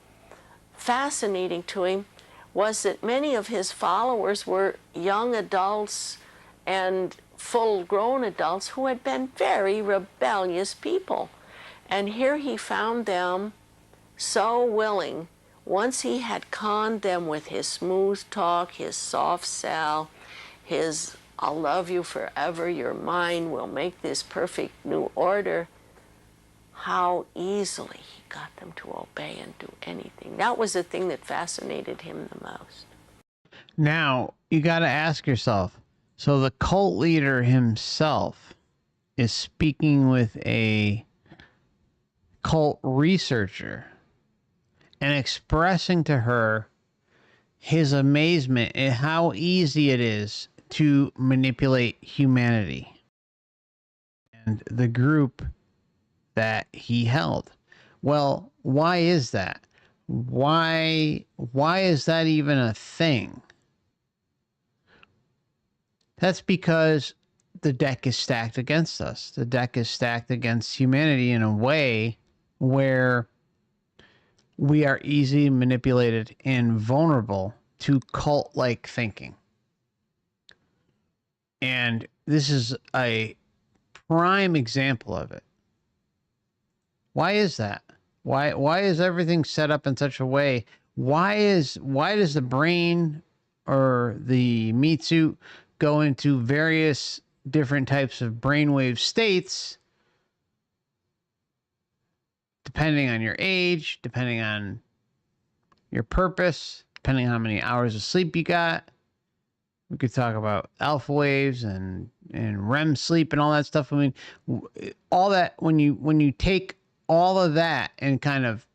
fascinating to him was that many of his followers were young adults and full-grown adults who had been very rebellious people. And here he found them so willing, once he had conned them with his smooth talk, his soft sell, his "I'll love you forever, you're mine, we'll make this perfect new order," how easily he got them to obey and do anything. That was the thing that fascinated him the most. Now, you got to ask yourself, So the cult leader himself is speaking with a cult researcher and expressing to her his amazement at how easy it is to manipulate humanity and the group that he held. Well, why is that? Why is that even a thing? That's because the deck is stacked against us. The deck is stacked against humanity in a way where we are easily manipulated and vulnerable to cult-like thinking. And this is a prime example of it. Why is that? Why is everything set up in such a way? Why does the brain or the meat suit go into various different types of brainwave states depending on your age, depending on your purpose, depending on how many hours of sleep you got? We could talk about alpha waves and REM sleep and all that stuff. I mean, all that, when you take all of that and kind of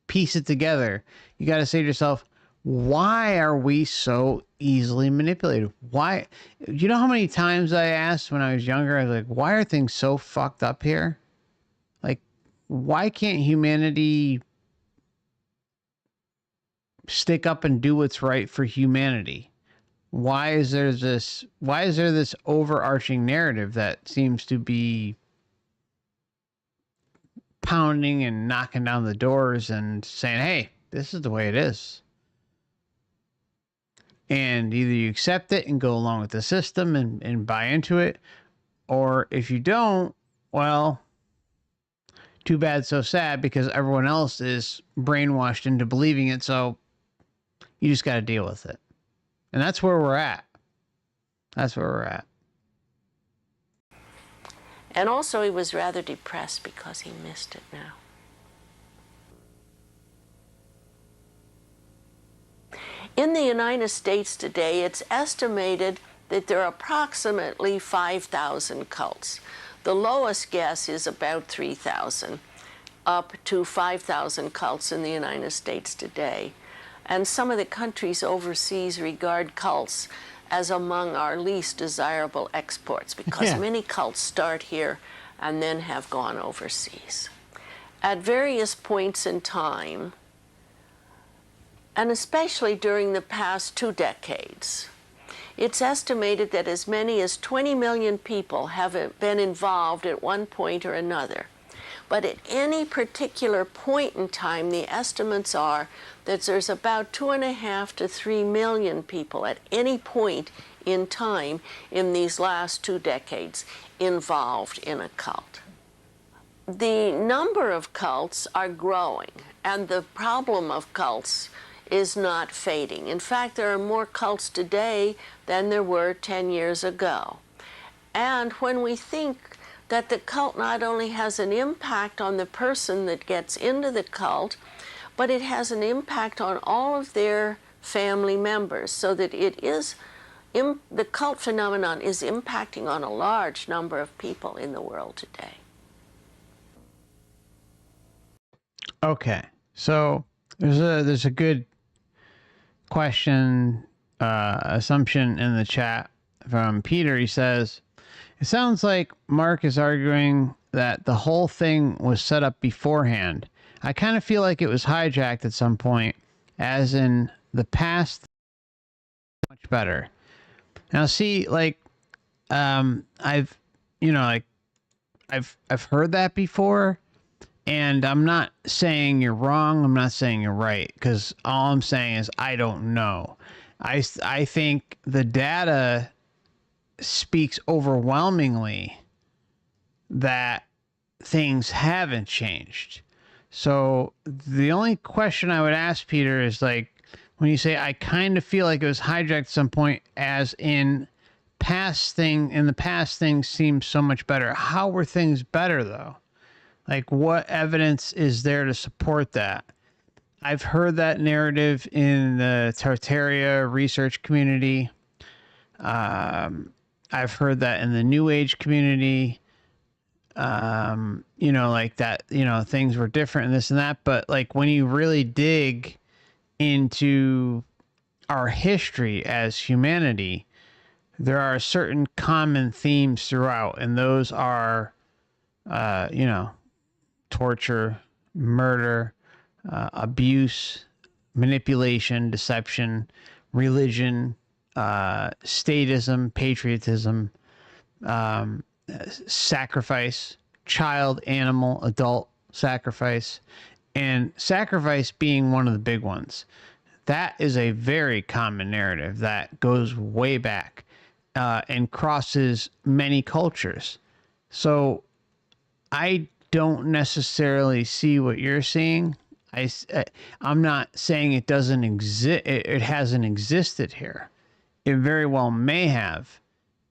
piece it together, you got to say to yourself, why are we so easily manipulated? Why? You know how many times I asked when I was younger, I was like, why are things so fucked up here? Like, why can't humanity stick up and do what's right for humanity? Why is there this overarching narrative that seems to be pounding and knocking down the doors and saying, hey, this is the way it is? And either you accept it and go along with the system and buy into it, or if you don't, well, too bad, so sad, because everyone else is brainwashed into believing it, so you just got to deal with it. And that's where we're at. That's where we're at. And also he was rather depressed because he missed it now. In the United States today, it's estimated that there are approximately 5,000 cults. The lowest guess is about 3,000, up to 5,000 cults in the United States today. And some of the countries overseas regard cults as among our least desirable exports, because many cults start here and then have gone overseas. At various points in time, and especially during the past 2 decades, it's estimated that as many as 20 million people have been involved at one point or another. But at any particular point in time, the estimates are that there's about 2.5 to 3 million people at any point in time in these last 2 decades involved in a cult. The number of cults are growing, and the problem of cults is not fading. In fact, there are more cults today than there were 10 years ago. And when we think that the cult not only has an impact on the person that gets into the cult, but it has an impact on all of their family members, so that it is, the cult phenomenon is impacting on a large number of people in the world today. Okay, so there's a good question, assumption in the chat from Peter. He says, it sounds like Mark is arguing that the whole thing was set up beforehand. I kind of feel like it was hijacked at some point, as in the past, much better. Now, see, like, I've heard that before, and I'm not saying you're wrong. I'm not saying you're right, because all I'm saying is I don't know. I think the data speaks overwhelmingly that things haven't changed. So the only question I would ask Peter is, like, when you say I kind of feel like it was hijacked at some point, as in the past things seemed so much better. How were things better though? Like, what evidence is there to support that? I've heard that narrative in the Tartaria research community. I've heard that in the New Age community, like that, things were different and this and that. But like when you really dig into our history as humanity, there are certain common themes throughout, and those are, torture, murder, abuse, manipulation, deception, religion, statism, patriotism, sacrifice, child, animal, adult sacrifice, and sacrifice being one of the big ones. That is a very common narrative that goes way back and crosses many cultures. So I don't necessarily see what you're seeing. I'm not saying it doesn't exist. It hasn't existed here. It very well may have,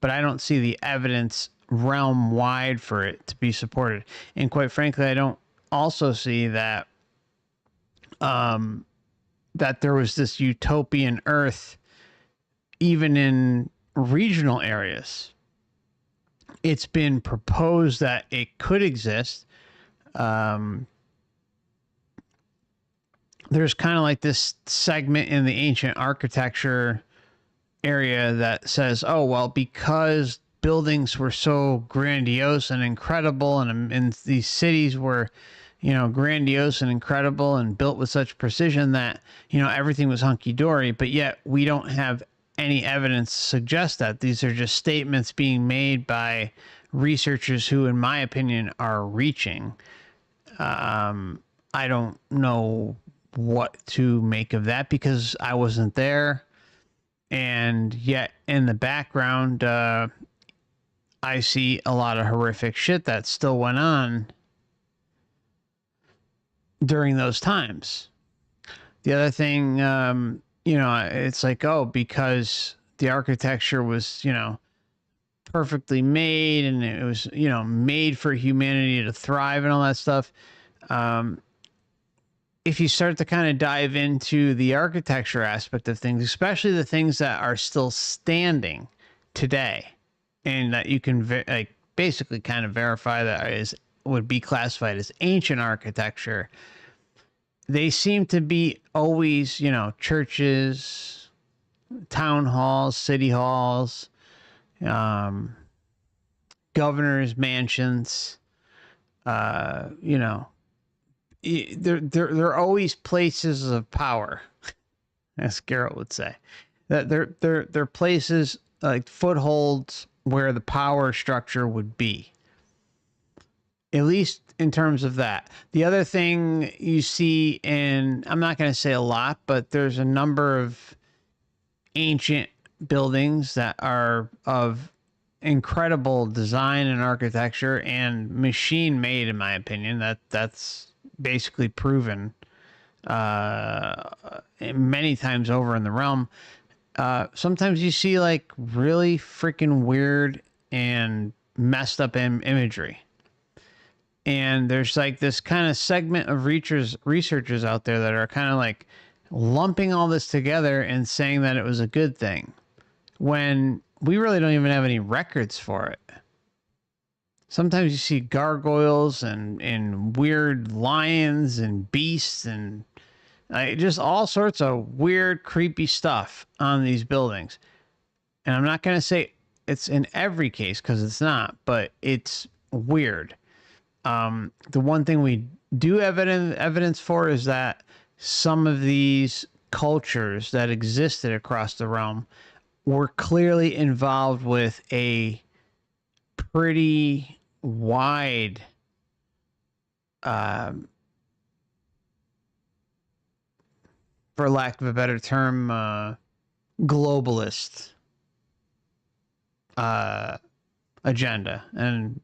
but I don't see the evidence realm wide for it to be supported. And quite frankly, I don't also see that that there was this utopian Earth, even in regional areas. It's been proposed that it could exist. There's kind of like this segment in the ancient architecture area that says, oh, well, because buildings were so grandiose and incredible, and these cities were, grandiose and incredible and built with such precision that, everything was hunky-dory, but yet we don't have any evidence to suggest that. These are just statements being made by researchers who, in my opinion, are reaching. I don't know what to make of that because I wasn't there. And yet in the background, I see a lot of horrific shit that still went on during those times. The other thing, it's like, oh, because the architecture was, perfectly made and it was, made for humanity to thrive and all that stuff. If you start to kind of dive into the architecture aspect of things, especially the things that are still standing today, and that you can basically kind of verify that would be classified as ancient architecture, they seem to be always, churches, town halls, city halls, governors' mansions, they're always places of power, as Garrett would say. That they're places like footholds where the power structure would be. At least in terms of that. The other thing you see, and I'm not going to say a lot, but there's a number of ancient buildings that are of incredible design and architecture and machine made, in my opinion. That's basically proven many times over in the realm. Sometimes you see like really freaking weird and messed up imagery. And there's like this kind of segment of researchers out there that are kind of like lumping all this together and saying that it was a good thing, when we really don't even have any records for it. Sometimes you see gargoyles and weird lions and beasts and just all sorts of weird, creepy stuff on these buildings. And I'm not going to say it's in every case because it's not, but it's weird. The one thing we do have evidence for is that some of these cultures that existed across the realm were clearly involved with a pretty wide for lack of a better term, globalist agenda. And,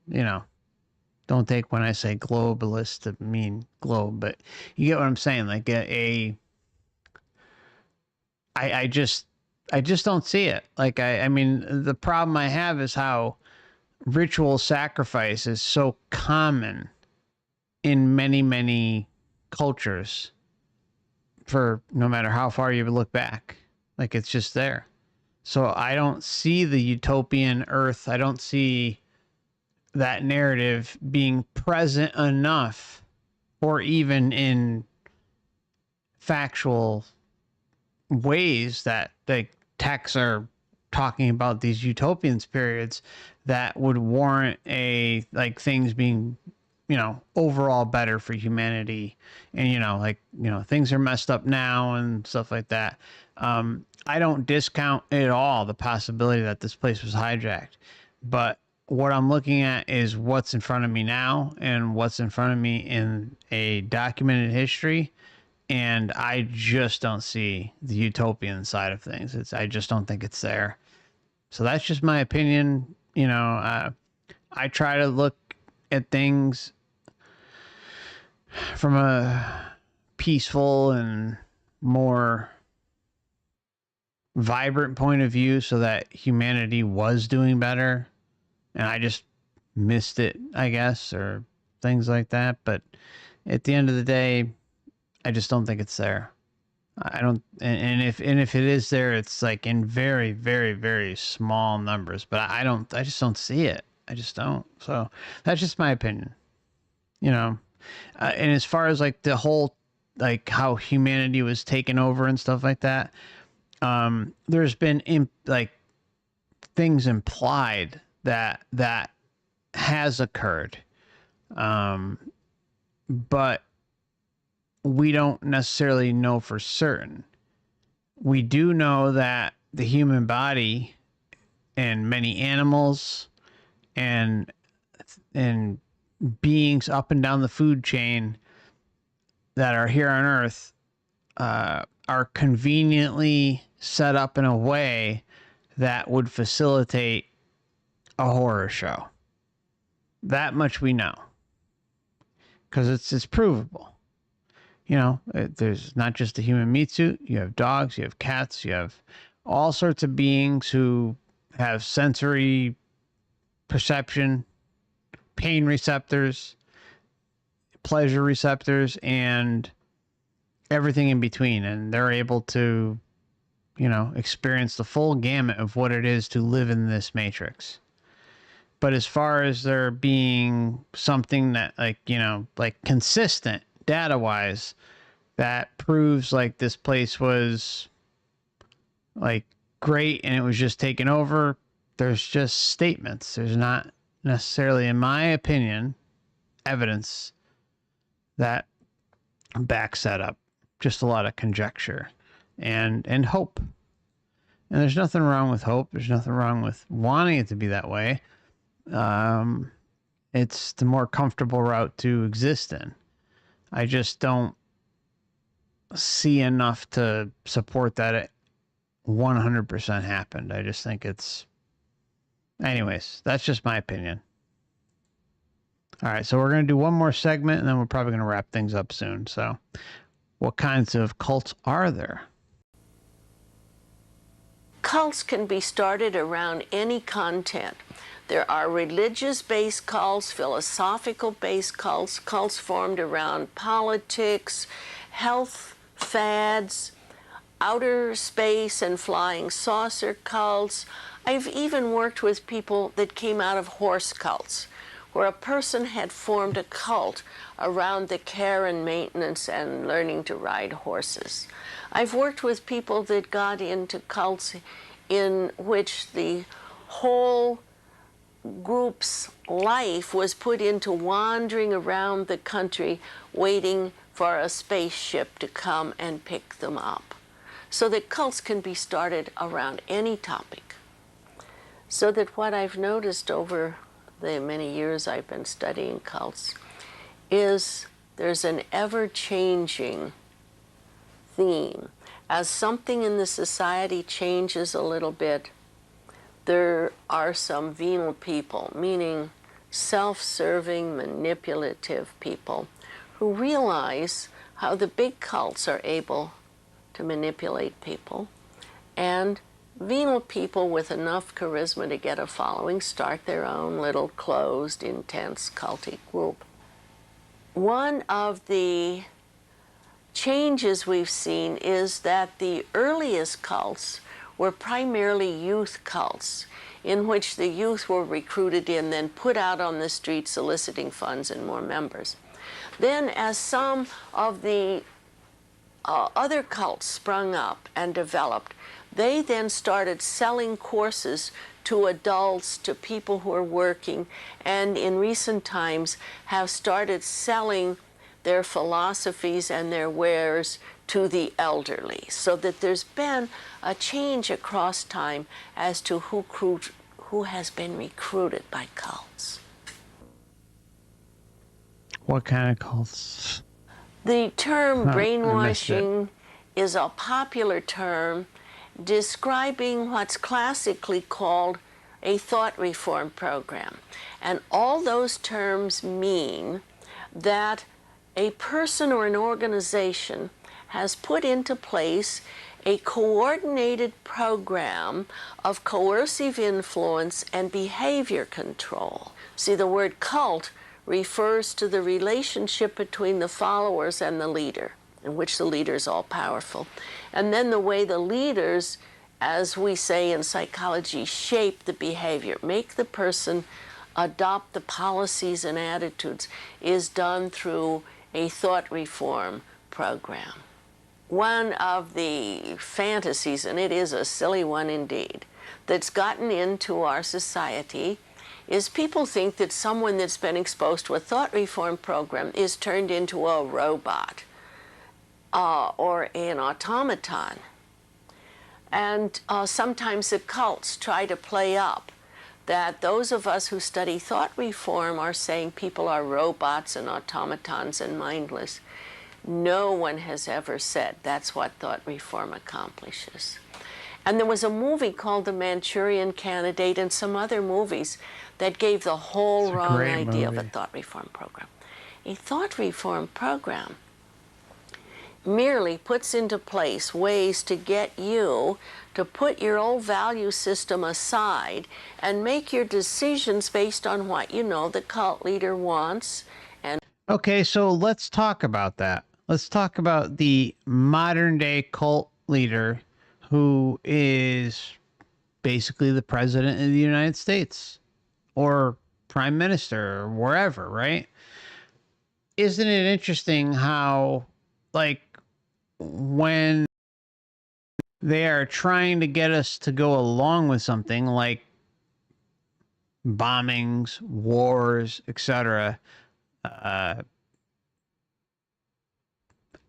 don't take when I say globalist to mean globe, but you get what I'm saying. Like I just don't see it. Like, I mean, the problem I have is how ritual sacrifice is so common in many, many cultures for no matter how far you look back. Like, it's just there. So I don't see the utopian Earth. I don't see that narrative being present enough, or even in factual ways that the texts are talking about these utopian periods, that would warrant a like things being, you know, overall better for humanity. And, you know, like, you know, things are messed up now and stuff like that. I don't discount at all the possibility that this place was hijacked, but what I'm looking at is what's in front of me now and what's in front of me in a documented history. And I just don't see the utopian side of things. I just don't think it's there. So that's just my opinion. You know, I try to look at things from a peaceful and more vibrant point of view, so that humanity was doing better. And I just missed it, I guess, or things like that. But at the end of the day, I just don't think it's there. I don't, and if it is there, it's like in very, very, very small numbers. But I just don't see it. I just don't. So that's just my opinion. You know, and as far as like the whole, like how humanity was taken over and stuff like that, there's been like things implied that has occurred, but we don't necessarily know for certain. We do know that the human body and many animals and beings up and down the food chain that are here on Earth are conveniently set up in a way that would facilitate a horror show. That much we know, because it's provable. You know, there's not just a human meat suit. You have dogs, you have cats, you have all sorts of beings who have sensory perception, pain receptors, pleasure receptors, and everything in between. And they're able to, you know, experience the full gamut of what it is to live in this matrix. But as far as there being something that, like, you know, like consistent data-wise, that proves like this place was like great and it was just taken over, there's just statements. There's not necessarily, in my opinion, evidence that backs that up. Just a lot of conjecture and hope. And there's nothing wrong with hope. There's nothing wrong with wanting it to be that way. It's the more comfortable route to exist in. I just don't see enough to support that it 100% happened. I just think it's... Anyways, that's just my opinion. All right, so we're going to do one more segment, and then we're probably going to wrap things up soon. So, what kinds of cults are there? Cults can be started around any content. There are religious-based cults, philosophical-based cults, cults formed around politics, health fads, outer space and flying saucer cults. I've even worked with people that came out of horse cults, where a person had formed a cult around the care and maintenance and learning to ride horses. I've worked with people that got into cults in which the whole group's life was put into wandering around the country waiting for a spaceship to come and pick them up. So that cults can be started around any topic. So that what I've noticed over the many years I've been studying cults is there's an ever-changing theme. As something in the society changes a little bit, there are some venal people, meaning self-serving, manipulative people, who realize how the big cults are able to manipulate people, and venal people with enough charisma to get a following start their own little closed, intense, cultic group. One of the changes we've seen is that the earliest cults were primarily youth cults in which the youth were recruited in, then put out on the street soliciting funds and more members. Then as some of the other cults sprung up and developed, they then started selling courses to adults, to people who are working, and in recent times have started selling their philosophies and their wares to the elderly, so that there's been a change across time as to who has been recruited by cults. What kind of cults? The term I missed brainwashing is a popular term describing what's classically called a thought reform program. And all those terms mean that a person or an organization has put into place a coordinated program of coercive influence and behavior control. See, the word cult refers to the relationship between the followers and the leader, in which the leader is all-powerful. And then the way the leaders, as we say in psychology, shape the behavior, make the person adopt the policies and attitudes, is done through a thought reform program. One of the fantasies, and it is a silly one indeed, that's gotten into our society is people think that someone that's been exposed to a thought reform program is turned into a robot or an automaton. And sometimes the cults try to play up that those of us who study thought reform are saying people are robots and automatons and mindless. No one has ever said that's what thought reform accomplishes. And there was a movie called The Manchurian Candidate and some other movies that gave the whole wrong idea of a thought reform program. A thought reform program merely puts into place ways to get you to put your old value system aside and make your decisions based on what you know the cult leader wants. And okay, so let's talk about that. Let's talk about the modern day cult leader who is basically the president of the United States or prime minister or wherever, right? Isn't it interesting how, like, when they are trying to get us to go along with something like bombings, wars, etc.,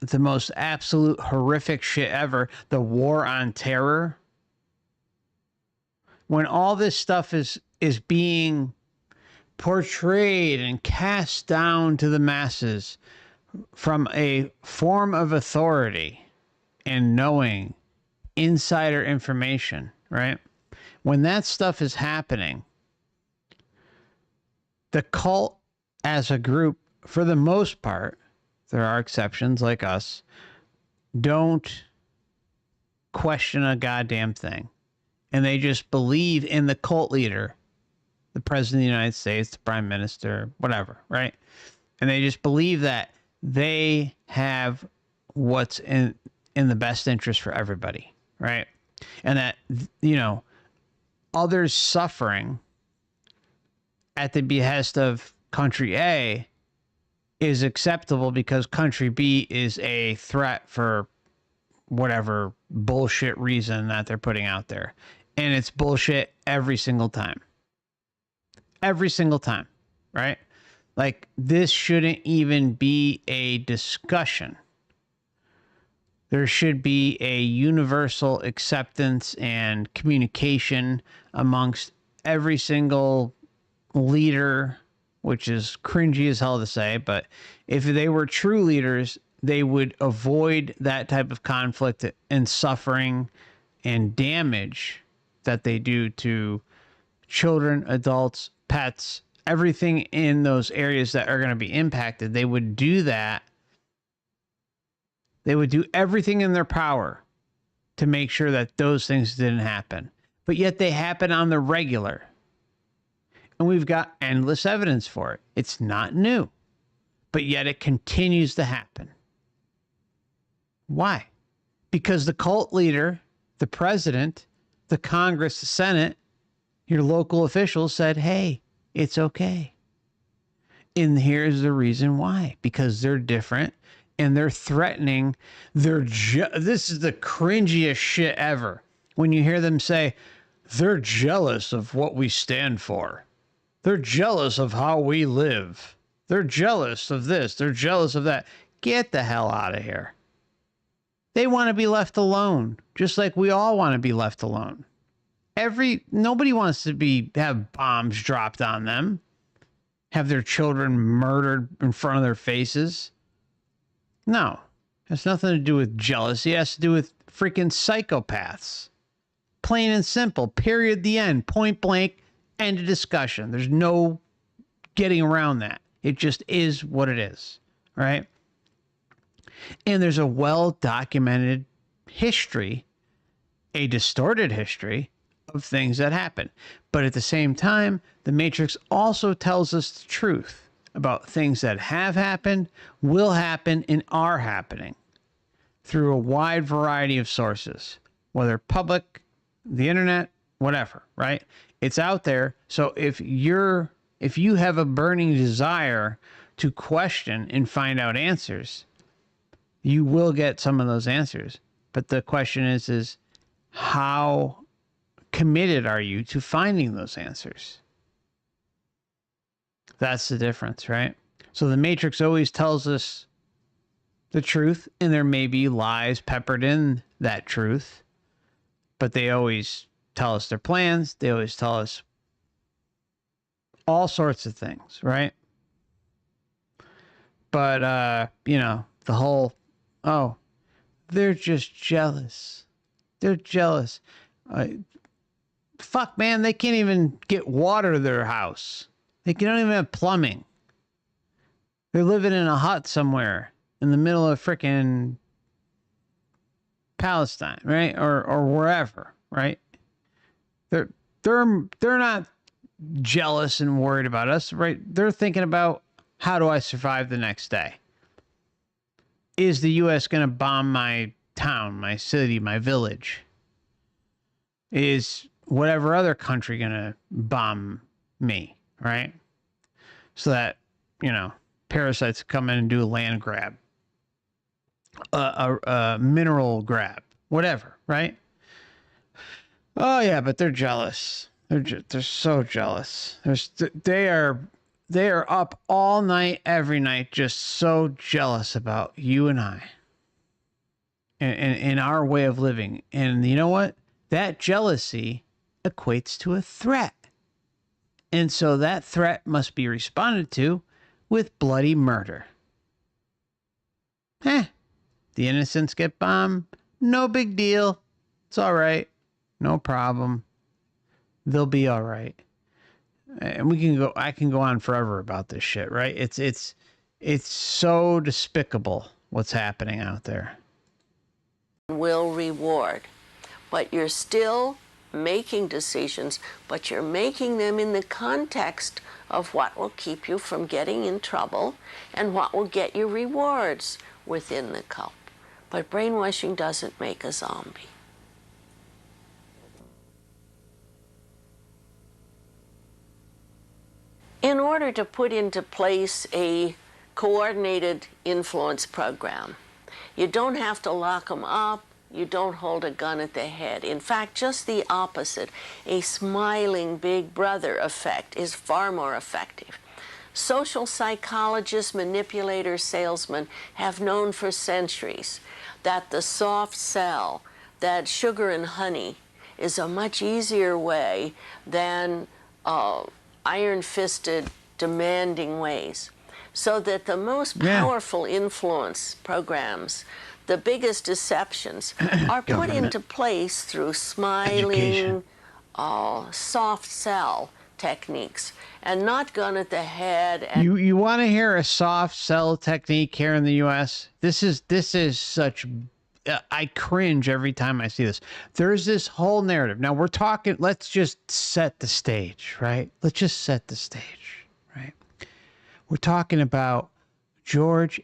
the most absolute horrific shit ever, the war on terror, when all this stuff is being portrayed and cast down to the masses from a form of authority and knowing insider information, right? When that stuff is happening, the cult as a group, for the most part, there are exceptions like us, don't question a goddamn thing. And they just believe in the cult leader, the president of the United States, the prime minister, whatever, right? And they just believe that they have what's in the best interest for everybody, right? And that, you know, others suffering at the behest of country A is acceptable because country B is a threat for whatever bullshit reason that they're putting out there. And it's bullshit every single time. Every single time, right? Like, this shouldn't even be a discussion. There should be a universal acceptance and communication amongst every single leader, which is cringy as hell to say, but if they were true leaders, they would avoid that type of conflict and suffering and damage that they do to children, adults, pets, everything in those areas that are going to be impacted. They would do that. They would do everything in their power to make sure that those things didn't happen. But yet they happen on the regular. And we've got endless evidence for it. It's not new. But yet it continues to happen. Why? Because the cult leader, the president, the Congress, the Senate, your local officials said, hey, it's okay. And here's the reason why. Because they're different and they're threatening. This is the cringiest shit ever. When you hear them say, they're jealous of what we stand for. They're jealous of how we live. They're jealous of this. They're jealous of that. Get the hell out of here. They want to be left alone, just like we all want to be left alone. Nobody wants to have bombs dropped on them, have their children murdered in front of their faces. No, it has nothing to do with jealousy. It has to do with freaking psychopaths. Plain and simple. Period. The end. Point blank. End of discussion. There's no getting around that. It just is what it is. Right? And there's a well-documented history, a distorted history of things that happen. But at the same time, the Matrix also tells us the truth about things that have happened, will happen, and are happening through a wide variety of sources, whether public, the internet, whatever, right? It's out there. So if you have a burning desire to question and find out answers, you will get some of those answers. But the question is how committed are you to finding those answers? That's the difference, right? So the Matrix always tells us the truth, and there may be lies peppered in that truth, but they always tell us their plans. They always tell us all sorts of things, right? But, the whole, oh, they're just jealous. They're jealous. Fuck, man, they can't even get water to their house. They don't even have plumbing. They're living in a hut somewhere in the middle of frickin' Palestine, right? Or wherever, right? They're not jealous and worried about us, right? They're thinking about, how do I survive the next day? Is the U.S. going to bomb my town, my city, my village? Is whatever other country going to bomb me, right? So that, parasites come in and do a land grab, a mineral grab, whatever, right? Oh yeah, but they're jealous. They're so jealous. They are up all night, every night, just so jealous about you and I, and our way of living. And you know what? That jealousy equates to a threat. And so that threat must be responded to with bloody murder. The innocents get bombed. No big deal. It's all right. No problem. They'll be all right. And I can go on forever about this shit, right? It's so despicable what's happening out there. Will reward. But you're still making decisions, but you're making them in the context of what will keep you from getting in trouble and what will get you rewards within the cult. But brainwashing doesn't make a zombie. In order to put into place a coordinated influence program, you don't have to lock them up. You don't hold a gun at the head. In fact, just the opposite. A smiling big brother effect is far more effective. Social psychologists, manipulators, salesmen have known for centuries that the soft sell, that sugar and honey, is a much easier way than iron-fisted, demanding ways. So that the most powerful influence programs, the biggest deceptions, are put into place through smiling, soft sell techniques, and not gun at the head. And you want to hear a soft sell technique here in the U.S.? This is such. I cringe every time I see this. There's this whole narrative. Now we're talking. Let's just set the stage, right? Let's just set the stage, right? We're talking about George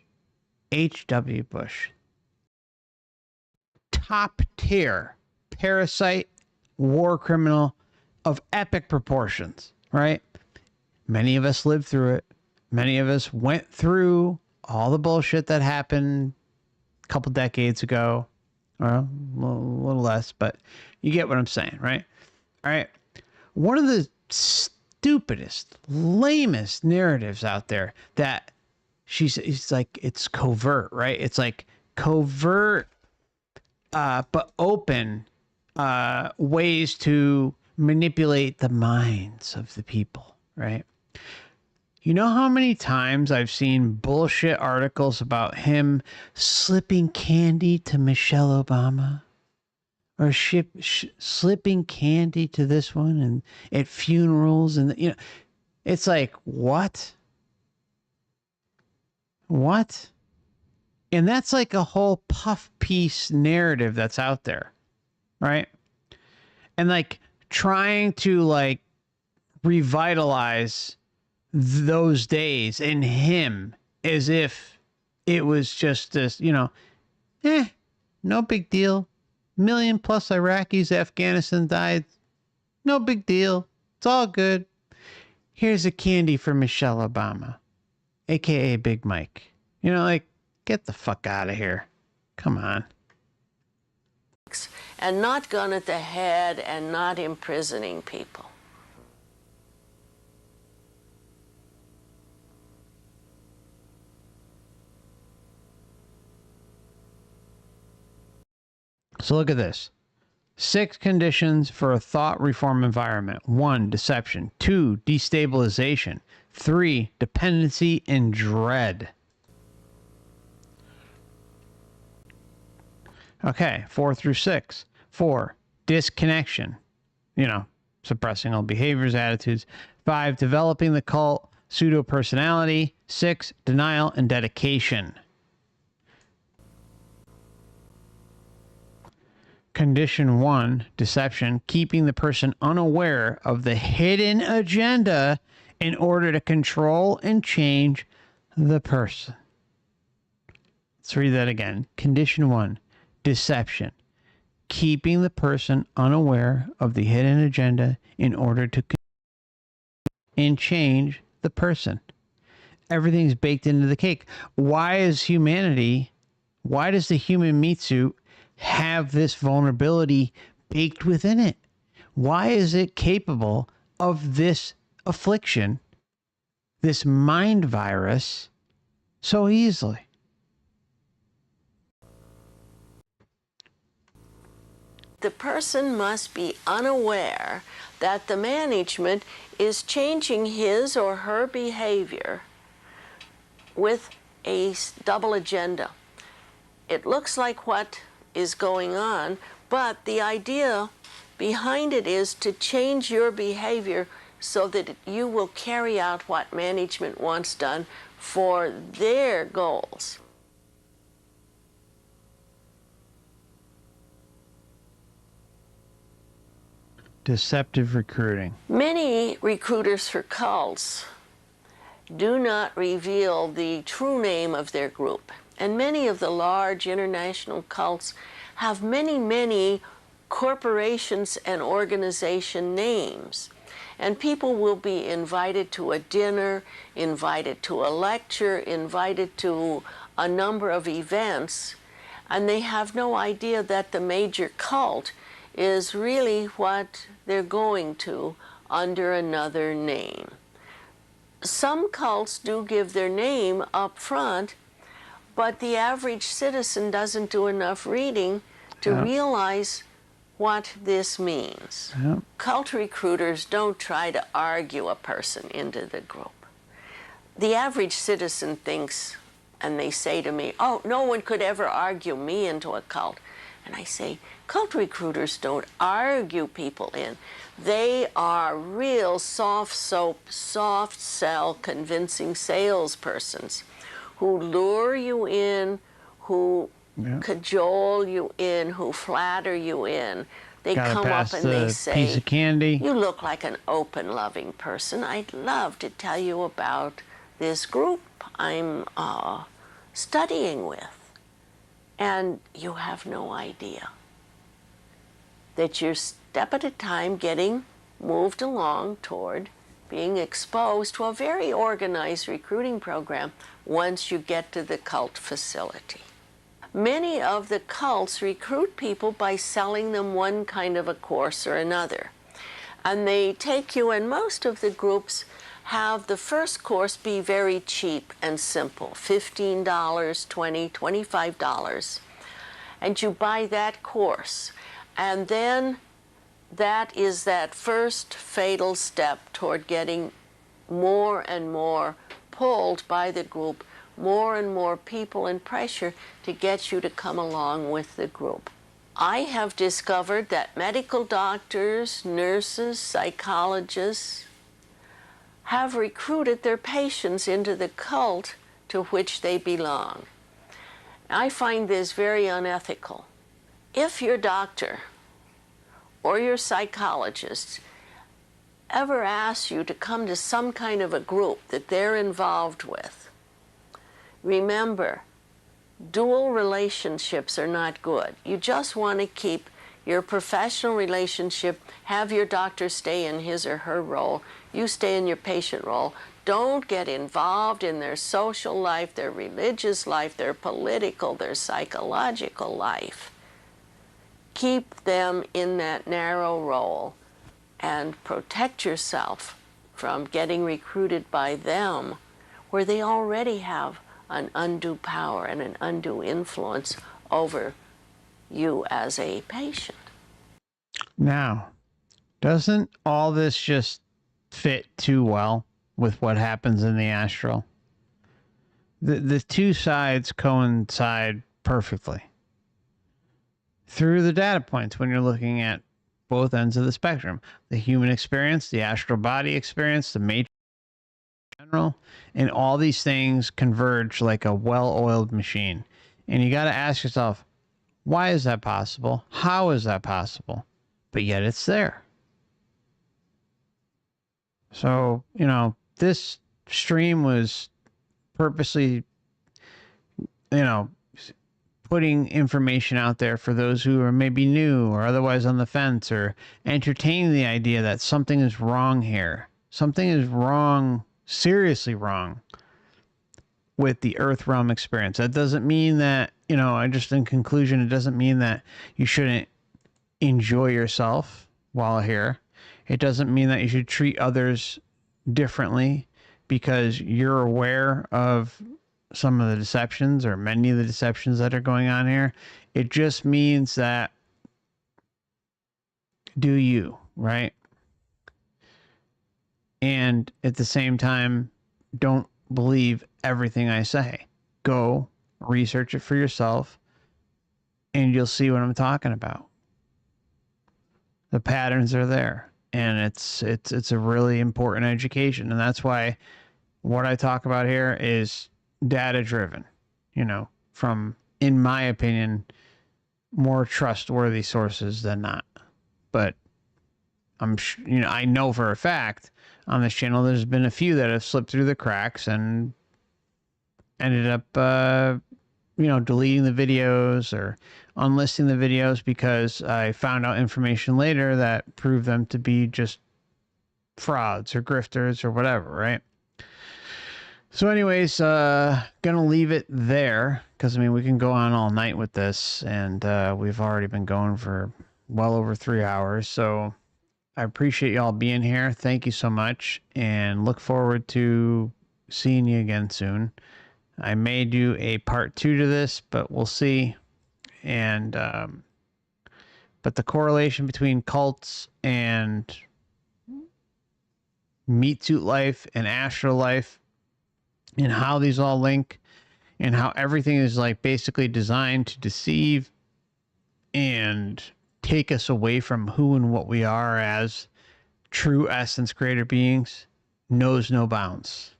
H.W. Bush. Top tier parasite war criminal of epic proportions, right? Many of us lived through it. Many of us went through all the bullshit that happened a couple decades ago, or a little less, but you get what I'm saying, right? All right. One of the stupidest, lamest narratives out there that it's like, it's covert, right? It's like covert, but open ways to manipulate the minds of the people, right? You know how many times I've seen bullshit articles about him slipping candy to Michelle Obama? Or slipping candy to this one and at funerals, and it's like, what? What? And that's like a whole puff piece narrative that's out there, right? And like trying to like revitalize those days in him as if it was just this, no big deal. 1 million plus Iraqis, Afghanistan died. No big deal. It's all good. Here's a candy for Michelle Obama, aka Big Mike. Like, get the fuck out of here. Come on. And not gun at the head and not imprisoning people. So look at this. 6 conditions for a thought reform environment. 1, deception. 2, destabilization. 3, dependency and dread. Okay, 4 through 6. 4, disconnection. Suppressing all behaviors, attitudes. 5, developing the cult, pseudo-personality. 6, denial and dedication. Condition 1, deception, keeping the person unaware of the hidden agenda in order to control and change the person. Let's read that again. Condition 1, deception, keeping the person unaware of the hidden agenda in order to and change the person. Everything's baked into the cake. Why does the human meat suit have this vulnerability baked within it? Why is it capable of this affliction, this mind virus, so easily? The person must be unaware that the management is changing his or her behavior with a double agenda. It looks like what is going on, but the idea behind it is to change your behavior so that you will carry out what management wants done for their goals. Deceptive recruiting. Many recruiters for cults do not reveal the true name of their group. And many of the large international cults have many corporations and organization names. And people will be invited to a dinner, invited to a lecture, invited to a number of events, and they have no idea that the major cult is really what they're going to under another name. Some cults do give their name up front, but the average citizen doesn't do enough reading to realize what this means. Cult recruiters don't try to argue a person into the group. The average citizen thinks, and they say to me, oh, no one could ever argue me into a cult. And I say, cult recruiters don't argue people in. They are real soft soap, soft sell, convincing salespersons who lure you in, who cajole you in, who flatter you in. They come up and they say, piece of candy. You look like an open, loving person. I'd love to tell you about this group I'm studying with. And you have no idea that you're step at a time getting moved along toward being exposed to a very organized recruiting program once you get to the cult facility. Many of the cults recruit people by selling them one kind of a course or another. And they take you, and most of the groups have the first course be very cheap and simple, $15, $20, $25. And you buy that course. And then that is that first fatal step toward getting more and more pulled by the group, more and more people and pressure to get you to come along with the group. I have discovered that medical doctors, nurses, psychologists have recruited their patients into the cult to which they belong. I find this very unethical. If your doctor or your psychologist ever asks you to come to some kind of a group that they're involved with, remember, dual relationships are not good. You just want to keep your professional relationship, have your doctor stay in his or her role, you stay in your patient role. Don't get involved in their social life, their religious life, their political, their psychological life. Keep them in that narrow role and protect yourself from getting recruited by them where they already have an undue power and an undue influence over you as a patient. Now, doesn't all this just fit too well with what happens in the astral? The two sides coincide perfectly through the data points when you're looking at both ends of the spectrum. The human experience, the astral body experience, the matrix in general, and all these things converge like a well-oiled machine. And you got to ask yourself, why is that possible? How is that possible? But yet it's there. So, you know, this stream was purposely, you know, putting information out there for those who are maybe new or otherwise on the fence, or entertaining the idea that something is wrong here. Something is wrong, seriously wrong, with the Earth realm experience. That doesn't mean that, you know, just in conclusion, it doesn't mean that you shouldn't enjoy yourself while here. It doesn't mean that you should treat others differently because you're aware of some of the deceptions or many of the deceptions that are going on here. It just means that do you, right? And at the same time, don't believe everything I say. Go research it for yourself and you'll see what I'm talking about. The patterns are there, and it's a really important education. And that's why what I talk about here is data driven, you know, from, in my opinion, more trustworthy sources than not. But you know, I know for a fact on this channel there's been a few that have slipped through the cracks and ended up you know, deleting the videos or unlisting the videos because I found out information later that proved them to be just frauds or grifters or whatever, right? So anyways, gonna leave it there because, I mean, we can go on all night with this, and we've already been going for well over 3 hours. So I appreciate y'all being here. Thank you so much, and look forward to seeing you again soon. I may do a part 2 to this, but we'll see. And but the correlation between cults and meat suit life and astral life, and how these all link, and how everything is like basically designed to deceive and take us away from who and what we are as true essence creator beings, knows no bounds.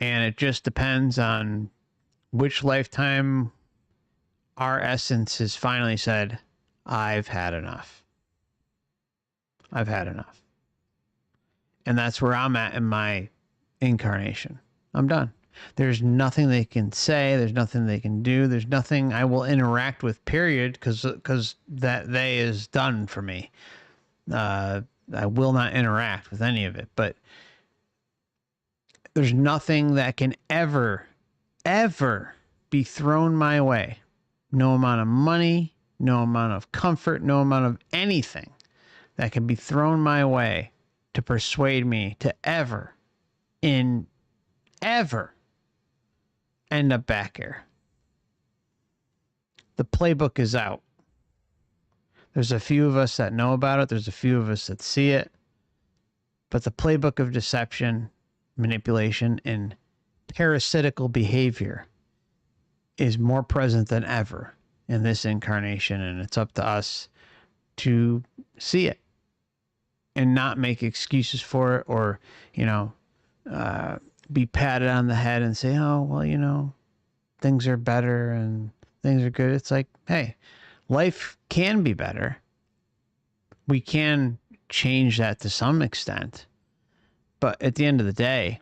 And it just depends on which lifetime our essence has finally said, I've had enough. I've had enough. And that's where I'm at in my incarnation. I'm done. There's nothing they can say. There's nothing they can do. There's nothing I will interact with, period, because that they is done for me. I will not interact with any of it. But there's nothing that can ever be thrown my way. No amount of money, no amount of comfort, no amount of anything that can be thrown my way to persuade me to ever end up back here. The playbook is out. There's a few of us that know about it. There's a few of us that see it. But the playbook of deception, manipulation, and parasitical behavior is more present than ever in this incarnation, and it's up to us to see it and not make excuses for it, or be patted on the head and say, oh, well, things are better and things are good. It's like, hey, life can be better. We can change that to some extent, but at the end of the day,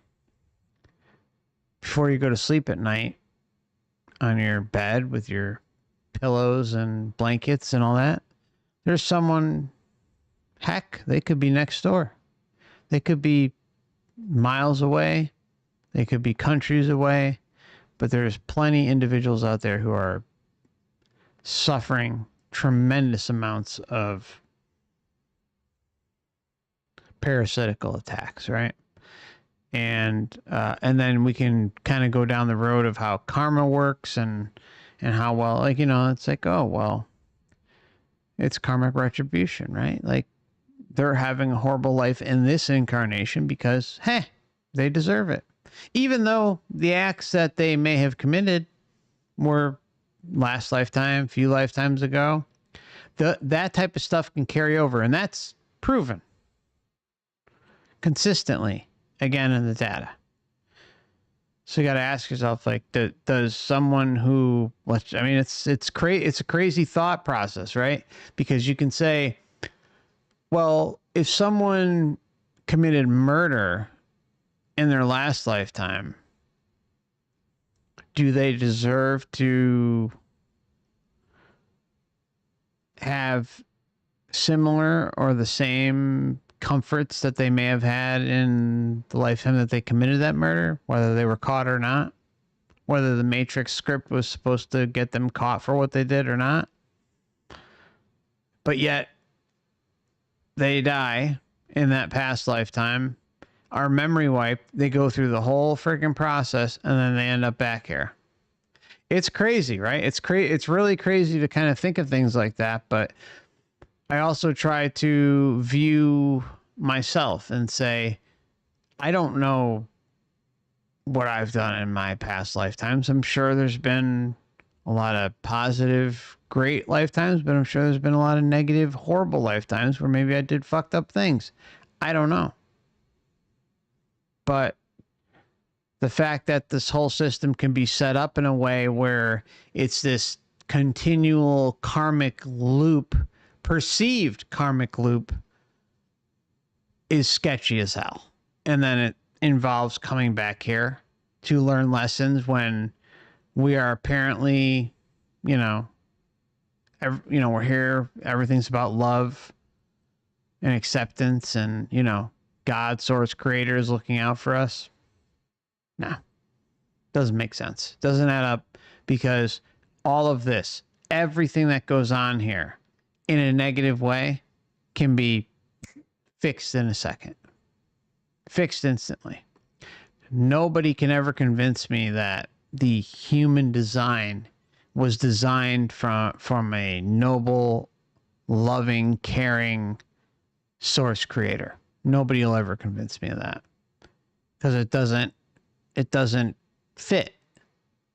before you go to sleep at night on your bed with your pillows and blankets and all that, there's someone, heck, they could be next door. They could be miles away. They could be countries away. But there's plenty of individuals out there who are suffering tremendous amounts of parasitical attacks, right? And then we can kind of go down the road of how karma works and how, well, it's like, oh, well, it's karmic retribution, right? Like, they're having a horrible life in this incarnation because, hey, they deserve it. Even though the acts that they may have committed were last lifetime, few lifetimes ago, that type of stuff can carry over, and that's proven consistently, again, in the data. So you got to ask yourself, like, does someone who, it's a crazy thought process, right? Because you can say, well, if someone committed murder in their last lifetime, do they deserve to have similar or the same comforts that they may have had in the lifetime that they committed that murder, whether they were caught or not, whether the Matrix script was supposed to get them caught for what they did or not? But yet they die in that past lifetime, are memory wiped, they go through the whole freaking process, and then they end up back here. It's crazy, right? It's really crazy to kind of think of things like that, but I also try to view myself and say, I don't know what I've done in my past lifetimes. I'm sure there's been a lot of positive, great lifetimes, but I'm sure there's been a lot of negative, horrible lifetimes where maybe I did fucked up things. I don't know. But the fact that this whole system can be set up in a way where it's this continual karmic loop, perceived karmic loop, is sketchy as hell. And then it involves coming back here to learn lessons when we are apparently, we're here, everything's about love and acceptance and, God, source, creator is looking out for us. No, doesn't make sense. Doesn't add up, because all of this, everything that goes on here in a negative way can be fixed in a second. Fixed instantly. Nobody can ever convince me that the human design was designed from a noble, loving, caring source creator. Nobody will ever convince me of that, because it doesn't fit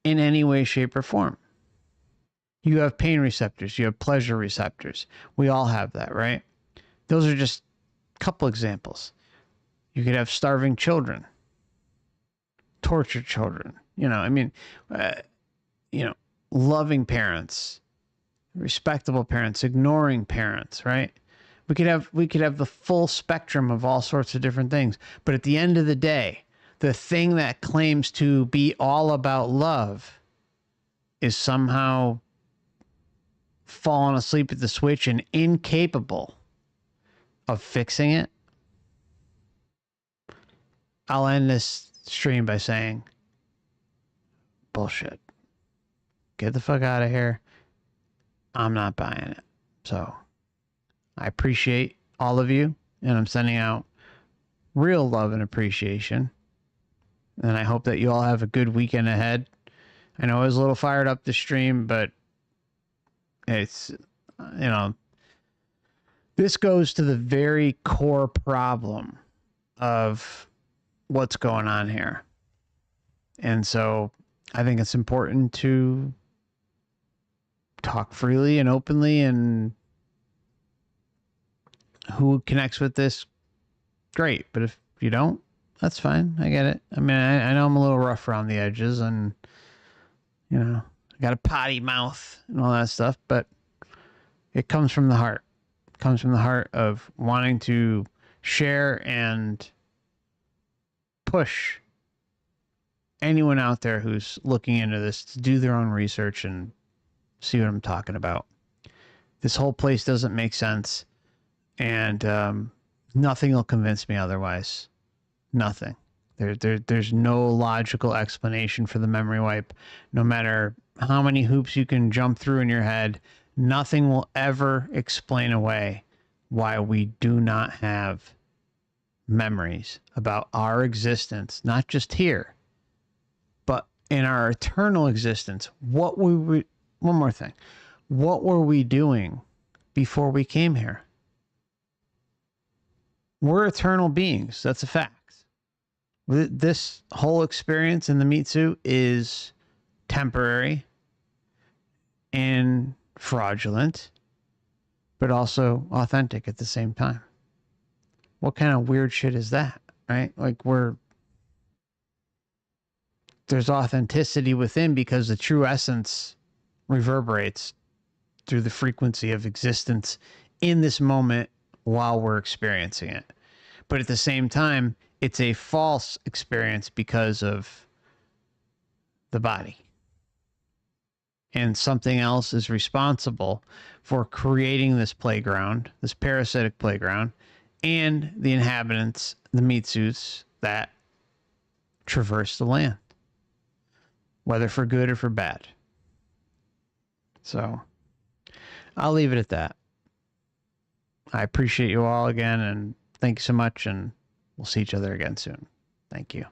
in any way, shape, or form. You have pain receptors. You have pleasure receptors. We all have that, right? Those are just a couple examples. You could have starving children, tortured children, loving parents, respectable parents, ignoring parents, right? We could have the full spectrum of all sorts of different things. But at the end of the day, the thing that claims to be all about love is somehow falling asleep at the switch and incapable of fixing it, I'll end this stream by saying, bullshit. Get the fuck out of here. I'm not buying it. So I appreciate all of you, and I'm sending out real love and appreciation. And I hope that you all have a good weekend ahead. I know I was a little fired up this stream, but it's, this goes to the very core problem of what's going on here. And so I think it's important to talk freely and openly, and who connects with this, great. But if you don't, that's fine. I get it. I mean, I know I'm a little rough around the edges, and, I got a potty mouth and all that stuff, but it comes from the heart. It comes from the heart of wanting to share and push anyone out there who's looking into this to do their own research and see what I'm talking about. This whole place doesn't make sense, and nothing will convince me otherwise. Nothing. There's no logical explanation for the memory wipe. No matter how many hoops you can jump through in your head, nothing will ever explain away why we do not have memories about our existence, not just here, but in our eternal existence. One more thing. What were we doing before we came here? We're eternal beings. That's a fact. This whole experience in the meat suit is temporary and fraudulent, but also authentic at the same time. What kind of weird shit is that, right? Like, there's authenticity within because the true essence reverberates through the frequency of existence in this moment while we're experiencing it. But at the same time, it's a false experience because of the body. And something else is responsible for creating this playground, this parasitic playground, and the inhabitants, the meat suits that traverse the land, whether for good or for bad. So I'll leave it at that. I appreciate you all again, and thank you so much, and we'll see each other again soon. Thank you.